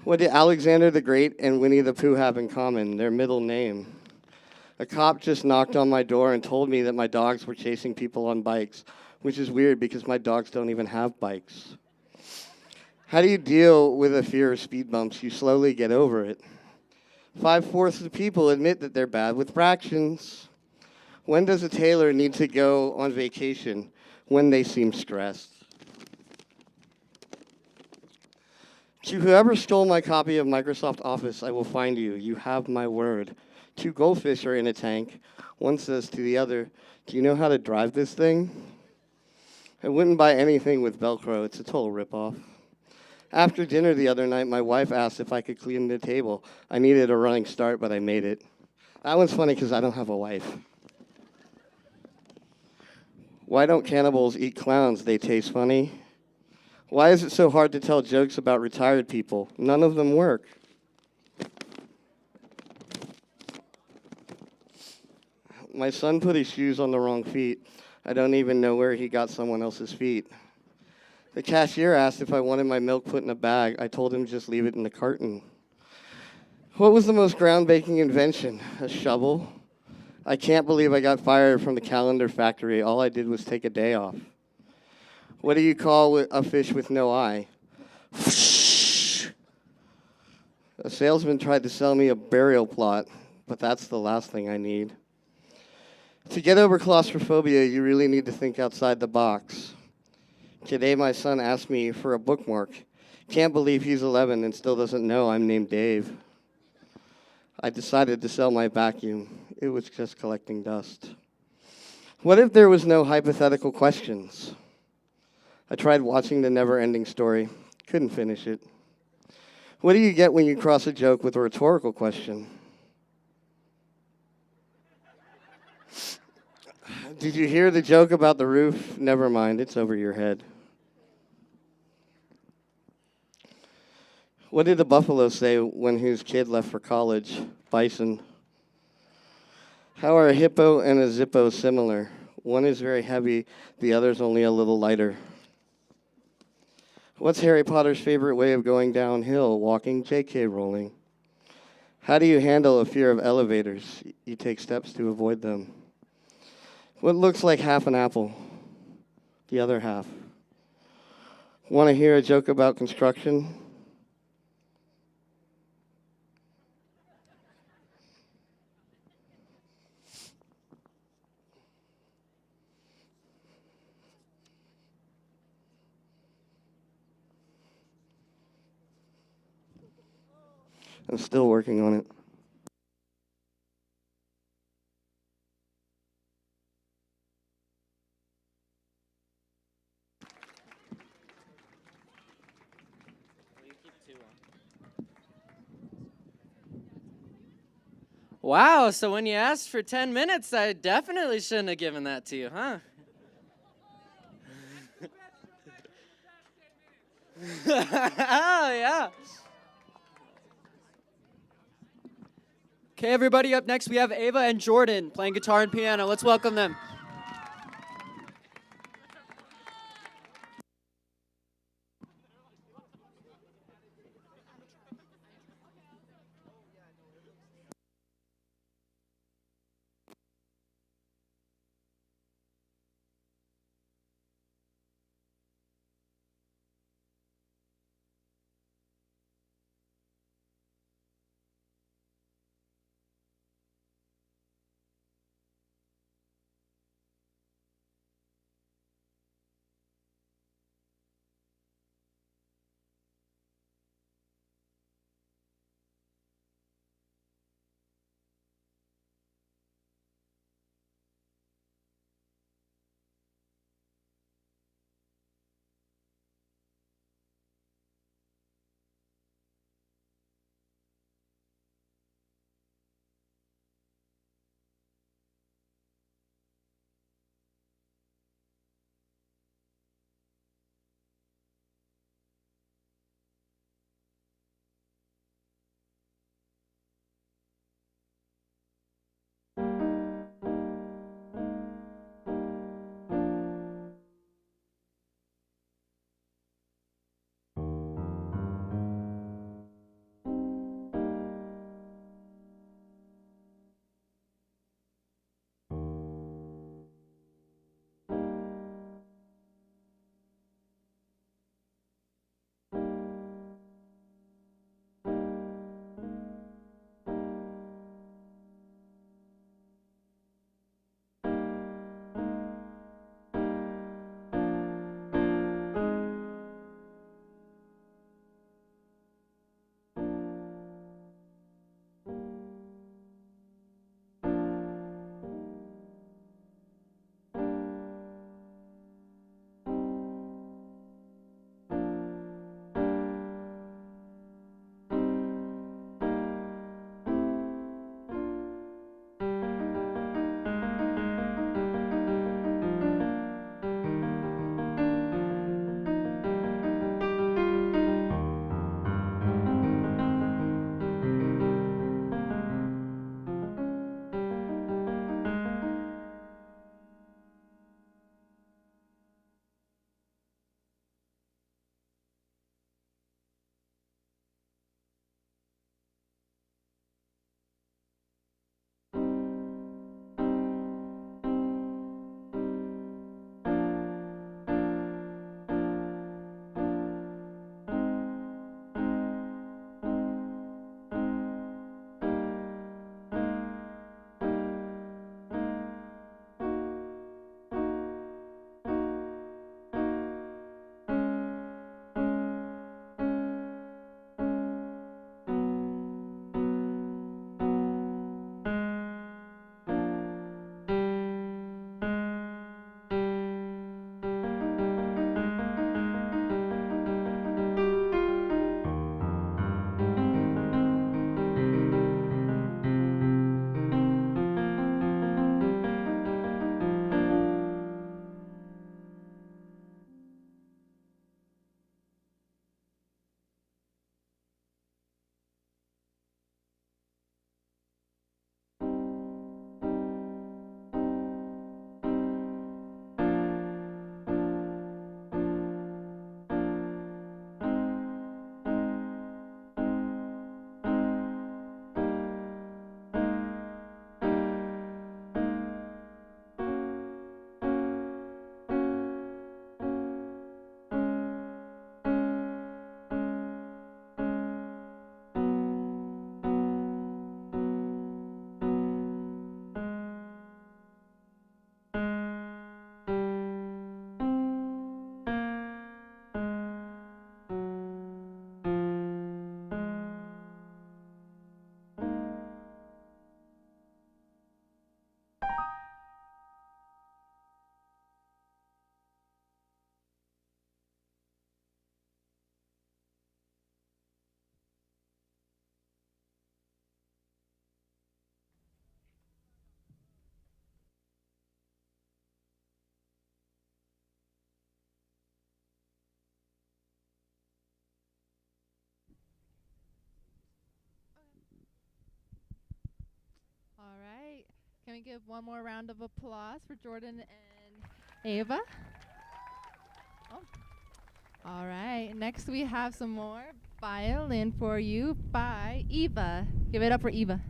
What did Alexander the Great and Winnie the Pooh have in common? Their middle name. A cop just knocked on my door and told me that my dogs were chasing people on bikes, which is weird because my dogs don't even have bikes. How do you deal with a fear of speed bumps? You slowly get over it. 5/4 of people admit that they're bad with fractions. When does a tailor need to go on vacation? When they seem stressed. To whoever stole my copy of Microsoft Office, I will find you. You have my word. 2 goldfish are in a tank. One says to the other, "Do you know how to drive this thing?" I wouldn't buy anything with Velcro. It's a total ripoff. After dinner the other night, my wife asked if I could clean the table. I needed a running start, but I made it. That one's funny because I don't have a wife. Why don't cannibals eat clowns? They taste funny. Why is it so hard to tell jokes about retired people? None of them work. My son put his shoes on the wrong feet. I don't even know where he got someone else's feet. The cashier asked if I wanted my milk put in a bag. I told him just leave it in the carton. What was the most groundbreaking invention? A shovel? I can't believe I got fired from the calendar factory. All I did was take a day off. What do you call a fish with no eye? A salesman tried to sell me a burial plot, but that's the last thing I need. To get over claustrophobia, you really need to think outside the box. Today, my son asked me for a bookmark. Can't believe he's 11 and still doesn't know I'm named Dave. I decided to sell my vacuum. It was just collecting dust. What if there was no hypothetical questions? I tried watching The Never-Ending Story. Couldn't finish it. What do you get when you cross a joke with a rhetorical question? Did you hear the joke about the roof? Never mind, it's over your head. What did the buffalo say when his kid left for college? Bison. How are a hippo and a zippo similar? One is very heavy, the other's only a little lighter. What's Harry Potter's favorite way of going downhill? Walking, JK rolling. How do you handle a fear of elevators? You take steps to avoid them. What looks like half an apple? The other half. Want to hear a joke about construction? I'm still working on it. Wow, so when you asked for 10 minutes, I definitely shouldn't have given that to you, huh? Oh, yeah. Okay, everybody, up next we have Ava and Jordan playing guitar and piano. Let's welcome them. give one more round of applause for Jordan and Ava? Oh. All right. Next, we have some more violin for you by Eva. Give it up for Eva.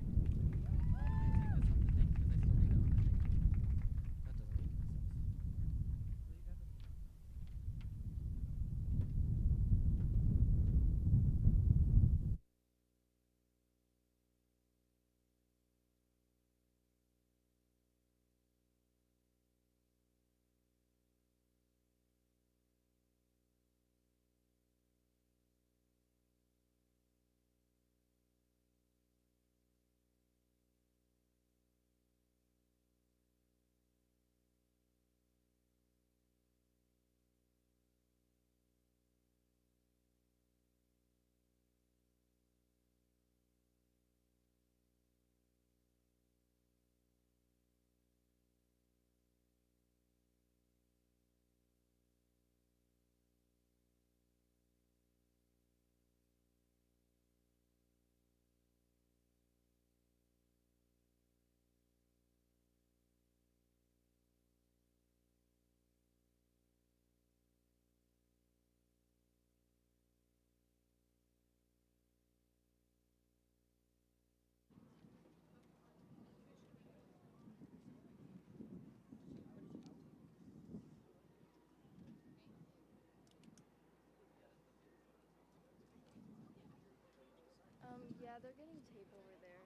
Yeah, they're getting tape over there.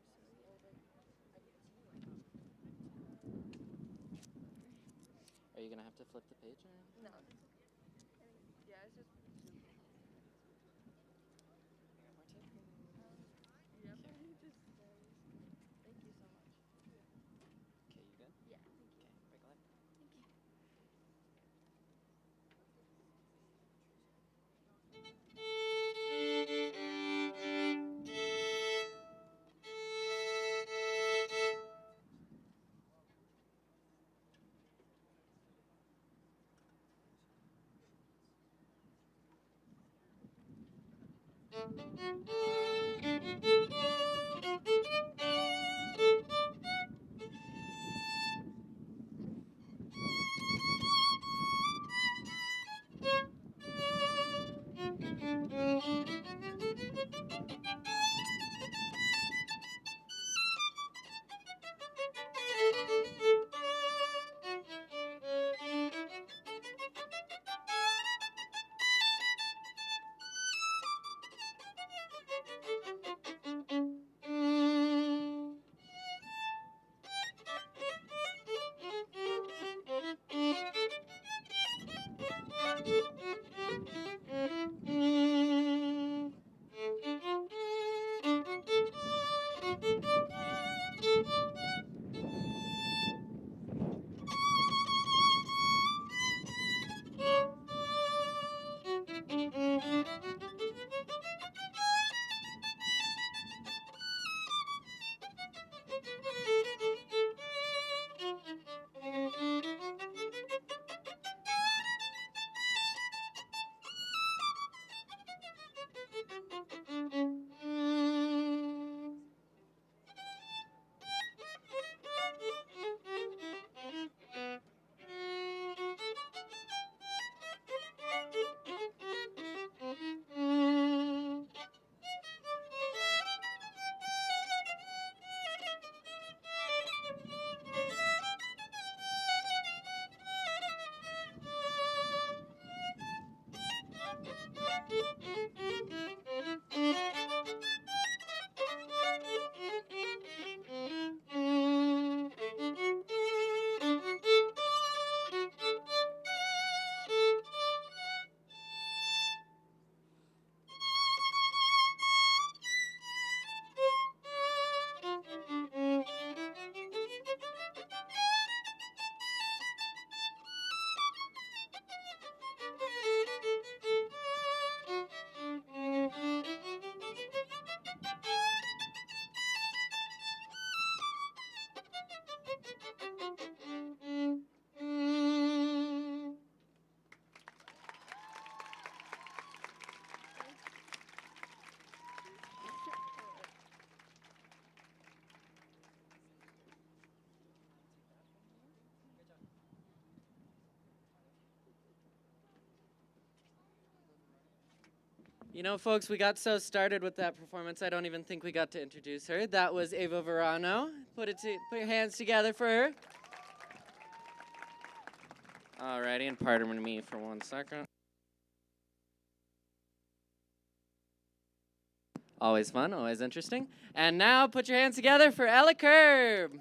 Are you gonna have to flip the page or? No. Yeah, it's just. Yeah, you just. Thank you so much. Okay, you good? Yeah, thank you. Okay, break a leg. Thank you. You know, folks, we got so started with that performance, I don't even think we got to introduce her. That was Ava Verano. Put your hands together for her. Alrighty, and pardon me for 1 second. Always fun, always interesting. And now put your hands together for Ella Curb.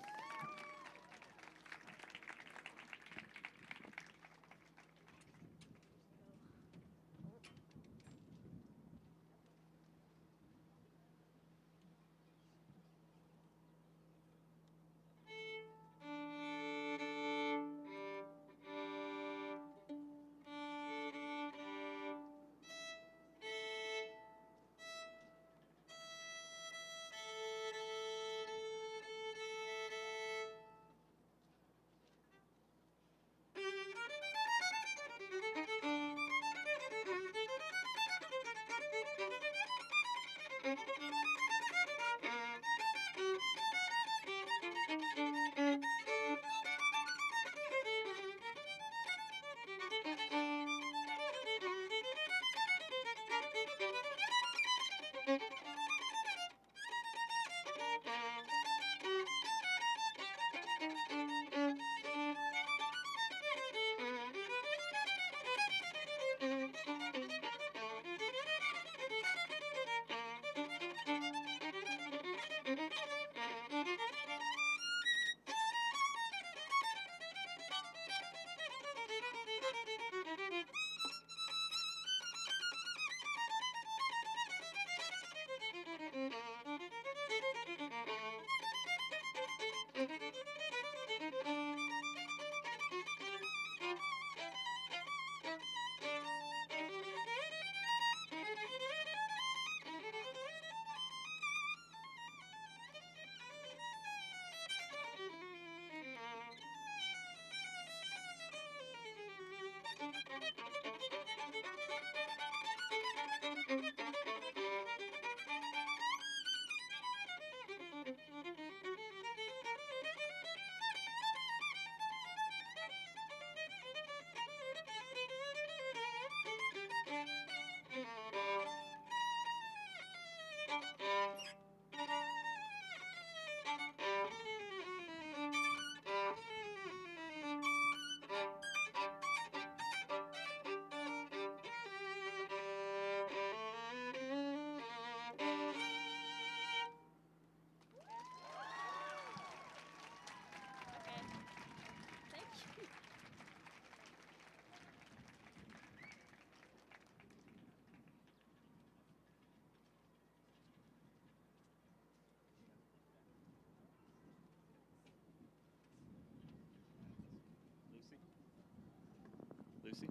Lucy?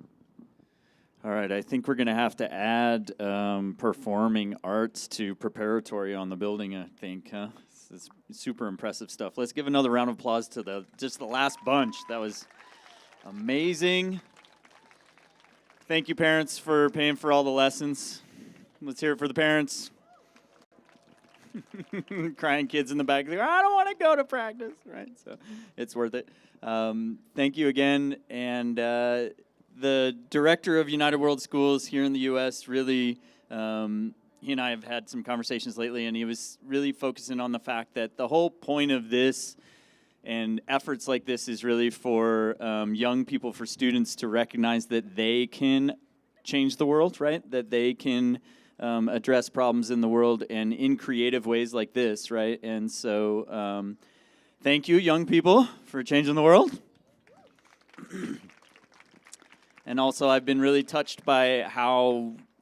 All right, I think we're going to have to add performing arts to preparatory on the building, I think, huh? This is super impressive stuff. Let's give another round of applause to the last bunch. That was amazing. Thank you, parents, for paying for all the lessons. Let's hear it for the parents. Crying kids in the back. They're, I don't want to go to practice, right? So it's worth it. Thank you again. And the director of United World Schools here in the U.S. really, he and I have had some conversations lately, and he was really focusing on the fact that the whole point of this and efforts like this is really for young people, for students to recognize that they can change the world, right? That they can address problems in the world and in creative ways like this, right? And so thank you, young people, for changing the world. And also, I've been really touched by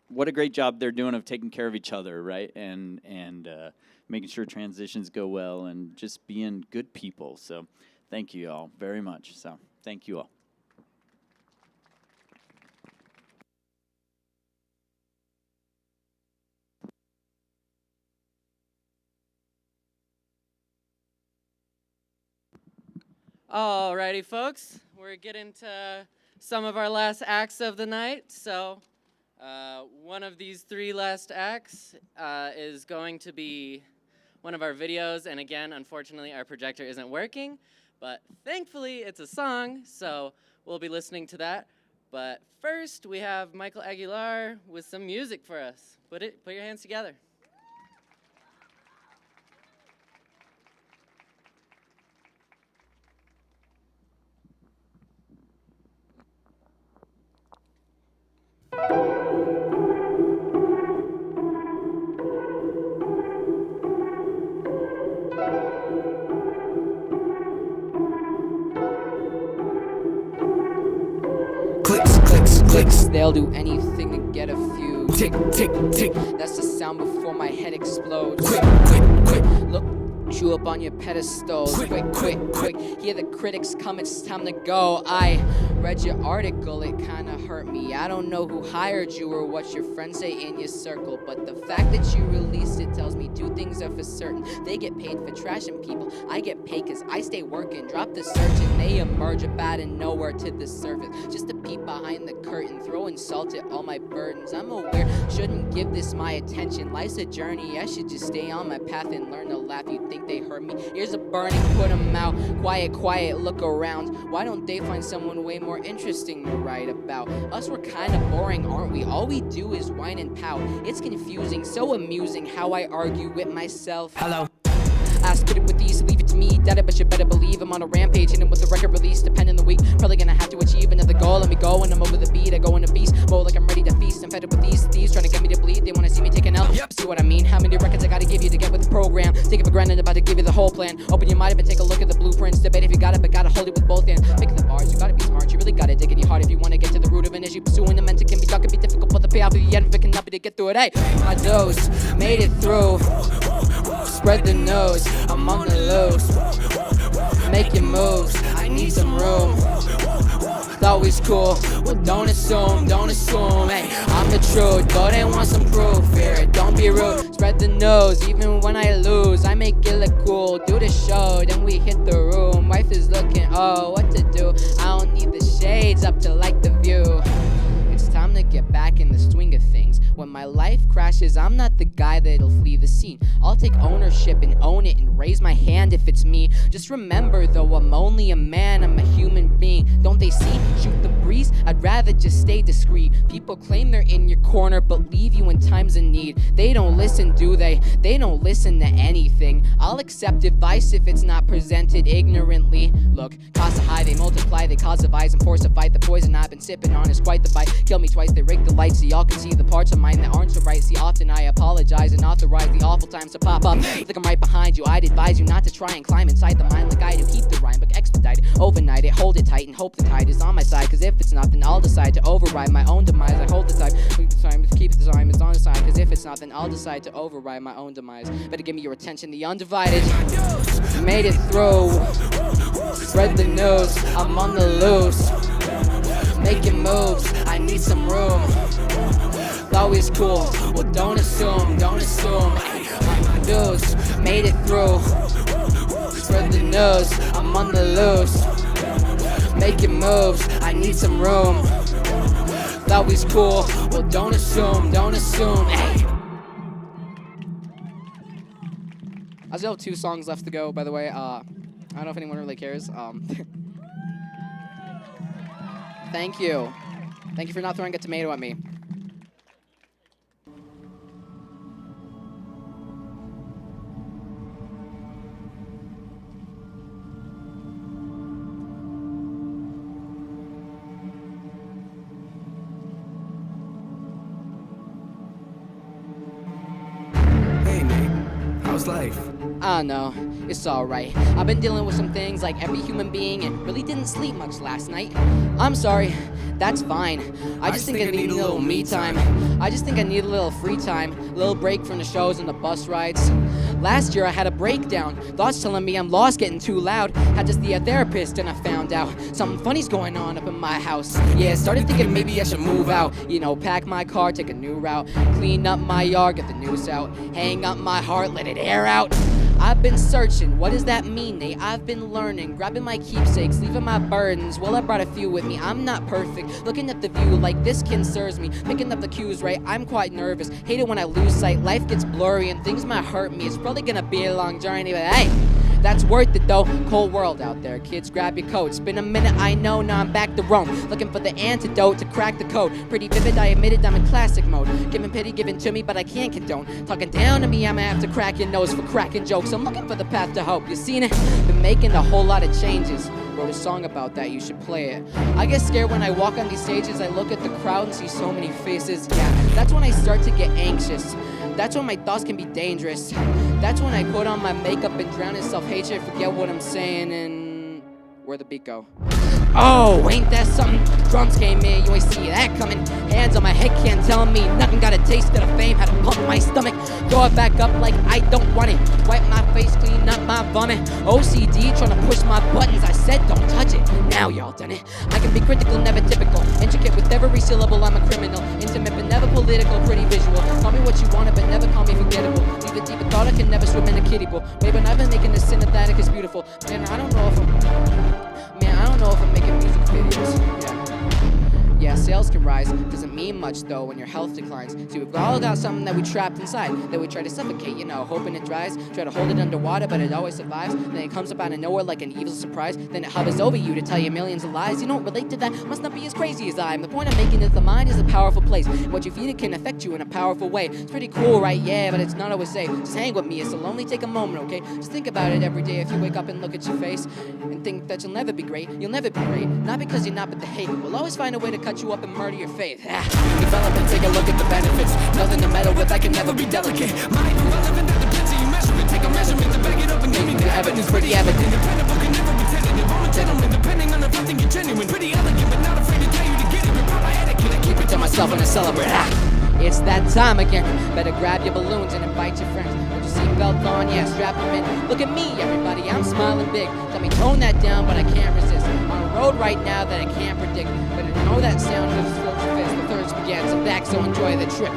what a great job they're doing of taking care of each other, right? And making sure transitions go well and just being good people. So thank you all very much. So thank you all. Alrighty, folks, we're getting to some of our last acts of the night. So one of these three last acts is going to be one of our videos. And again, unfortunately, our projector isn't working, but thankfully it's a song, so we'll be listening to that. But first, we have Michael Aguilar with some music for us. Put your hands together. Clicks, clicks, clicks. They'll do anything to get a few. Tick, tick, tick. That's the sound before my head explodes. Quick, quick, quick. Look you up on your pedestal. Quick, quick, quick. Hear the critics come, it's time to go. I read your article, it kinda hurt me. I don't know who hired you or what your friends say in your circle, but the fact that you released it tells me two things are for certain. They get paid for trashing people. I get paid cause I stay working. Drop the search and they emerge up out of nowhere to the surface. Just to peek behind the curtain, throwing salt at all my burdens. I'm aware, shouldn't give this my attention. Life's a journey, I should just stay on my path and learn to laugh. You think they heard me? Ears are burning, put them out. Quiet, quiet, look around. Why don't they find someone way more interesting to write about? Us, we're kinda boring, aren't we? All we do is whine and pout. It's confusing, so amusing how I argue with myself. Hello. I spit it with ease, leave it to me, data, but you better believe I'm on a rampage, and with the record release, depending the week, probably gonna have to achieve another goal. Let me go, and I'm over the beat, I go in a beast mode like I'm ready to feast. I'm fed up with these thieves trying to get me to bleed. They wanna see me take an L, see what I mean? How many records I gotta give you to get with the program? Take it for granted, about to give you the whole plan. Open your mind up and take a look at the blueprints. Debate if you got it, but gotta hold it with both hands. Pick the bars, you gotta be smart, you really gotta dig in your heart if you wanna get to the root of an issue. Pursuing the mentor can be dark, can be difficult, but the payoff at the end of it can help you to get through it. Hey, my dose made it through. Spread the nose, I'm on the loose. Making moves, I need some room. It's always cool, well don't assume, hey, I'm the truth, but they want some proof. Fear it, don't be rude, spread the nose, even when I lose, I make it look cool. Do the show, then we hit the room. Wife is looking, oh, what to do? I don't need the shades up to like the view. It's time to get back in the swing of things. When my life crashes, I'm not the guy that'll flee the scene. I'll take ownership and own it and raise my hand if it's me. Just remember though, I'm only a man, I'm a human being. Don't they see? Shoot the breeze? I'd rather just stay discreet. People claim they're in your corner, but leave you in times of need. They don't listen, do they? They don't listen to anything. I'll accept advice if it's not presented ignorantly. Look, costs are high, they multiply, they cause divides and force a fight. The poison I've been sipping on is quite the bite. Kill me twice, they rig the lights so y'all can see the parts of mine that aren't so bright. See, often I apologize and authorize the awful times to pop up. Like I'm right behind you, I'd advise you not to try and climb inside the mind like I do. Keep the rhyme, but expedite it, overnight it, hold it tight and hope the tide is on my side. Cause if it's not, then I'll decide to override my own demise. I hold the time, keep the time is on the side. Cause if it's not, then I'll decide to override my own demise. Better give me your attention, the undivided. Made it through, spread the news, I'm on the loose. Making moves, I need some room. Always cool, well don't assume. My dudes made it through. Spread the news, I'm on the loose. Making moves, I need some room. Always cool, well don't assume. Hey. I still have 2 songs left to go, by the way. I don't know if anyone really cares. Thank you. Thank you for not throwing a tomato at me. Hey Nate, how's life? I know, it's alright. I've been dealing with some things like every human being and really didn't sleep much last night. I'm sorry, that's fine. I just think I need a little me time. I just think I need a little free time, a little break from the shows and the bus rides. Last year I had a breakdown, thoughts telling me I'm lost, getting too loud. Had to see a therapist and I found out something funny's going on up in my house. Yeah, started thinking maybe I should move out. You know, pack my car, take a new route. Clean up my yard, get the noose out. Hang up my heart, let it air out. I've been searching, what does that mean, Nate? I've been learning, grabbing my keepsakes, leaving my burdens. Well, I brought a few with me, I'm not perfect. Looking at the view like this concerns me. Picking up the cues right, I'm quite nervous. Hate it when I lose sight, life gets blurry and things might hurt me. It's probably gonna be a long journey, but hey, That's worth it though. Cold world out there, kids grab your coat. It's been a minute, I know, now I'm back to Rome. Looking for the antidote to crack the code. Pretty vivid, I admit it, I'm in classic mode. Giving pity, given to me, but I can't condone. Talking down to me, I'ma have to crack your nose for cracking jokes. I'm looking for the path to hope, you seen it? Been making a whole lot of changes. Wrote a song about that, you should play it. I get scared when I walk on these stages. I look at the crowd and see so many faces. Yeah, that's when I start to get anxious. That's when my thoughts can be dangerous. That's when I put on my makeup and drown in self-hatred. Forget what I'm saying and where'd the beat go? Oh, ain't that something? Drums came in, you ain't see that coming. Hands on my head can't tell me nothing. Got a taste of the fame, had to pump my stomach. Throw it back up like I don't want it. Wipe my face, clean up my vomit. OCD trying to push my buttons. I said don't touch it, now y'all done it. I can be critical, never typical. Intricate with every syllable, I'm a criminal. Intimate but never political, pretty visual. Call me what you want, but never call me forgettable. Leave a deeper thought, I can never swim in a kiddie pool. Maybe I've been making this cinematic is beautiful. Man, I don't know if I'm making music videos. Yeah, sales can rise, doesn't mean much though when your health declines. See, we've all got something that we trapped inside, that we try to suffocate, hoping it dries. Try to hold it underwater, but it always survives. Then it comes up out of nowhere like an evil surprise. Then it hovers over you to tell you millions of lies. You don't relate to that, must not be as crazy as I am. The point I'm making is the mind is a powerful place. What you feed it can affect you in a powerful way. It's pretty cool, right? Yeah, but it's not always safe. Just hang with me, it's only take a moment, okay? Just think about it every day if you wake up and look at your face and think that you'll never be great. You'll never be great, not because you're not, but the hate will always find a way to cut you up and murder your faith. Develop and take a look at the benefits. Nothing to meddle with, I can never be delicate. Mind irrelevant, that depends on your measurement. Take a measurement to back it up and give me the evidence. Pretty evident. Independable can never be tentative. I'm a gentleman, depending on if I think you're genuine. Pretty elegant, but not afraid to tell you to get it. But my etiquette, I keep it to myself and I celebrate. It's that time again. Better grab your balloons and invite your friends. Put your seatbelt on, yeah, strap them in. Look at me, everybody, I'm smiling big. Tell me tone that down, but I can't resist. On a road right now that I can't predict. Better know that sound of the throat your fist. The thirds begins, I'm back, so enjoy the trip.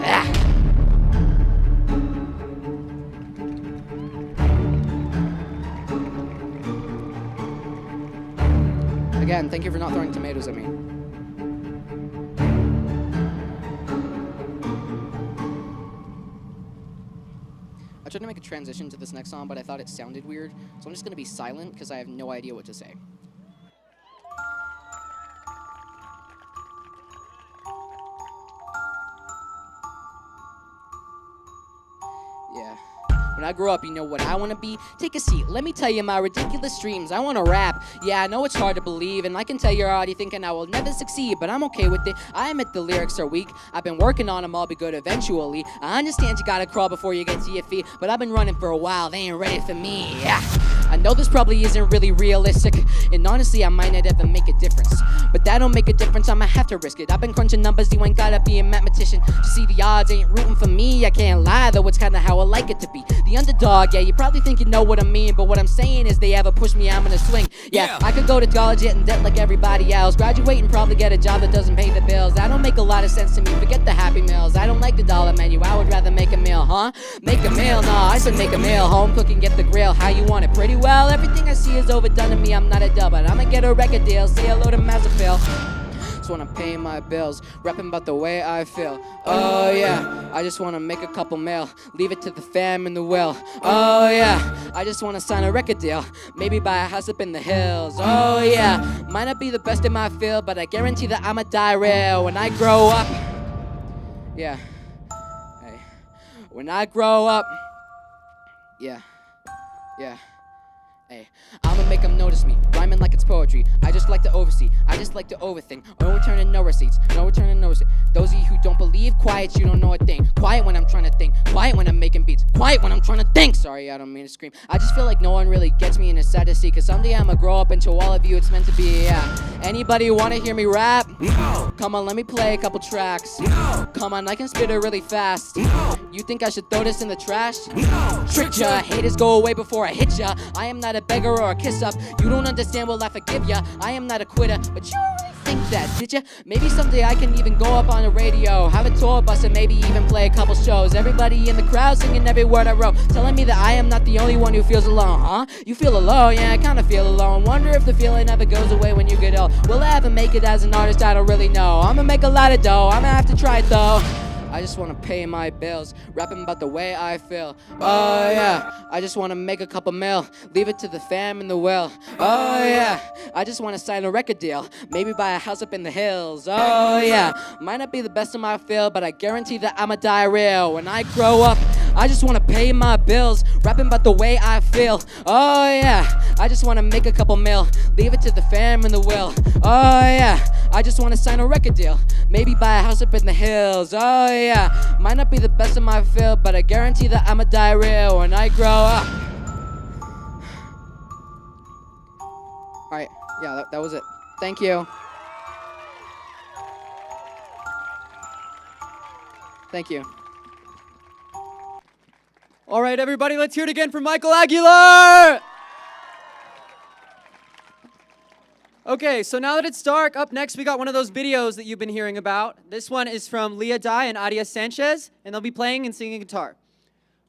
Again, thank you for not throwing tomatoes at me. I tried to make a transition to this next song, but I thought it sounded weird, so I'm just going to be silent because I have no idea what to say. Yeah. When I grow up, you know what I want to be? Take a seat, let me tell you my ridiculous dreams. I want to rap. Yeah, I know it's hard to believe, and I can tell you're already thinking I will never succeed, but I'm okay with it. I admit the lyrics are weak. I've been working on them, I'll be good eventually. I understand you gotta crawl before you get to your feet, but I've been running for a while, they ain't ready for me. Yeah. I know this probably isn't really realistic, and honestly, I might not ever make a difference. But that don't make a difference, I'ma have to risk it. I've been crunching numbers, you ain't gotta be a mathematician to see the odds ain't rooting for me. I can't lie, though, it's kinda how I like it to be. The underdog, yeah, you probably think you know what I mean, but what I'm saying is they ever push me, I'm gonna swing. Yeah, I could go to college, get in debt like everybody else, graduate and probably get a job that doesn't pay the bills. That don't make a lot of sense to me, forget the Happy Meals. I don't like the dollar menu, I would rather make a meal, huh? Make a meal, nah, I said make a meal. Home cooking, get the grill, how you want it? Pretty well, everything I see is overdone to me, I'm not a dub, but I'ma get a record deal, say hello to Mazapil. Just wanna pay my bills, rapping about the way I feel. Oh yeah, I just wanna make a couple mil, leave it to the fam in the will. Oh yeah, I just wanna sign a record deal, maybe buy a house up in the hills. Oh yeah, might not be the best in my field, but I guarantee that I'ma die real when I grow up. Yeah, hey, when I grow up. Yeah, yeah. Hey, I'ma make them notice me, rhyming like it's poetry. I just like to oversee, I just like to overthink. No return and no receipts, no return and no receipts. Those of you who don't believe, quiet, you don't know a thing. Quiet when I'm trying to think, quiet when I'm making beats, quiet when I'm trying to think. Sorry, I don't mean to scream. I just feel like no one really gets me, and it's sad to see, cause someday I'ma grow up and show all of you it's meant to be, yeah. Anybody wanna hear me rap? No. Come on, let me play a couple tracks. No. Come on, I can spit it really fast. No. You think I should throw this in the trash? No. Trick ya, haters go away before I hit ya. I am not a beggar or a kiss up. You don't understand, well I forgive ya. I am not a quitter, but you really think that, did ya? Maybe someday I can even go up on the radio, have a tour bus and maybe even play a couple shows. Everybody in the crowd singing every word I wrote, telling me that I am not the only one who feels alone, huh? You feel alone? Yeah, I kinda feel alone. Wonder if the feeling ever goes away when you get old. Will I ever make it as an artist? I don't really know. I'ma make a lot of dough, I'ma have to try it though. I just wanna pay my bills, rapping about the way I feel. Oh yeah, I just wanna make a couple mil, leave it to the fam and the will. Oh yeah, I just wanna sign a record deal, maybe buy a house up in the hills. Oh yeah, might not be the best in my field, but I guarantee that I'ma die real. When I grow up, I just wanna pay my bills, rapping about the way I feel. Oh yeah, I just wanna make a couple mil, leave it to the fam and the will. Oh yeah, I just wanna sign a record deal, maybe buy a house up in the hills. Oh yeah, might not be the best in my field, but I guarantee that I'ma die real when I grow up. Alright, yeah, that was it. Thank you. Thank you. All right, everybody, let's hear it again for Michael Aguilar. Okay, so now that it's dark, up next we got one of those videos that you've been hearing about. This one is from Leah Dye and Adia Sanchez, and they'll be playing and singing guitar.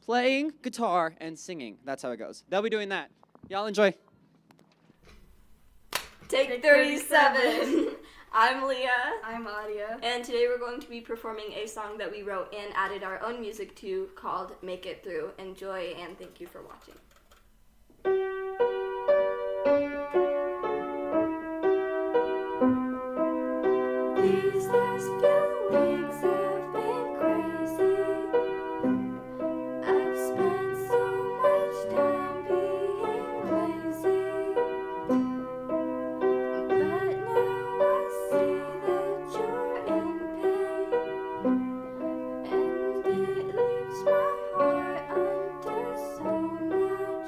Playing guitar and singing. That's how it goes. They'll be doing that. Y'all enjoy. Take 37. I'm Leah. I'm Adia. And today we're going to be performing a song that we wrote and added our own music to called Make It Through. Enjoy and thank you for watching. These last few weeks have been crazy. I've spent so much time being lazy. But now I see that you're in pain. And it leaves my heart under so much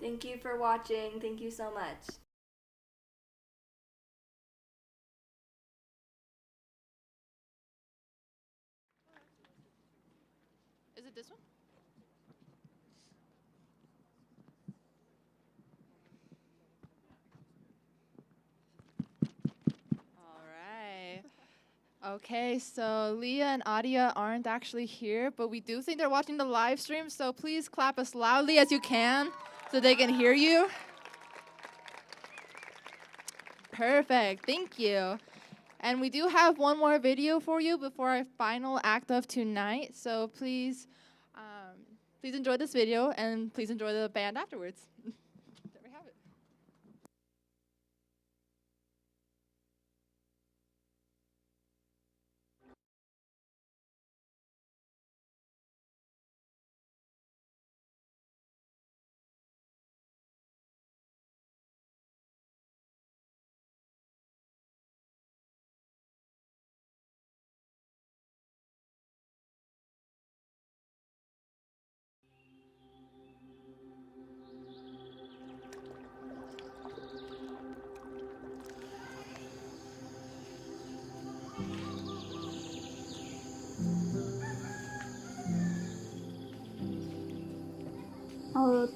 Thank you for watching. Thank you so much. Is it this one? All right. Okay, so Leah and Adia aren't actually here, but we do think they're watching the live stream, so please clap as loudly as you can so they can hear you. Perfect, thank you. And we do have one more video for you before our final act of tonight, so please enjoy this video and please enjoy the band afterwards. There we have it.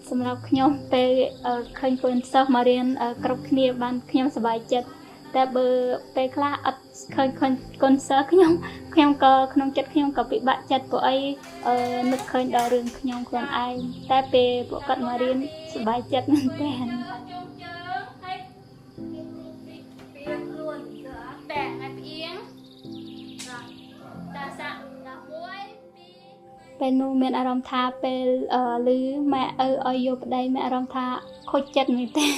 សម្រាប់ខ្ញុំពេលឃើញកូនសិស្សមករៀនគ្រប់គ្នាបានខ្ញុំសប្បាយចិត្តតែបើពេលខ្លះអត់ឃើញកូនសិស្សខ្ញុំក៏ក្នុងចិត្តខ្ញុំក៏ពិបាកចិត្តព្រោះអីនឹកឃើញដល់រឿងខ្ញុំខ្លួនឯងតែពេលពួកគាត់មករៀនសប្បាយចិត្តមែនទែន ពេលនោះមានអារម្មណ៍ថាពេលឮម៉ែឪឲ្យយកប្តីមានអារម្មណ៍ថាខូចចិត្តមែនទែន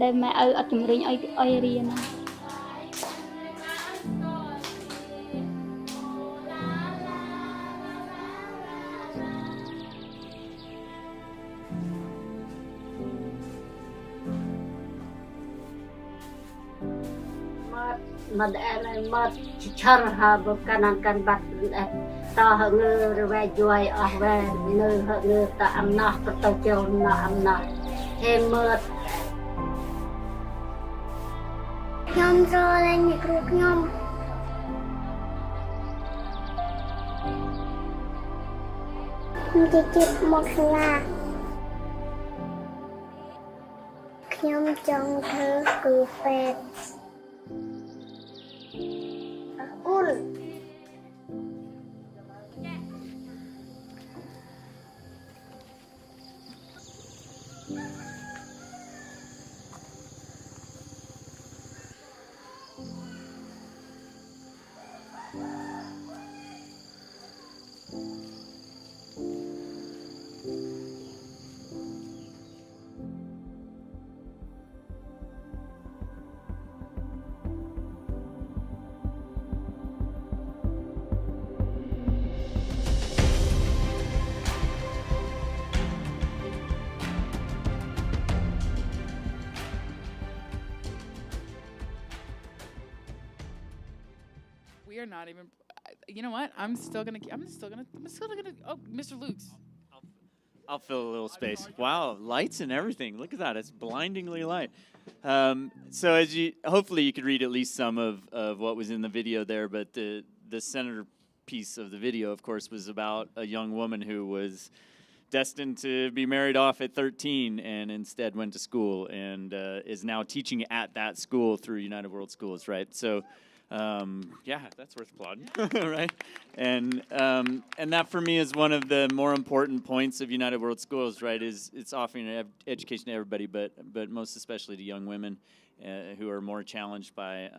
ដែលម៉ែឪអត់ជំរុញឲ្យរៀន mà để mà chờ hà bốc can bắt ta hở ngư rồi về juai ở về nơi hở ngư ta ăn nọ ta chiều nọ ăn nọ thêm mượt nhom rồi lên nhiệt ruột nhom đi chụp một là nhom trong thơ cứ phết ul We are not even. You know what? I'm still gonna. Oh, Mr. Luke's. I'll fill a little space. Wow, lights and everything. Look at that. It's blindingly light. So hopefully you could read at least some of what was in the video there, but the centerpiece of the video, of course, was about a young woman who was destined to be married off at 13 and instead went to school and is now teaching at that school through United World Schools, right? So, yeah, that's worth applauding, right? And that for me is one of the more important points of United World Schools, right? Is it's offering education to everybody, but most especially to young women who are more challenged by,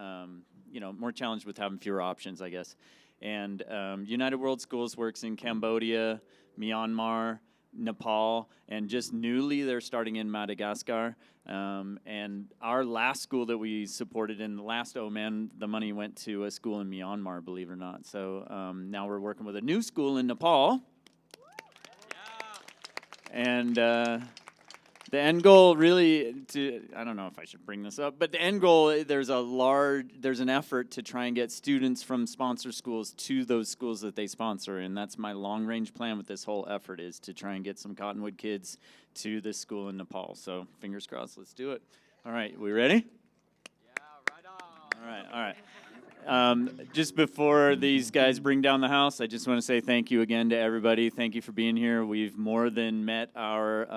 more challenged with having fewer options, I guess. And United World Schools works in Cambodia, Myanmar, Nepal, and just newly they're starting in Madagascar. And our last school that we supported in the last Oman, the money went to a school in Myanmar, believe it or not. So now we're working with a new school in Nepal. And the end goal really, I don't know if I should bring this up, but the end goal, there's an effort to try and get students from sponsor schools to those schools that they sponsor, and that's my long-range plan with this whole effort, is to try and get some Cottonwood kids to this school in Nepal. So fingers crossed, let's do it. All right, we ready? Yeah, right on. All right. Just before these guys bring down the house, I just want to say thank you again to everybody. Thank you for being here. We've more than met our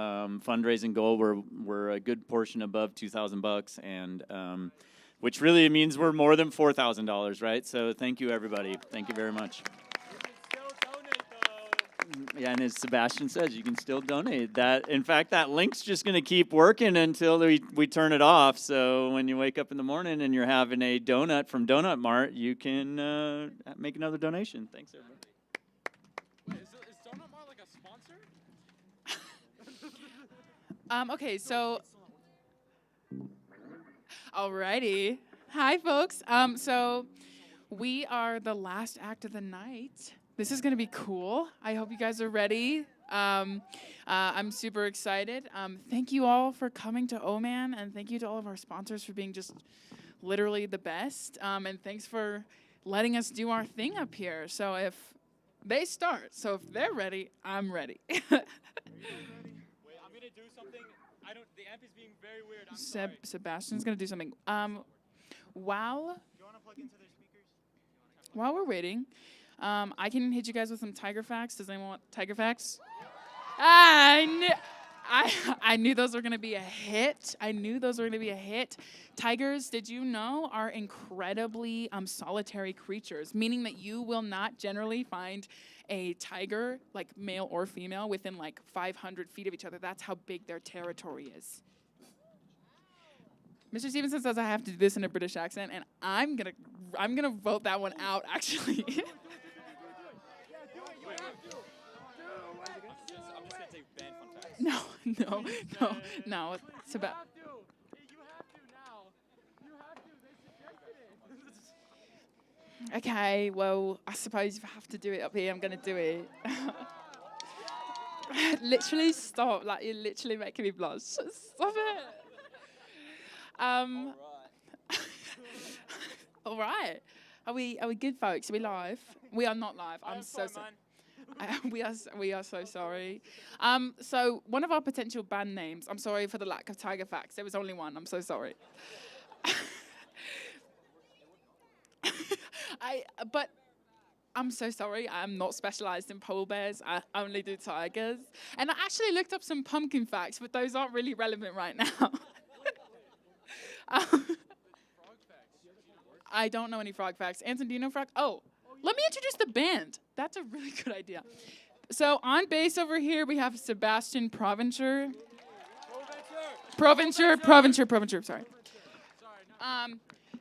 fundraising goal. We're a good portion above $2,000, and which really means we're more than $4,000, right? So thank you, everybody. Thank you very much. Yeah, and as Sebastian says, you can still donate. In fact, that link's just going to keep working until we turn it off. So when you wake up in the morning and you're having a donut from Donut Mart, you can make another donation. Thanks, everybody. Wait, is Donut Mart like a sponsor? Okay, so. Alrighty. Hi, folks. So we are the last act of the night. This is going to be cool. I hope you guys are ready. I'm super excited. Thank you all for coming to Oman, and thank you to all of our sponsors for being just literally the best. And thanks for letting us do our thing up here. So if they're ready, I'm ready. Wait, I'm going to do something. The amp is being very weird. I'm sorry. Sebastian's going to do something. While we're waiting, I can hit you guys with some Tiger facts. Does anyone want Tiger facts? I knew those were going to be a hit. Tigers, did you know, are incredibly solitary creatures, meaning that you will not generally find a tiger, like male or female, within like 500 feet of each other. That's how big their territory is. Mr. Stevenson says I have to do this in a British accent, and I'm gonna vote that one out, actually. No. It's about. Okay, well, I suppose if I have to do it up here, I'm gonna do it. Literally, stop! Like, you're literally making me blush. Stop it. All right. Are we good, folks? Are we live? We are not live. I'm so sorry. We are so sorry. So one of our potential band names. I'm sorry for the lack of Tiger facts. There was only one. I'm so sorry. But I'm so sorry. I'm not specialized in polar bears. I only do tigers. And I actually looked up some pumpkin facts, but those aren't really relevant right now. I don't know any frog facts. Anson, do you know frog? Oh, let me introduce the band. That's a really good idea. So on bass over here, we have Sebastian Provencher. Provencher, sorry.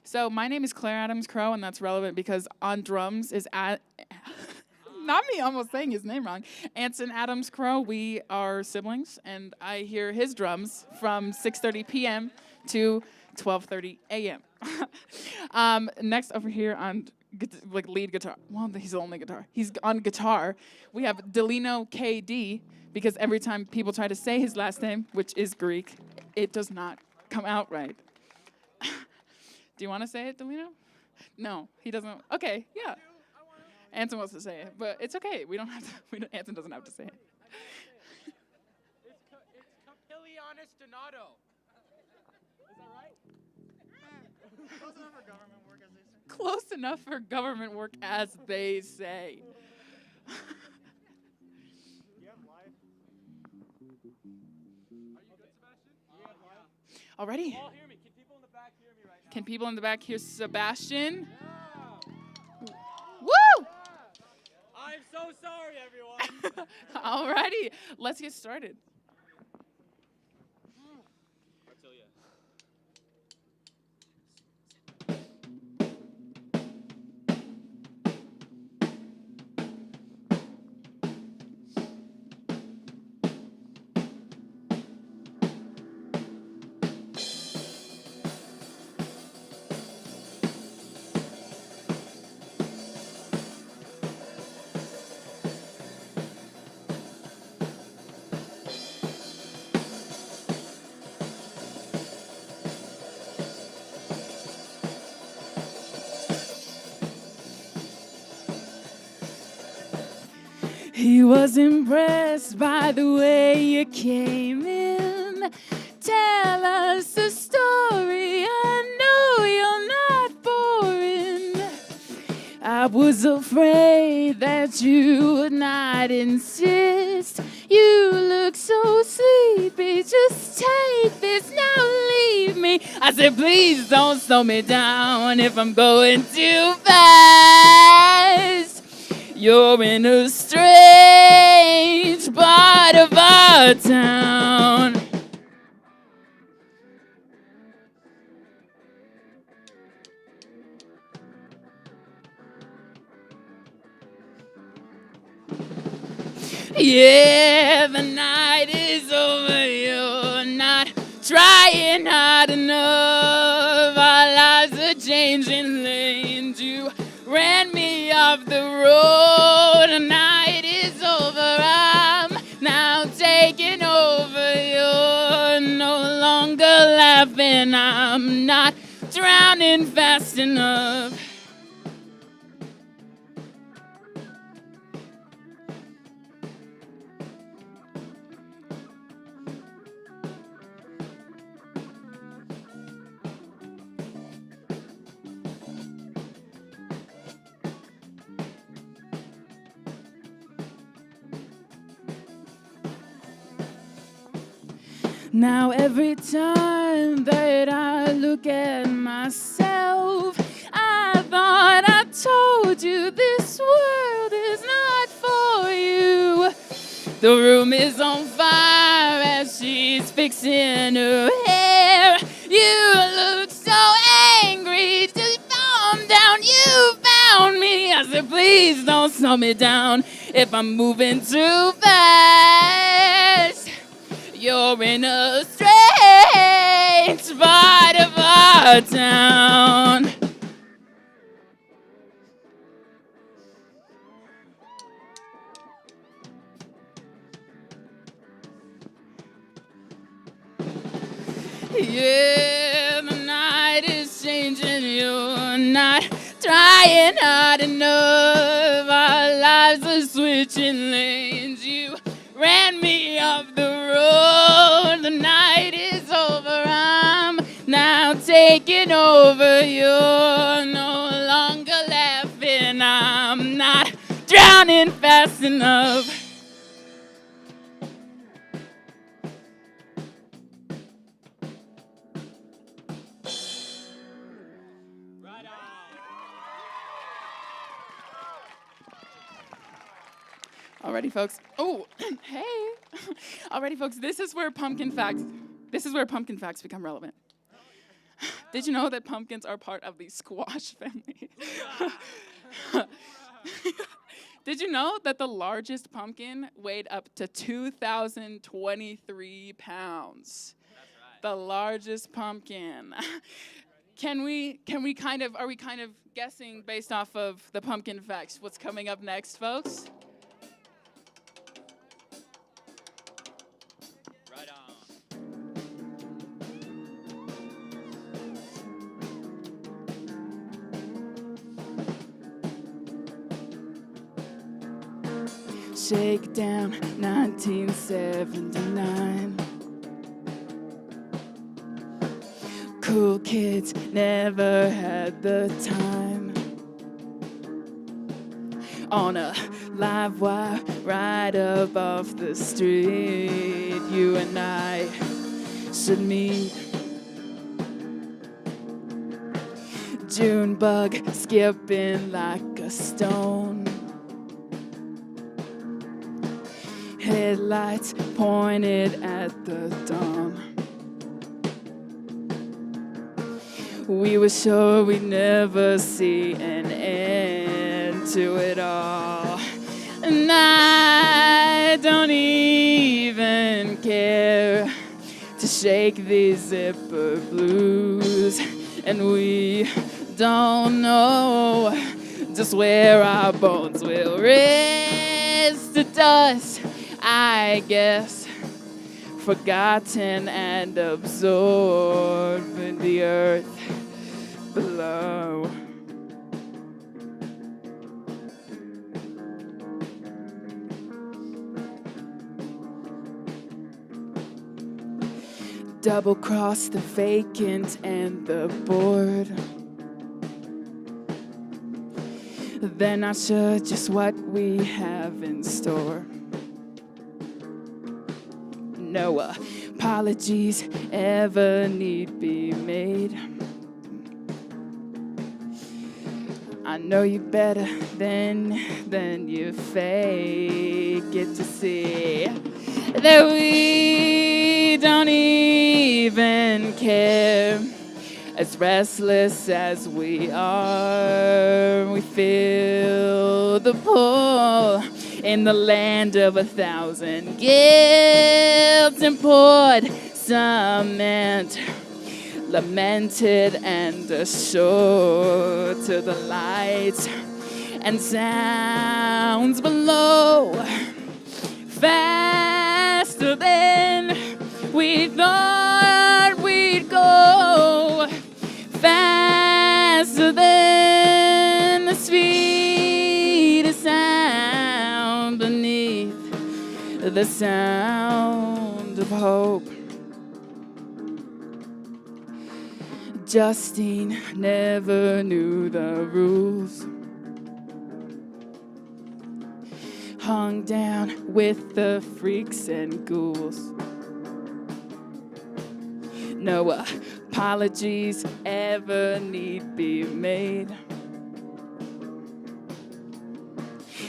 So my name is Claire Adams Crow, and that's relevant because on drums is not me almost saying his name wrong. Anson Adams Crow. We are siblings, and I hear his drums from 6:30 p.m. to 12:30 a.m. Next over here on lead guitar. Well, he's the only guitar. He's on guitar. We have Delino KD, because every time people try to say his last name, which is Greek, it does not come out right. Do you want to say it, Delino? No, he doesn't. Okay, yeah. Anson wants to say it, but it's okay. We don't have to. Anson doesn't have to say it. It's Capillianis Donato. Is that right? Close enough for government work, as they say. Close enough for government work, as they say. Already? All hear me. Can people in the back hear me right now? Can people in the back hear Sebastian? Woo! I'm so sorry, everyone. Alrighty, let's get started. He was impressed by the way you came in. Tell us a story. I know you're not boring. I was afraid that you would not insist. You look so sleepy. Just take this, now leave me. I said, please don't slow me down if I'm going too fast. You're in a strange part of our town. Yeah, the night is over. You're not trying hard enough. Our lives are changing lanes. You ran me off the road. The night is over. I'm now taking over. You're no longer laughing. I'm not drowning fast enough. Now every time that I look at myself, I thought I told you this world is not for you. The room is on fire as she's fixing her hair. You look so angry, just calm down, you found me. I said, please don't slow me down if I'm moving too fast. You're in a strange part of our town. Yeah, the night is changing. You're not trying hard enough. Our lives are switching lanes. You ran me off the road. The night is over. I'm now taking over. You're no longer laughing. I'm not drowning fast enough. Alrighty, folks. Oh, hey. Alrighty, folks. This is where pumpkin facts become relevant. Did you know that pumpkins are part of the squash family? Did you know that the largest pumpkin weighed up to 2,023 pounds? That's right. The largest pumpkin. Are we kind of guessing based off of the pumpkin facts what's coming up next, folks? Right on. Shakedown 1979. Cool kids never had the time. On a live wire right above the street, you and I should meet. June bug skipping like a stone. Headlights pointed at the dawn. We were sure we'd never see an end to it all. And I don't even care to shake these zipper blues. And we don't know just where our bones will rest to dust, I guess, forgotten and absorbed in the earth below. Double cross the vacant and the bored. They're not sure just what we have in store. No apologies ever need be made. I know you better than you fake it to see that we don't even care. As restless as we are, we feel the pull in the land of 1,000 guilds and poured cement, lamented and assured to the lights and sounds below. Faster than we thought we'd go, faster than the sweetest sound beneath the sound of hope. Justine never knew the rules. Hung down with the freaks and ghouls. No apologies ever need be made.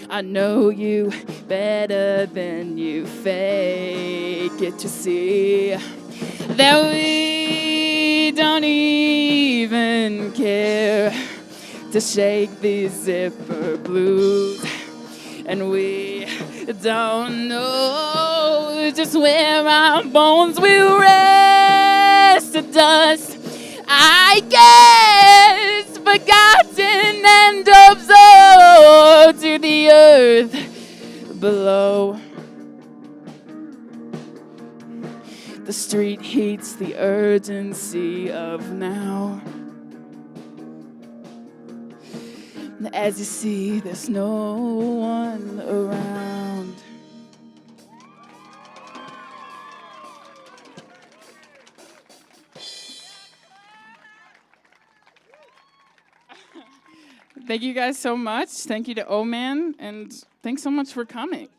I know you better than you fake it to see that we don't even care to shake these zipper blues. And we don't know just where our bones will rest to dust, I guess, forgotten and absorbed to the earth below. The street heats the urgency of now. As you see, there's no one around. Thank you guys so much. Thank you to Oman, and thanks so much for coming.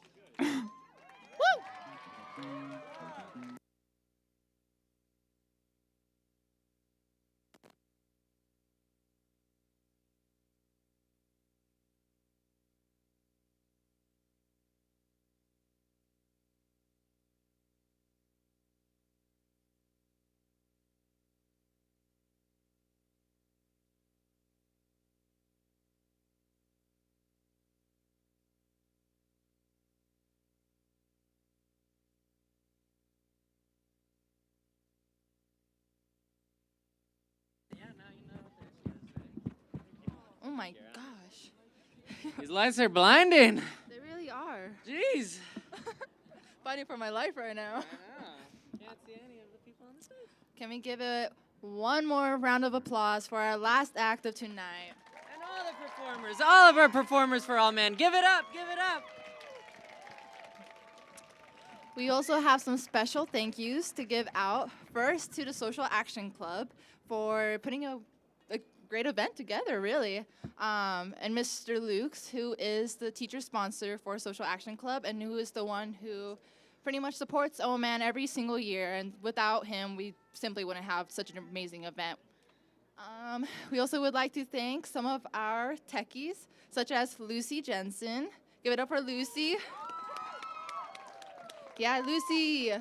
Oh my gosh. These lights are blinding. They really are. Jeez. Fighting for my life right now. I know. Can't see any of the people on the stage. Can we give it one more round of applause for our last act of tonight? And all the performers, all of our performers for All Men. Give it up, give it up. We also have some special thank yous to give out. First, to the Social Action Club for putting a great event together, really. And Mr. Lukes, who is the teacher sponsor for Social Action Club and who is the one who pretty much supports Oman every single year. And without him, we simply wouldn't have such an amazing event. We also would like to thank some of our techies, such as Lucy Jensen. Give it up for Lucy. Yeah, Lucy.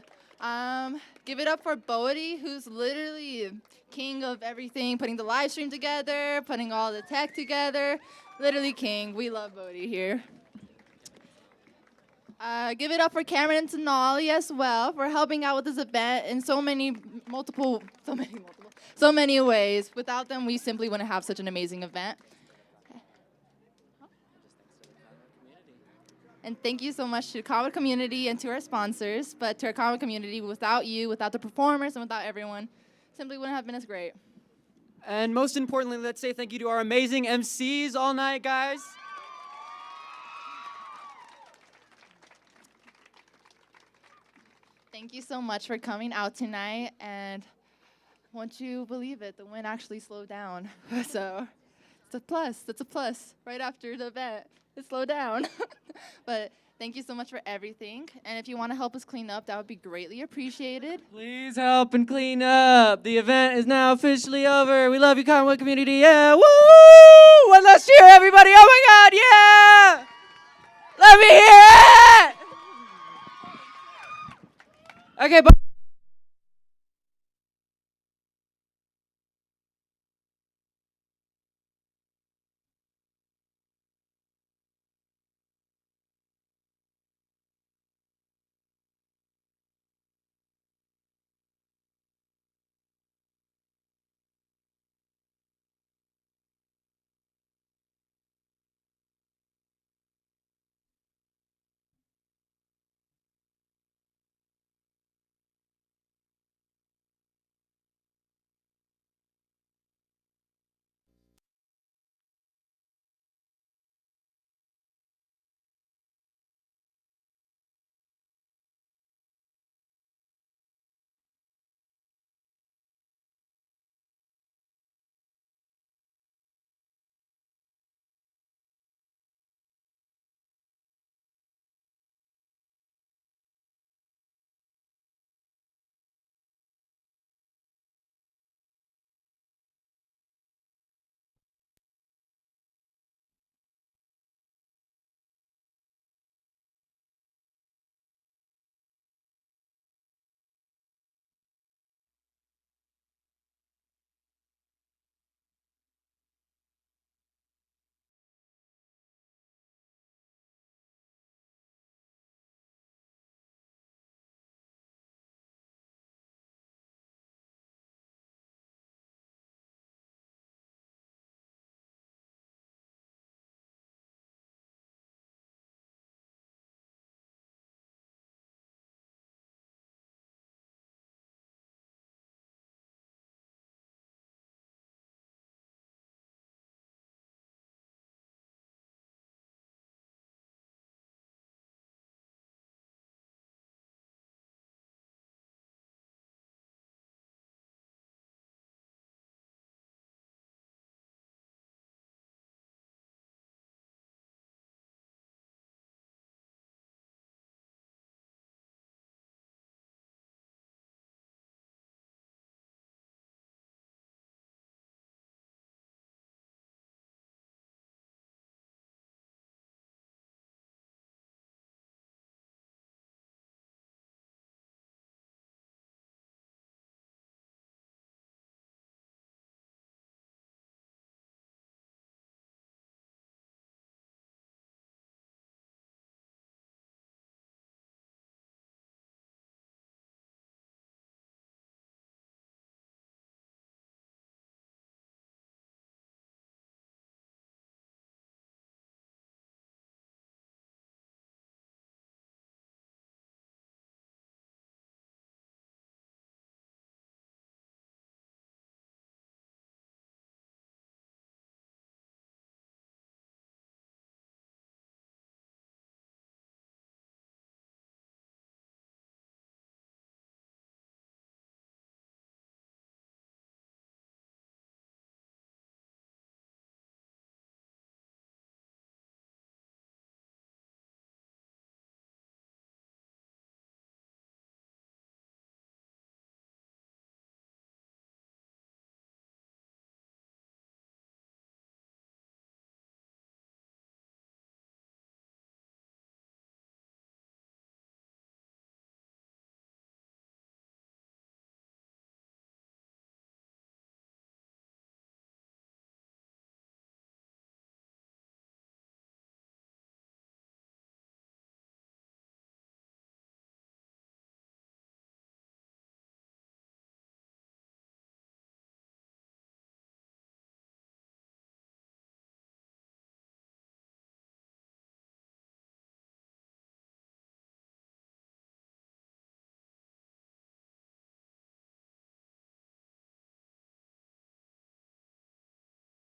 Give it up for Bodie, who's literally king of everything, putting the live stream together, putting all the tech together. Literally king. We love Bodie here. Give it up for Cameron and Sonali as well for helping out with this event in so many ways. Without them, we simply wouldn't have such an amazing event. And thank you so much to the Conwood community and to our sponsors. But to our Conwood community, without you, without the performers, and without everyone, simply wouldn't have been as great. And most importantly, let's say thank you to our amazing MCs all night, guys. Thank you so much for coming out tonight. And won't you believe it, the wind actually slowed down. So it's a plus. That's a plus. Right after the event, it slowed down. But thank you so much for everything. And if you want to help us clean up, that would be greatly appreciated. Please help and clean up. The event is now officially over. We love you, Conwood community. Yeah, woo! One last cheer, everybody. Oh my God, yeah! Let me hear it! Okay, but